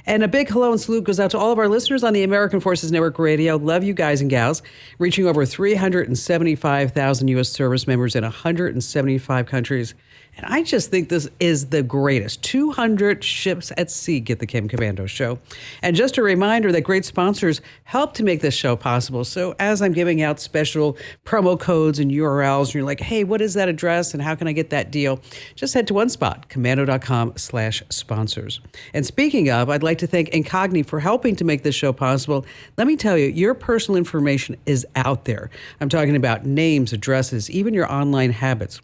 And a big hello and salute goes out to all of our listeners on the American Forces Network Radio. Love you guys and gals, reaching over 375,000 U.S. service members in 175 countries. And I just think this is the greatest. 200 ships at sea get the Kim Komando Show. And just a reminder that great sponsors help to make this show possible. So as I'm giving out special promo codes and URLs, and you're like, hey, what is that address and how can I get that deal? Just head to one spot, komando.com/sponsors. And speaking of, I'd like to thank Incogni for helping to make this show possible. Let me tell you, your personal information is out there. I'm talking about names, addresses, even your online habits.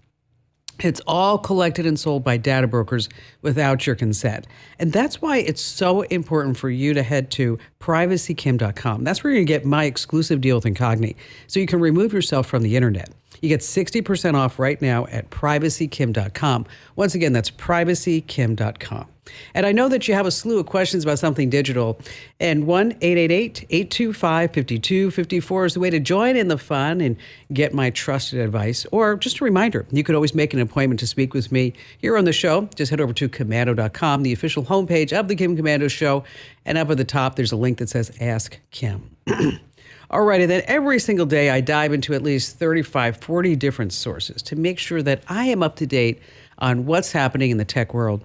It's all collected and sold by data brokers without your consent. And that's why it's so important for you to head to privacykim.com. That's where you're going to get my exclusive deal with Incogni, so you can remove yourself from the internet. You get 60% off right now at privacykim.com. Once again, that's privacykim.com. And I know that you have a slew of questions about something digital, and 1-888-825-5254 is the way to join in the fun and get my trusted advice. Or just a reminder, you could always make an appointment to speak with me here on the show. Just head over to komando.com, the official homepage of the Kim Komando Show, and up at the top, there's a link that says Ask Kim. Alrighty, then every single day I dive into at least 35, 40 different sources to make sure that I am up to date on what's happening in the tech world.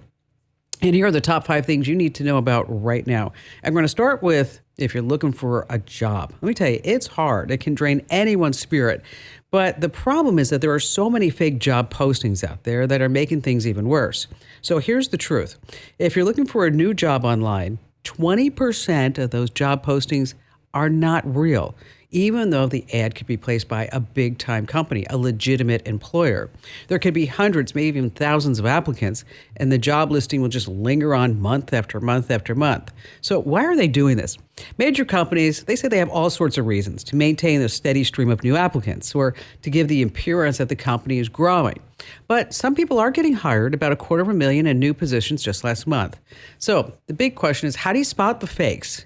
And here are the top 5 things you need to know about right now. I'm going to start with if you're looking for a job. Let me tell you, it's hard. It can drain anyone's spirit. But the problem is that there are so many fake job postings out there that are making things even worse. So here's the truth. If you're looking for a new job online, 20% of those job postings are not real, even though the ad could be placed by a big-time company, a legitimate employer. There could be hundreds, maybe even thousands of applicants, and the job listing will just linger on month after month after month. So why are they doing this? Major companies, they say they have all sorts of reasons to maintain a steady stream of new applicants or to give the appearance that the company is growing. But some people are getting hired, about 250,000 in new positions just last month. So the big question is, how do you spot the fakes?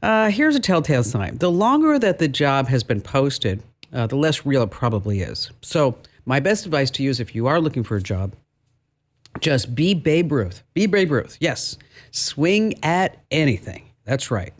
Here's a telltale sign. The longer that the job has been posted, the less real it probably is. So my best advice to you is if you are looking for a job, just be Babe Ruth. Be Babe Ruth. Yes. Swing at anything. That's right.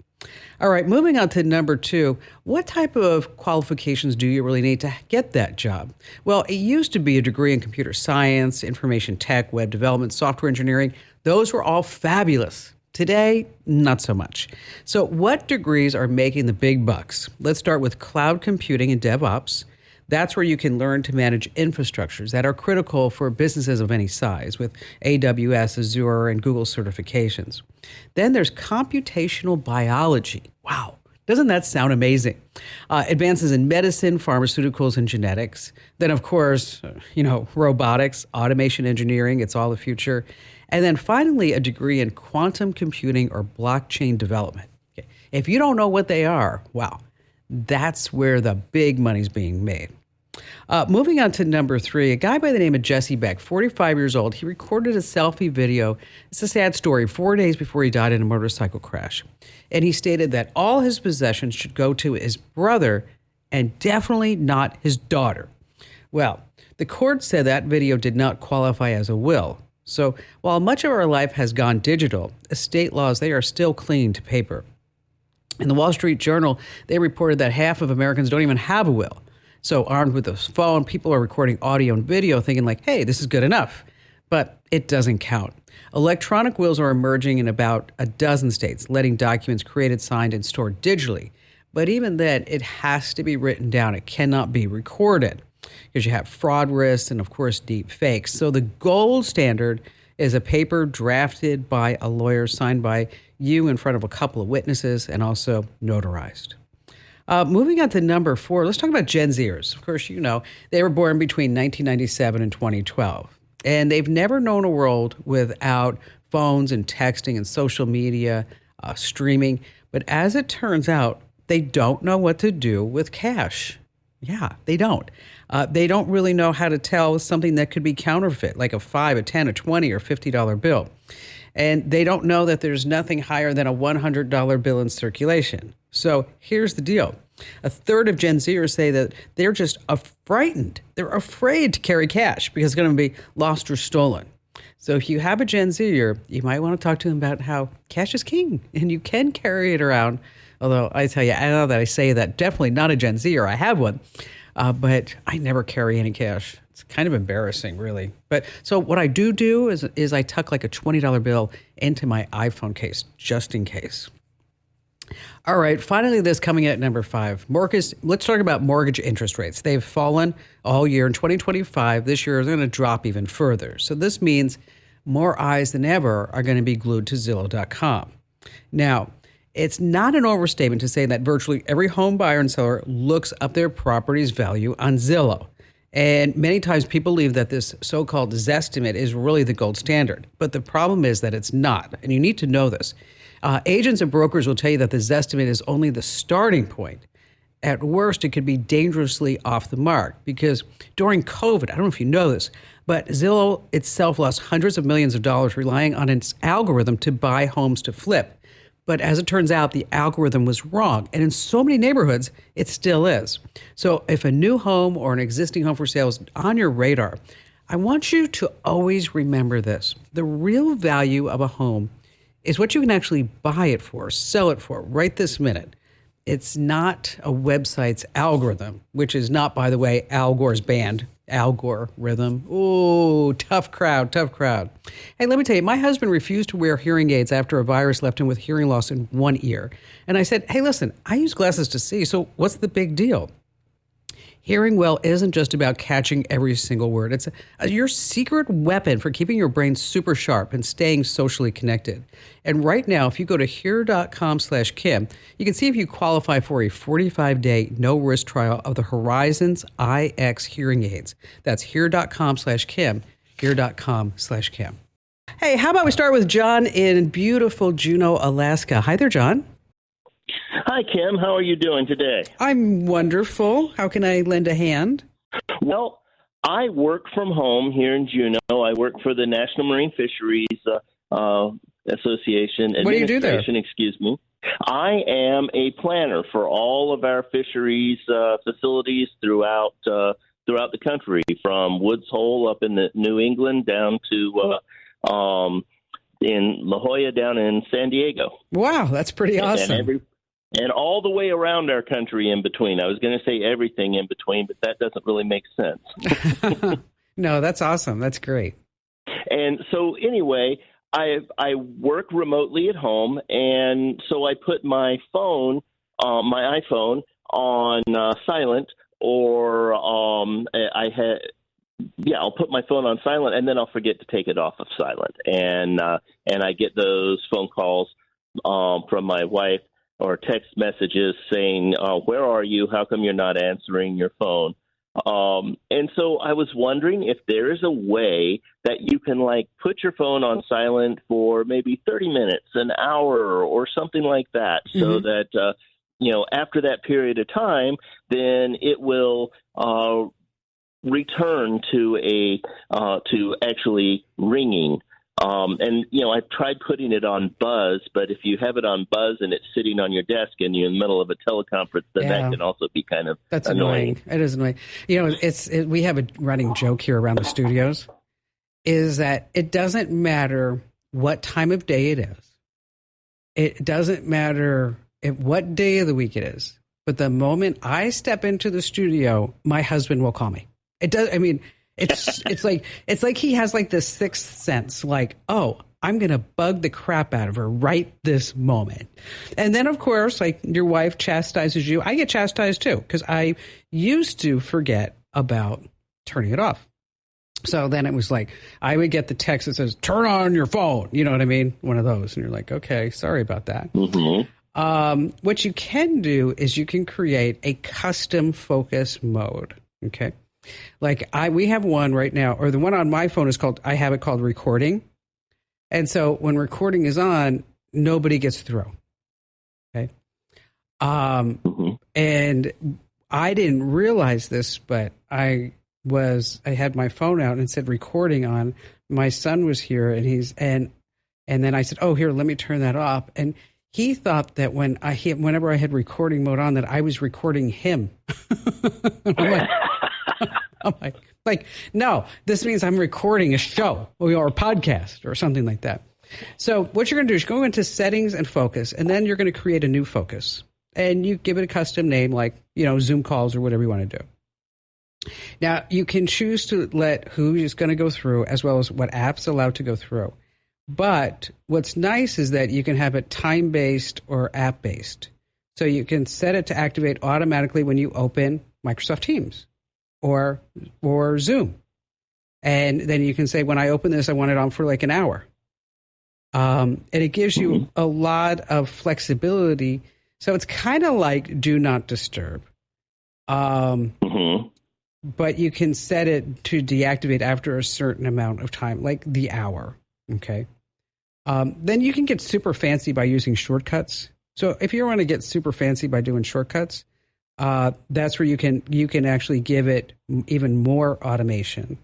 All right, moving on to number 2. What type of qualifications do you really need to get that job? Well, it used to be a degree in computer science, information tech, web development, software engineering. Those were all fabulous. Today, not so much. So what degrees are making the big bucks? Let's start with cloud computing and DevOps. That's where you can learn to manage infrastructures that are critical for businesses of any size with AWS, Azure, and Google certifications. Then there's computational biology. Wow. Doesn't that sound amazing? Advances in medicine, pharmaceuticals, and genetics. Then, of course, robotics, automation engineering. It's all the future. And then finally, a degree in quantum computing or blockchain development. Okay. If you don't know what they are, wow, that's where the big money's being made. Moving on to number 3, a guy by the name of Jesse Beck, 45 years old. He recorded a selfie video. It's a sad story, 4 days before he died in a motorcycle crash. And he stated that all his possessions should go to his brother and definitely not his daughter. Well, the court said that video did not qualify as a will. So while much of our life has gone digital, estate laws, they are still clinging to paper. In the Wall Street Journal, they reported that half of Americans don't even have a will. So armed with a phone, people are recording audio and video thinking like, hey, this is good enough. But it doesn't count. Electronic wills are emerging in about a dozen states, letting documents created, signed, and stored digitally. But even then, it has to be written down. It cannot be recorded because you have fraud risks and, of course, deep fakes. So the gold standard is a paper drafted by a lawyer, signed by you in front of a couple of witnesses, and also notarized. Moving on to number 4, let's talk about Gen Zers. Of course, you know, they were born between 1997 and 2012. And they've never known a world without phones and texting and social media, streaming. But as it turns out, they don't know what to do with cash. Yeah, they don't. They don't really know how to tell something that could be counterfeit, like a $5, a $10, a $20, or $50 bill. And they don't know that there's nothing higher than a $100 bill in circulation. So here's the deal. A third of Gen Zers say that they're just frightened. They're afraid to carry cash because it's going to be lost or stolen. So if you have a Gen Zer, you might want to talk to them about how cash is king and you can carry it around. Although I tell you, I know that I say that, definitely not a Gen Zer. I have one, but I never carry any cash. It's kind of embarrassing, really. But so what I do is I tuck like a $20 bill into my iPhone case, just in case. All right, finally, this coming at number 5. Let's talk about mortgage interest rates. They've fallen all year. In 2025, this year is going to drop even further. So this means more eyes than ever are going to be glued to Zillow.com. Now, it's not an overstatement to say that virtually every home buyer and seller looks up their property's value on Zillow. And many times people believe that this so-called Zestimate is really the gold standard. But the problem is that it's not, and you need to know this. Agents and brokers will tell you that the Zestimate is only the starting point. At worst, it could be dangerously off the mark because during COVID, I don't know if you know this, but Zillow itself lost hundreds of millions of dollars relying on its algorithm to buy homes to flip. But as it turns out, the algorithm was wrong. And in so many neighborhoods, it still is. So if a new home or an existing home for sale is on your radar, I want you to always remember this. The real value of a home is what you can actually buy it for, sell it for right this minute. It's not a website's algorithm, which is not, by the way, Al Gore's band, Algorithm. Ooh, tough crowd. Hey, let me tell you, my husband refused to wear hearing aids after a virus left him with hearing loss in one ear. And I said, hey, listen, I use glasses to see, so what's the big deal? Hearing well isn't just about catching every single word. It's your secret weapon for keeping your brain super sharp and staying socially connected. And right now, if you go to here.com/Kim, you can see if you qualify for a 45-day no-risk trial of the Horizons IX hearing aids. That's here.com/Kim, here.com/Kim. Hey, how about we start with John in beautiful Juneau, Alaska. Hi there, John. Hi, Kim. How are you doing today? I'm wonderful. How can I lend a hand? Well, I work from home here in Juneau. I work for the National Marine Fisheries Association. What do you do there? Excuse me. I am a planner for all of our fisheries facilities throughout the country, from Woods Hole up in New England down to in La Jolla down in San Diego. Wow, that's pretty awesome. And all the way around our country in between. I was going to say everything in between, but that doesn't really make sense. No, that's awesome. That's great. And so anyway, I work remotely at home, and so I put my phone, my iPhone, on silent, or I'll put my phone on silent, and then I'll forget to take it off of silent, and I get those phone calls from my wife or text messages saying, where are you? How come you're not answering your phone? And so I was wondering if there is a way that you can put your phone on silent for maybe 30 minutes, an hour, or something like that, so that, after that period of time, then it will return to actually ringing. I've tried putting it on buzz, but if you have it on buzz and it's sitting on your desk and you're in the middle of a teleconference, then that can also be kind of annoying. It is annoying. We have a running joke here around the studios, is that it doesn't matter what time of day it is. It doesn't matter what day of the week it is. But the moment I step into the studio, my husband will call me. It does. I mean, it's like he has this sixth sense, oh, I'm going to bug the crap out of her right this moment. And then, of course, your wife chastises you. I get chastised, too, because I used to forget about turning it off. So then it was I would get the text that says, turn on your phone. You know what I mean? One of those. And you're like, okay, sorry about that. Mm-hmm. What you can do is you can create a custom focus mode. Okay. Like we have one right now, or the one on my phone is I have it called recording. And so when recording is on, nobody gets through. Okay. And I didn't realize this, but I had my phone out and it said recording on. My son was here and then I said, oh, here, let me turn that off. And he thought that whenever I had recording mode on, that I was recording him. I'm like, no, this means I'm recording a show or a podcast or something like that. So what you're going to do is go into settings and focus, and then you're going to create a new focus. And you give it a custom name like, Zoom calls or whatever you want to do. Now, you can choose to let who is going to go through as well as what apps allowed to go through. But what's nice is that you can have it time-based or app-based. So you can set it to activate automatically when you open Microsoft Teams or Zoom. And then you can say, when I open this, I want it on for like an hour. And it gives you a lot of flexibility. So it's kind of like do not disturb. But you can set it to deactivate after a certain amount of time, like the hour. Okay. Then you can get super fancy by using shortcuts. So if you want to get super fancy by doing shortcuts, that's where you can actually give it even more automation.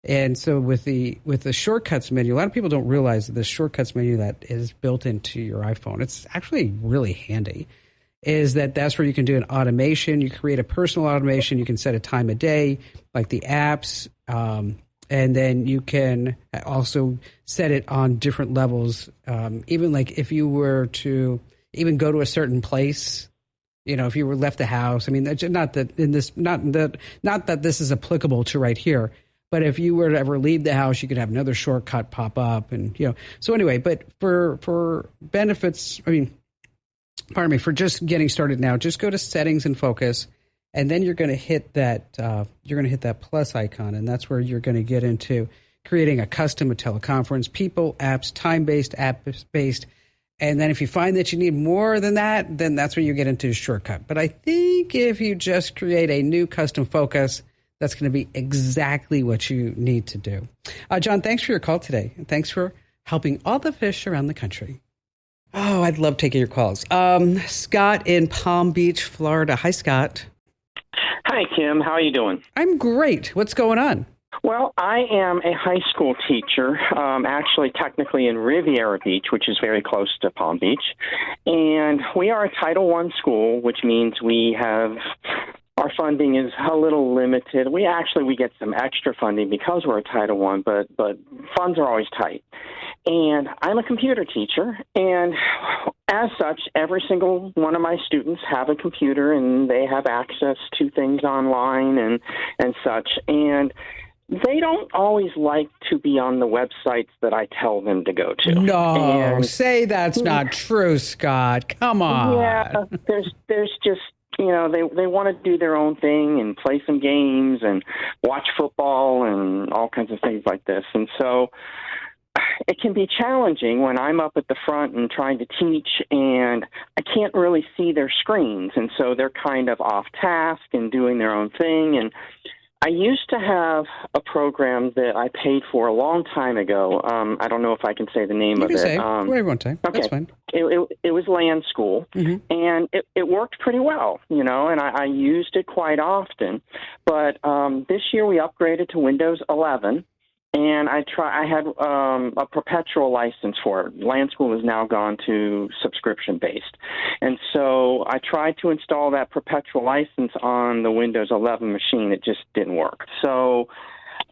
And so with the shortcuts menu, a lot of people don't realize that the shortcuts menu that is built into your iPhone, it's actually really handy. That's where you can do an automation. You create a personal automation. You can set a time of day, like the apps. And then you can also set it on different levels. Even like if you were to even go to a certain place, if you were left the house, I mean, not that this is applicable to right here, but if you were to ever leave the house, you could have another shortcut pop up and, so anyway, but for benefits, for just getting started now, just go to settings and focus. And then you're going to hit that plus icon, and that's where you're going to get into creating a custom teleconference, people, apps, time-based, app-based. And then if you find that you need more than that, then that's where you get into a shortcut. But I think if you just create a new custom focus, that's going to be exactly what you need to do. John, thanks for your call today. And thanks for helping all the fish around the country. Oh, I'd love taking your calls. Scott in Palm Beach, Florida. Hi, Scott. Hi, Kim. How are you doing? I'm great. What's going on? Well, I am a high school teacher, actually technically in Riviera Beach, which is very close to Palm Beach. And we are a Title I school, which means our funding is a little limited. We get some extra funding because we're a Title I, but funds are always tight. And I'm a computer teacher, and as such, every single one of my students have a computer, and they have access to things online and such. And they don't always like to be on the websites that I tell them to go to. No, say that's not true, Scott. Come on. Yeah, there's just, they want to do their own thing and play some games and watch football and all kinds of things like this. And so it can be challenging when I'm up at the front and trying to teach, and I can't really see their screens. And so they're kind of off task and doing their own thing. And I used to have a program that I paid for a long time ago. I don't know if I can say the name of it. Whatever you want to say. Okay. That's fine. It was Land School, and it worked pretty well, and I used it quite often. But this year we upgraded to Windows 11. And I had a perpetual license for it. Land School has now gone to subscription-based. And so I tried to install that perpetual license on the Windows 11 machine. It just didn't work. So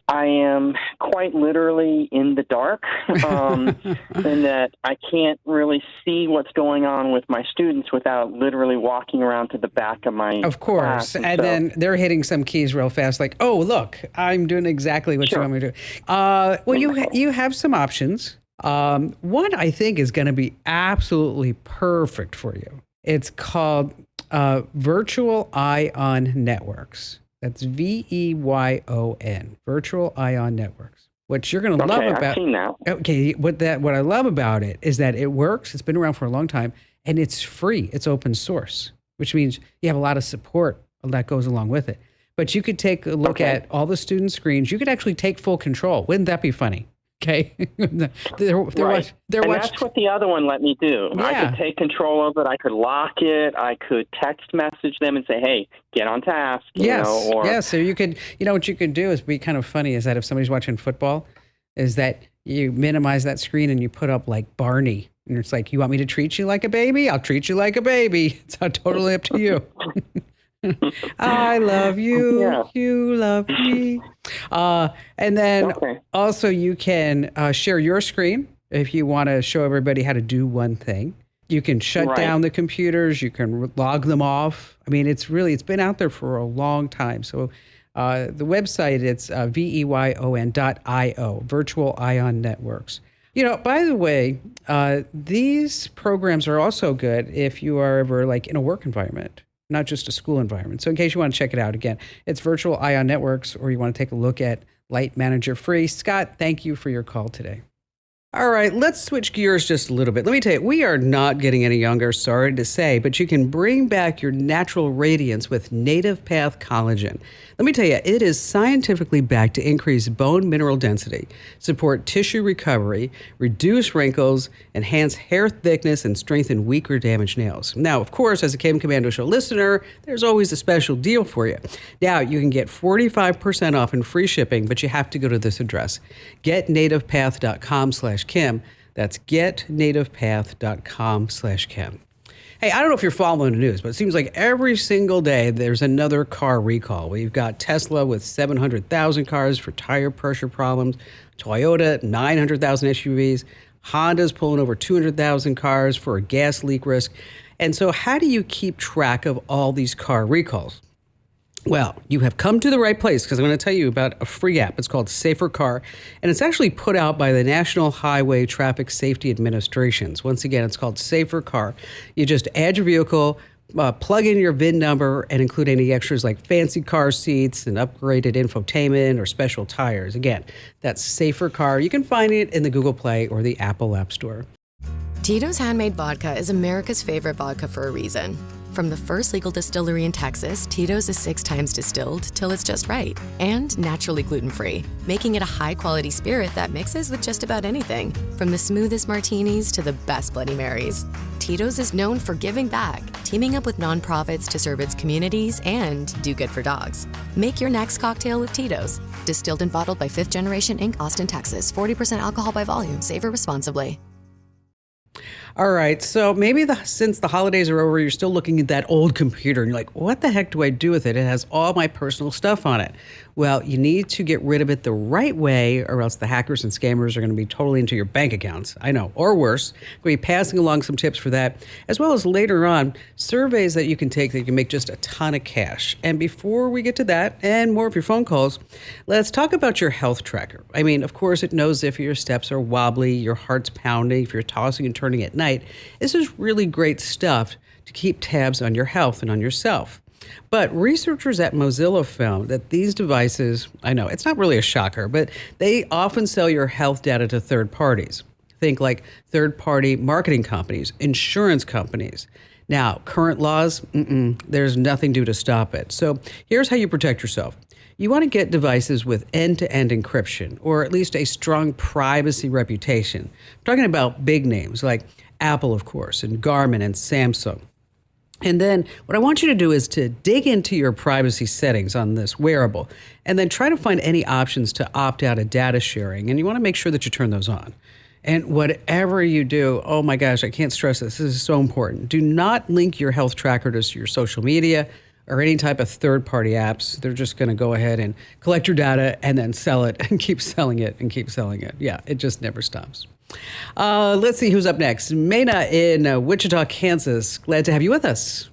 I am quite literally in the dark in that I can't really see what's going on with my students without literally walking around to the back of my Of course. class. And then they're hitting some keys real fast, like, oh, look, I'm doing exactly what you want me to do. Well, you have some options. One I think is going to be absolutely perfect for you. It's called Virtual Ion Networks. That's VEYON, Virtual Ion Networks. What you're going to love about I've seen that. Okay, what I love about it is that it works. It's been around for a long time, and it's free. It's open source, which means you have a lot of support that goes along with it. But you could take a look at all the student screens. You could actually take full control. Wouldn't that be funny? Okay. Right. That's what the other one let me do. Yeah. I could take control of it. I could lock it. I could text message them and say, hey, get on task. Yes. You know, or, yes. So you could, what you could do is be kind of funny is that if somebody's watching football, is that you minimize that screen and you put up like Barney. And it's like, you want me to treat you like a baby? I'll treat you like a baby. It's totally up to you. I love you. Yeah. You love me. And then also you can share your screen if you want to show everybody how to do one thing. You can shut down the computers. You can log them off. I mean, it's been out there for a long time. So the website, it's veyon.io, Virtual Ion Networks. By the way, these programs are also good if you are ever like in a work environment, not just a school environment. So in case you want to check it out, again, it's Virtual Ion Networks, or you want to take a look at Light Manager Free. Scott, thank you for your call today. All right, let's switch gears just a little bit. Let me tell you, we are not getting any younger, sorry to say, but you can bring back your natural radiance with Native Path Collagen. Let me tell you, it is scientifically backed to increase bone mineral density, support tissue recovery, reduce wrinkles, enhance hair thickness, and strengthen weak or damaged nails. Now, of course, as a Kim Komando Show listener, there's always a special deal for you. Now, you can get 45% off and free shipping, but you have to go to this address, getnativepath.com/Kim. That's getnativepath.com/Kim. Hey, I don't know if you're following the news, but it seems like every single day there's another car recall. We've got Tesla with 700,000 cars for tire pressure problems, Toyota, 900,000 SUVs, Honda's pulling over 200,000 cars for a gas leak risk. And so how do you keep track of all these car recalls? Well, you have come to the right place, because I'm going to tell you about a free app. It's called Safer Car, and it's actually put out by the National Highway Traffic Safety Administrations. Once again, it's called Safer Car. You just add your vehicle, plug in your VIN number, and include any extras like fancy car seats and upgraded infotainment or special tires. Again, that's Safer Car. You can find it in the Google Play or the Apple App Store. Tito's Handmade Vodka is America's favorite vodka for a reason. From the first legal distillery in Texas, Tito's is 6 times distilled till it's just right, and naturally gluten-free, making it a high-quality spirit that mixes with just about anything, from the smoothest martinis to the best Bloody Marys. Tito's is known for giving back, teaming up with nonprofits to serve its communities and do good for dogs. Make your next cocktail with Tito's. Distilled and bottled by 5th Generation Inc., Austin, Texas. 40% alcohol by volume. Savor responsibly. All right, so maybe since the holidays are over, you're still looking at that old computer and you're like, what the heck do I do with it? It has all my personal stuff on it. Well, you need to get rid of it the right way, or else the hackers and scammers are going to be totally into your bank accounts. I know, or worse. We'll be passing along some tips for that, as well as later on, surveys that you can take that you can make just a ton of cash. And before we get to that and more of your phone calls, let's talk about your health tracker. I mean, of course, it knows if your steps are wobbly, your heart's pounding, if you're tossing and turning at night. This is really great stuff to keep tabs on your health and on yourself. But researchers at Mozilla found that these devices, I know it's not really a shocker, but they often sell your health data to third parties. Think like third-party marketing companies, insurance companies. Now, current laws, there's nothing to stop it. So here's how you protect yourself. You want to get devices with end-to-end encryption, or at least a strong privacy reputation. I'm talking about big names like Apple, of course, and Garmin and Samsung. And then what I want you to do is to dig into your privacy settings on this wearable and then try to find any options to opt out of data sharing. And you want to make sure that you turn those on. And whatever you do, oh my gosh, I can't stress this. This is so important. Do not link your health tracker to your social media or any type of third-party apps. They're just going to go ahead and collect your data and then sell it and keep selling it and keep selling it. Yeah, it just never stops. Let's see who's up next. Mena in Wichita, Kansas. Glad to have you with us.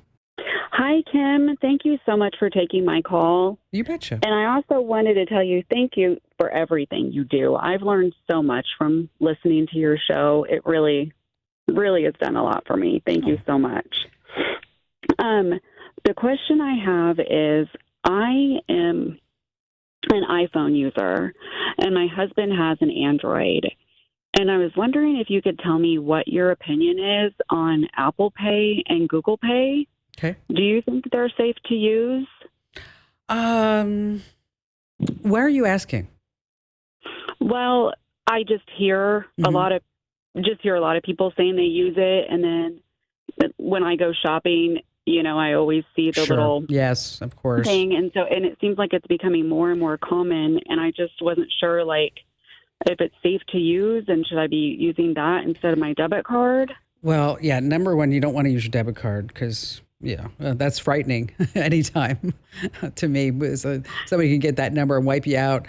Hi, Kim. Thank you so much for taking my call. You betcha. And I also wanted to tell you thank you for everything you do. I've learned so much from listening to your show. It really, really has done a lot for me. Thank you so much. The question I have is, I am an iPhone user, and my husband has an Android. And I was wondering if you could tell me what your opinion is on Apple Pay and Google Pay. Okay. Do you think they're safe to use? Why are you asking? Well, I just hear a lot of people saying they use it, and then when I go shopping, I always see the little yes, of course thing, and it seems like it's becoming more and more common, and I just wasn't sure if it's safe to use, and should I be using that instead of my debit card? Well, yeah, number one, you don't want to use your debit card because that's frightening anytime to me. Somebody can get that number and wipe you out.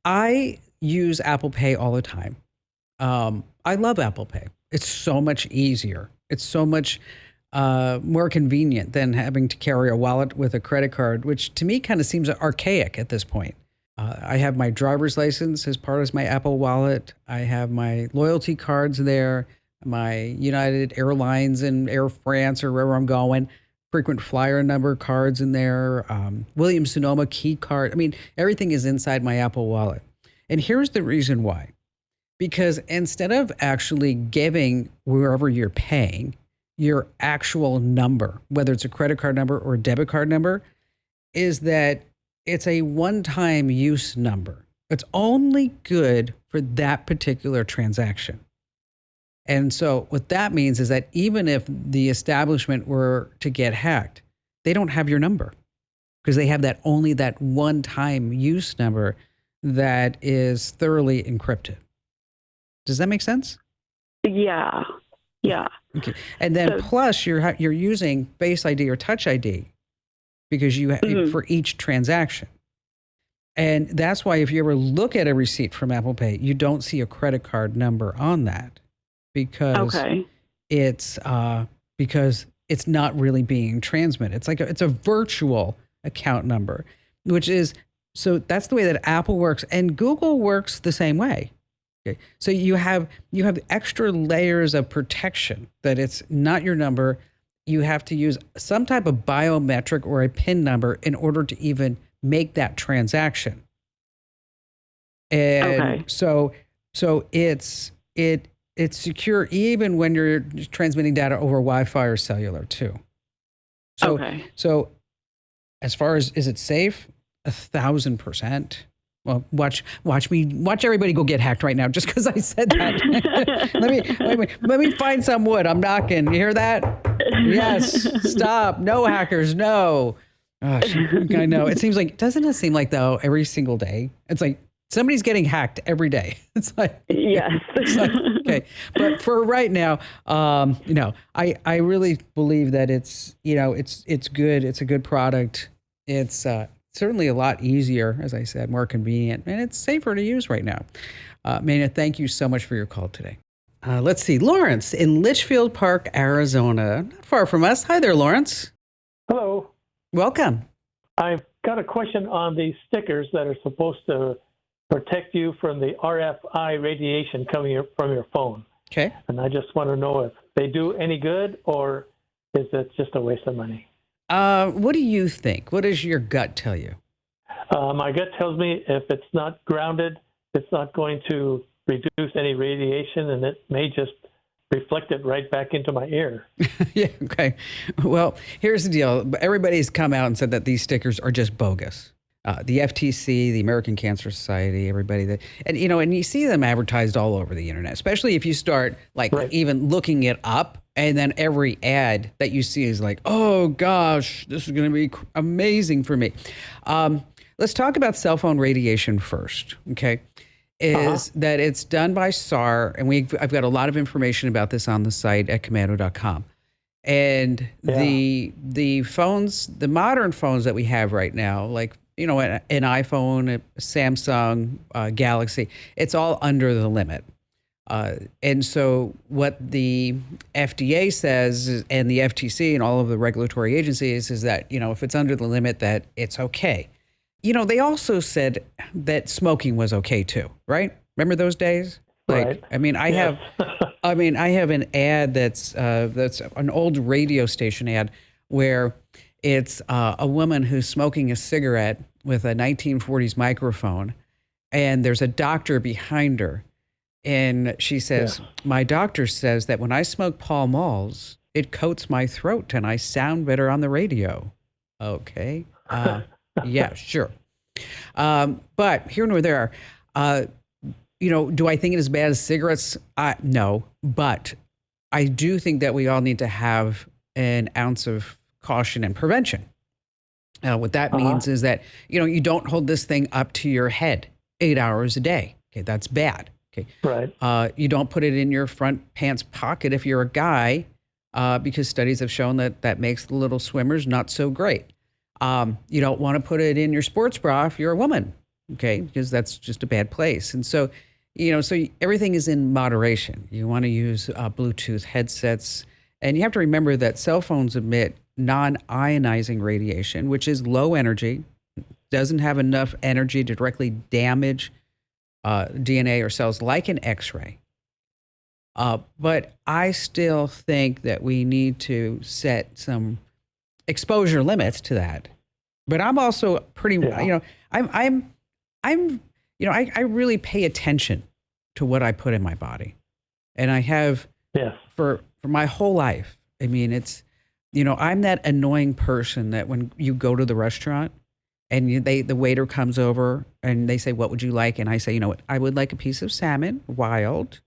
I use Apple Pay all the time. I love Apple Pay. It's so much easier. It's so much more convenient than having to carry a wallet with a credit card, which to me kind of seems archaic at this point. I have my driver's license as part of my Apple Wallet. I have my loyalty cards there, my United Airlines and Air France or wherever I'm going, frequent flyer number cards in there, Williams-Sonoma key card. I mean, everything is inside my Apple Wallet. And here's the reason why. Because instead of actually giving wherever you're paying your actual number, whether it's a credit card number or a debit card number, is that it's a one-time use number. It's only good for that particular transaction. And so what that means is that even if the establishment were to get hacked, they don't have your number because they have only that one-time use number that is thoroughly encrypted. Does that make sense? Yeah. Okay. And then plus you're using Face ID or Touch ID because for each transaction. And that's why if you ever look at a receipt from Apple Pay, you don't see a credit card number on that because it's not really being transmitted. It's a virtual account number, so that's the way that Apple works, and Google works the same way. Okay. So you have extra layers of protection that it's not your number. You have to use some type of biometric or a PIN number in order to even make that transaction. And so it's secure even when you're transmitting data over Wi-Fi or cellular too. So as far as is it safe? 1,000%. Well, watch everybody go get hacked right now just because I said that. let me find some wood. I'm knocking. You hear that? Yes. Stop. No hackers. No. Gosh, I know. Doesn't it seem like though every single day? It's like somebody's getting hacked every day. It's like yes. Okay. But for right now, I really believe that it's good. It's a good product. It's certainly a lot easier, as I said, more convenient, and it's safer to use right now. Maina, thank you so much for your call today. Let's see. Lawrence in Litchfield Park, Arizona, not far from us. Hi there, Lawrence. Hello. Welcome. I've got a question on these stickers that are supposed to protect you from the RFI radiation coming from your phone. Okay. And I just want to know if they do any good or is it just a waste of money? What do you think? What does your gut tell you? My gut tells me if it's not grounded, it's not going to reduce any radiation, and it may just reflect it right back into my ear. Yeah, okay. Well, here's the deal. Everybody's come out and said that these stickers are just bogus. The FTC, the American Cancer Society, everybody and you see them advertised all over the internet, especially if you start even looking it up. And then every ad that you see is like, oh gosh, this is going to be amazing for me. Let's talk about cell phone radiation first, okay? That it's done by SAR, and I've got a lot of information about this on the site at Komando.com. And the phones, the modern phones that we have right now, like an iPhone, a Samsung, Galaxy, it's all under the limit. And so what the FDA says and the FTC and all of the regulatory agencies is that, if it's under the limit, that it's okay. They also said that smoking was okay too, right? Remember those days? Right. I have an ad that's an old radio station ad where it's a woman who's smoking a cigarette with a 1940s microphone, and there's a doctor behind her. And she says, my doctor says that when I smoke Pall Malls, it coats my throat and I sound better on the radio. Okay. Yeah, sure. But here nor there, do I think it is as bad as cigarettes? No, but I do think that we all need to have an ounce of caution and prevention. What that means is that, you don't hold this thing up to your head 8 hours a day. Okay, that's bad. Okay. Right. You don't put it in your front pants pocket if you're a guy, because studies have shown that makes the little swimmers not so great. You don't want to put it in your sports bra if you're a woman, okay, because that's just a bad place. And so, so everything is in moderation. You want to use Bluetooth headsets, and you have to remember that cell phones emit non-ionizing radiation, which is low energy, doesn't have enough energy to directly damage DNA or cells like an X-ray. But I still think that we need to set some exposure limits to that. But I'm also pretty, I really pay attention to what I put in my body, and I have for my whole life. I mean, it's, I'm that annoying person that when you go to the restaurant and the waiter comes over and they say, what would you like? And I say, I would like a piece of salmon, wild,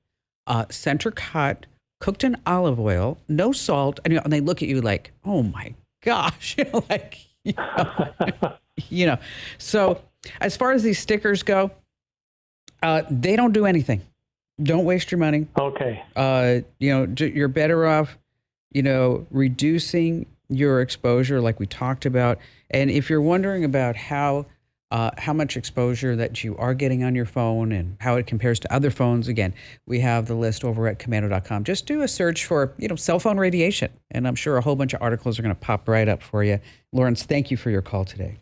center cut, cooked in olive oil, no salt. And they look at you like, oh my gosh, So as far as these stickers go, they don't do anything. Don't waste your money. Okay. You're better off, reducing your exposure like we talked about. And if you're wondering about how much exposure that you are getting on your phone and how it compares to other phones, again, we have the list over at Komando.com. Just do a search for, cell phone radiation, and I'm sure a whole bunch of articles are going to pop right up for you. Lawrence, thank you for your call today.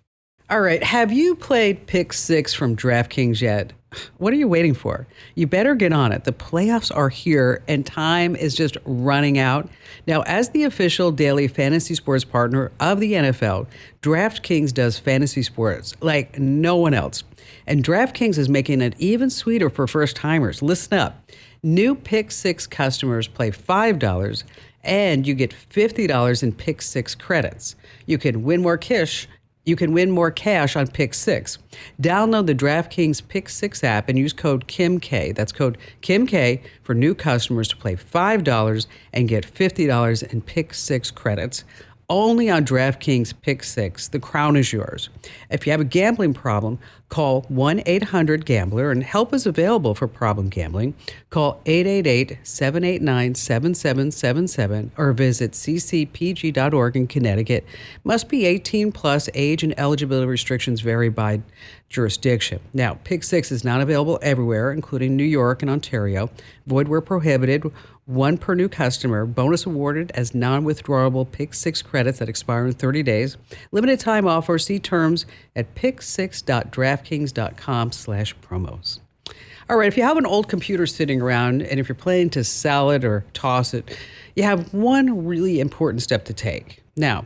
All right. Have you played Pick 6 from DraftKings yet? What are you waiting for? You better get on it. The playoffs are here and time is just running out. Now, as the official daily fantasy sports partner of the NFL, DraftKings does fantasy sports like no one else. And DraftKings is making it even sweeter for first timers. Listen up. New Pick 6 customers play $5 and you get $50 in Pick 6 credits. You can win more cash. You can win more cash on Pick 6. Download the DraftKings Pick 6 app and use code KIMK. That's code KIMK for new customers to play $5 and get $50 in Pick 6 credits. Only on DraftKings Pick 6. The crown is yours. If you have a gambling problem, call 1-800-GAMBLER, and help is available for problem gambling. Call 888-789-7777 or visit ccpg.org in Connecticut. Must be 18 plus. Age and eligibility restrictions vary by jurisdiction. Now, Pick 6 is not available everywhere, including New York and Ontario. Void where prohibited. One per new customer. Bonus awarded as non-withdrawable Pick 6 credits that expire in 30 days. Limited time offer. See terms at pick6.draftkings.com/promos. All right, if you have an old computer sitting around and if you're planning to sell it or toss it, you have one really important step to take. Now,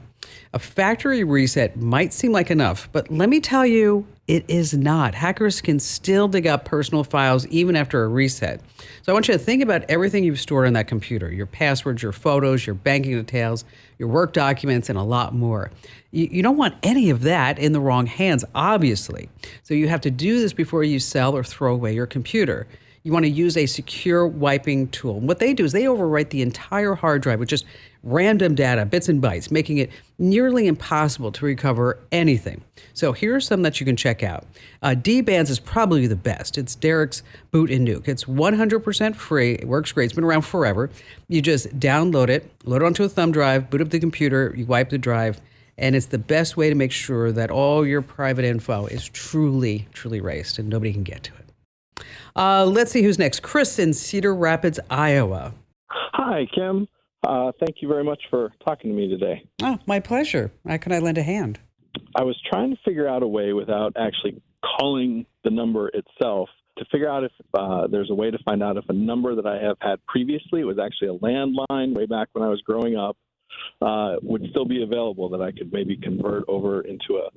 a factory reset might seem like enough, but let me tell you, it is not. Hackers can still dig up personal files even after a reset. So I want you to think about everything you've stored on that computer, your passwords, your photos, your banking details, your work documents, and a lot more. You don't want any of that in the wrong hands, obviously. So you have to do this before you sell or throw away your computer. You want to use a secure wiping tool. And what they do is they overwrite the entire hard drive with just random data, bits and bytes, making it nearly impossible to recover anything. So here are some that you can check out. D-Bands is probably the best. It's Derek's Boot and Nuke. It's 100% free. It works great. It's been around forever. You just download it, load it onto a thumb drive, boot up the computer, you wipe the drive, and it's the best way to make sure that all your private info is truly, truly erased and nobody can get to it. Let's see who's next. Chris in Cedar Rapids, Iowa. Hi, Kim. Thank you very much for talking to me today. Oh, my pleasure. How can I lend a hand? I was trying to figure out a way without actually calling the number itself to figure out if there's a way to find out if a number that I have had previously, it was actually a landline way back when I was growing up, would still be available that I could maybe convert over into a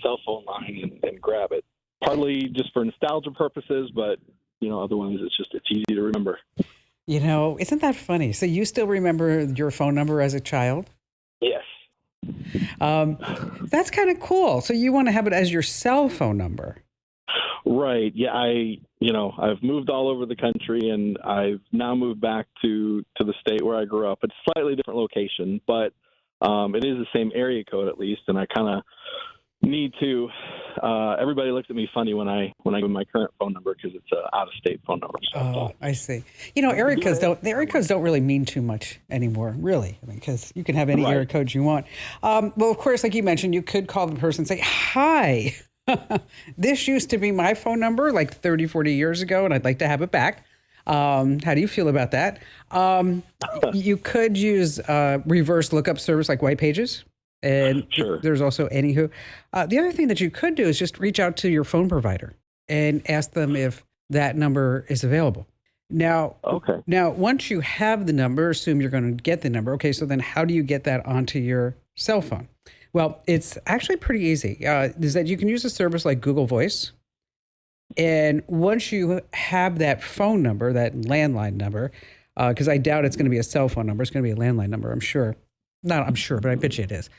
cell phone line and grab it. Partly just for nostalgia purposes, but otherwise it's easy to remember. Isn't that funny? So you still remember your phone number as a child? Yes. That's kind of cool. So you want to have it as your cell phone number. Right. Yeah. I've moved all over the country, and I've now moved back to the state where I grew up. It's a slightly different location, but it is the same area code at least. And I kind of need to. Everybody looks at me funny when I give my current phone number because it's an out-of-state phone number. So oh, I see. Area codes don't really mean too much anymore, really, because you can have any area codes you want. Well, of course, like you mentioned, you could call the person and say, "Hi, this used to be my phone number like 30, 40 years ago, and I'd like to have it back. How do you feel about that?" You could use reverse lookup service like White Pages. And there's also Anywho. The other thing that you could do is just reach out to your phone provider and ask them if that number is available. Now, once you have the number, assume you're going to get the number. Okay, so then how do you get that onto your cell phone? Well, it's actually pretty easy. Is that you can use a service like Google Voice. And once you have that phone number, that landline number, because I doubt it's going to be a cell phone number, it's going to be a landline number, I'm sure. Not I'm sure, but I bet you it is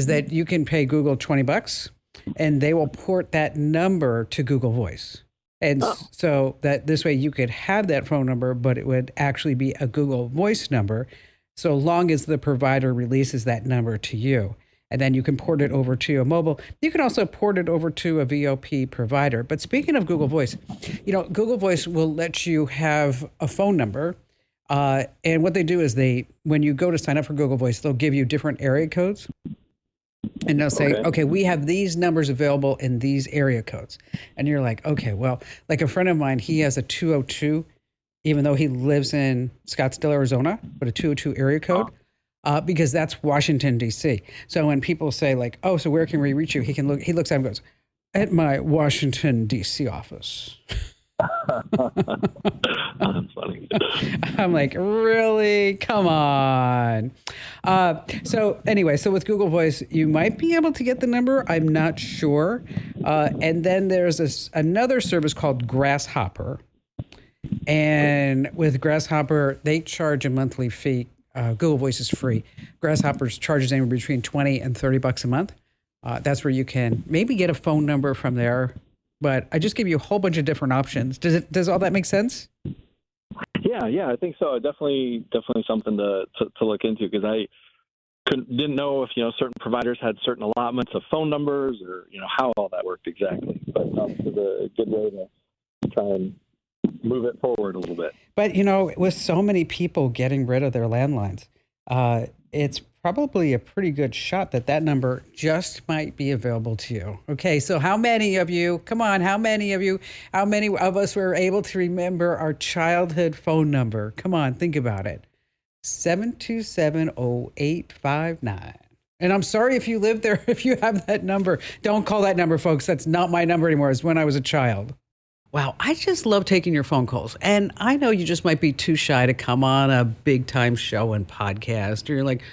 that you can pay Google $20 and they will port that number to Google Voice. And so that this way you could have that phone number, but it would actually be a Google Voice number so long as the provider releases that number to you. And then you can port it over to a mobile. You can also port it over to a VoIP provider. But speaking of Google Voice, Google Voice will let you have a phone number. And what they do is when you go to sign up for Google Voice, they'll give you different area codes. And they'll say, okay, we have these numbers available in these area codes. And you're like, okay, well, like a friend of mine, he has a 202, even though he lives in Scottsdale, Arizona, but a 202 area code, because that's Washington, D.C. So when people say like, oh, so where can we reach you? He looks at him and goes, at my Washington, D.C. office. That's funny. I'm like, really? Come on. So with Google Voice, you might be able to get the number. I'm not sure. And then there's another service called Grasshopper. And with Grasshopper, they charge a monthly fee. Google Voice is free. Grasshopper charges anywhere between $20 and $30 a month. That's where you can maybe get a phone number from there. But I just gave you a whole bunch of different options. Does all that make sense? Yeah, I think so. Definitely something to look into because I didn't know if certain providers had certain allotments of phone numbers or how all that worked exactly. But it's a good way to try and move it forward a little bit. But with so many people getting rid of their landlines, it's probably a pretty good shot that number just might be available to you. Okay, so how many of us were able to remember our childhood phone number? Come on, think about it. 727-0859. And I'm sorry if you live there, if you have that number. Don't call that number, folks. That's not my number anymore. It's when I was a child. Wow, I just love taking your phone calls. And I know you just might be too shy to come on a big time show and podcast. Or you're like,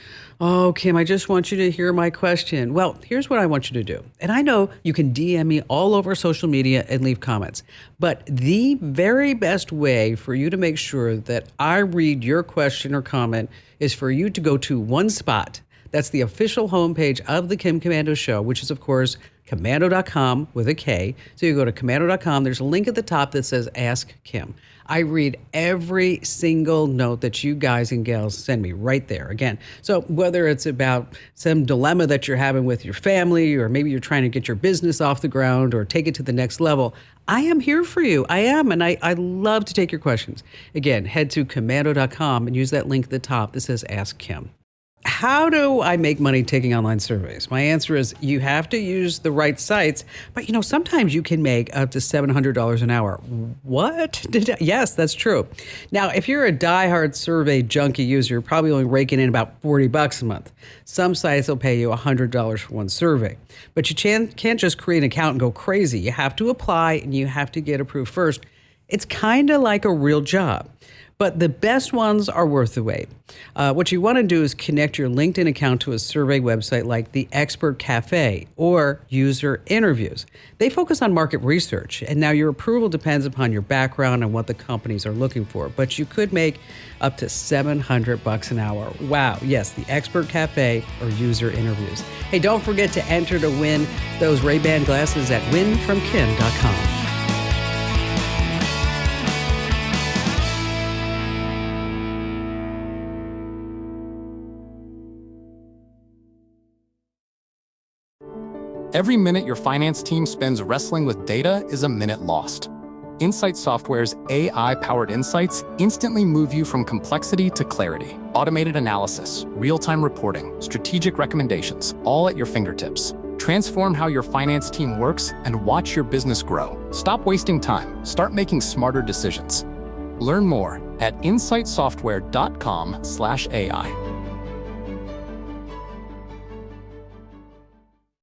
oh, Kim, I just want you to hear my question. Well, here's what I want you to do. And I know you can DM me all over social media and leave comments. But the very best way for you to make sure that I read your question or comment is for you to go to one spot. That's the official homepage of the Kim Komando Show, which is, of course, Komando.com with a K. So you go to Komando.com. There's a link at the top that says Ask Kim. I read every single note that you guys and gals send me right there. Again, so whether it's about some dilemma that you're having with your family, or maybe you're trying to get your business off the ground or take it to the next level, I am here for you. I am, and I love to take your questions. Again, head to Komando.com and use that link at the top that says Ask Kim. How do I make money taking online surveys? My answer is you have to use the right sites, but sometimes you can make up to $700 an hour. What? Yes, that's true. Now, if you're a diehard survey junkie user, you're probably only raking in about $40 a month. Some sites will pay you $100 for one survey, but you can't just create an account and go crazy. You have to apply and you have to get approved first. It's kind of like a real job. but the best ones are worth the wait. What you want to do is connect your LinkedIn account to a survey website like the Expert Cafe or User Interviews. They focus on market research, and now your approval depends upon your background and what the companies are looking for, but you could make up to $700 an hour. Wow, yes, the Expert Cafe or User Interviews. Hey, don't forget to enter to win those Ray-Ban glasses at winfromkim.com. Every minute your finance team spends wrestling with data is a minute lost. Insight Software's AI-powered insights instantly move you from complexity to clarity. Automated analysis, real-time reporting, strategic recommendations, all at your fingertips. Transform how your finance team works and watch your business grow. Stop wasting time. Start making smarter decisions. Learn more at insightsoftware.com/AI.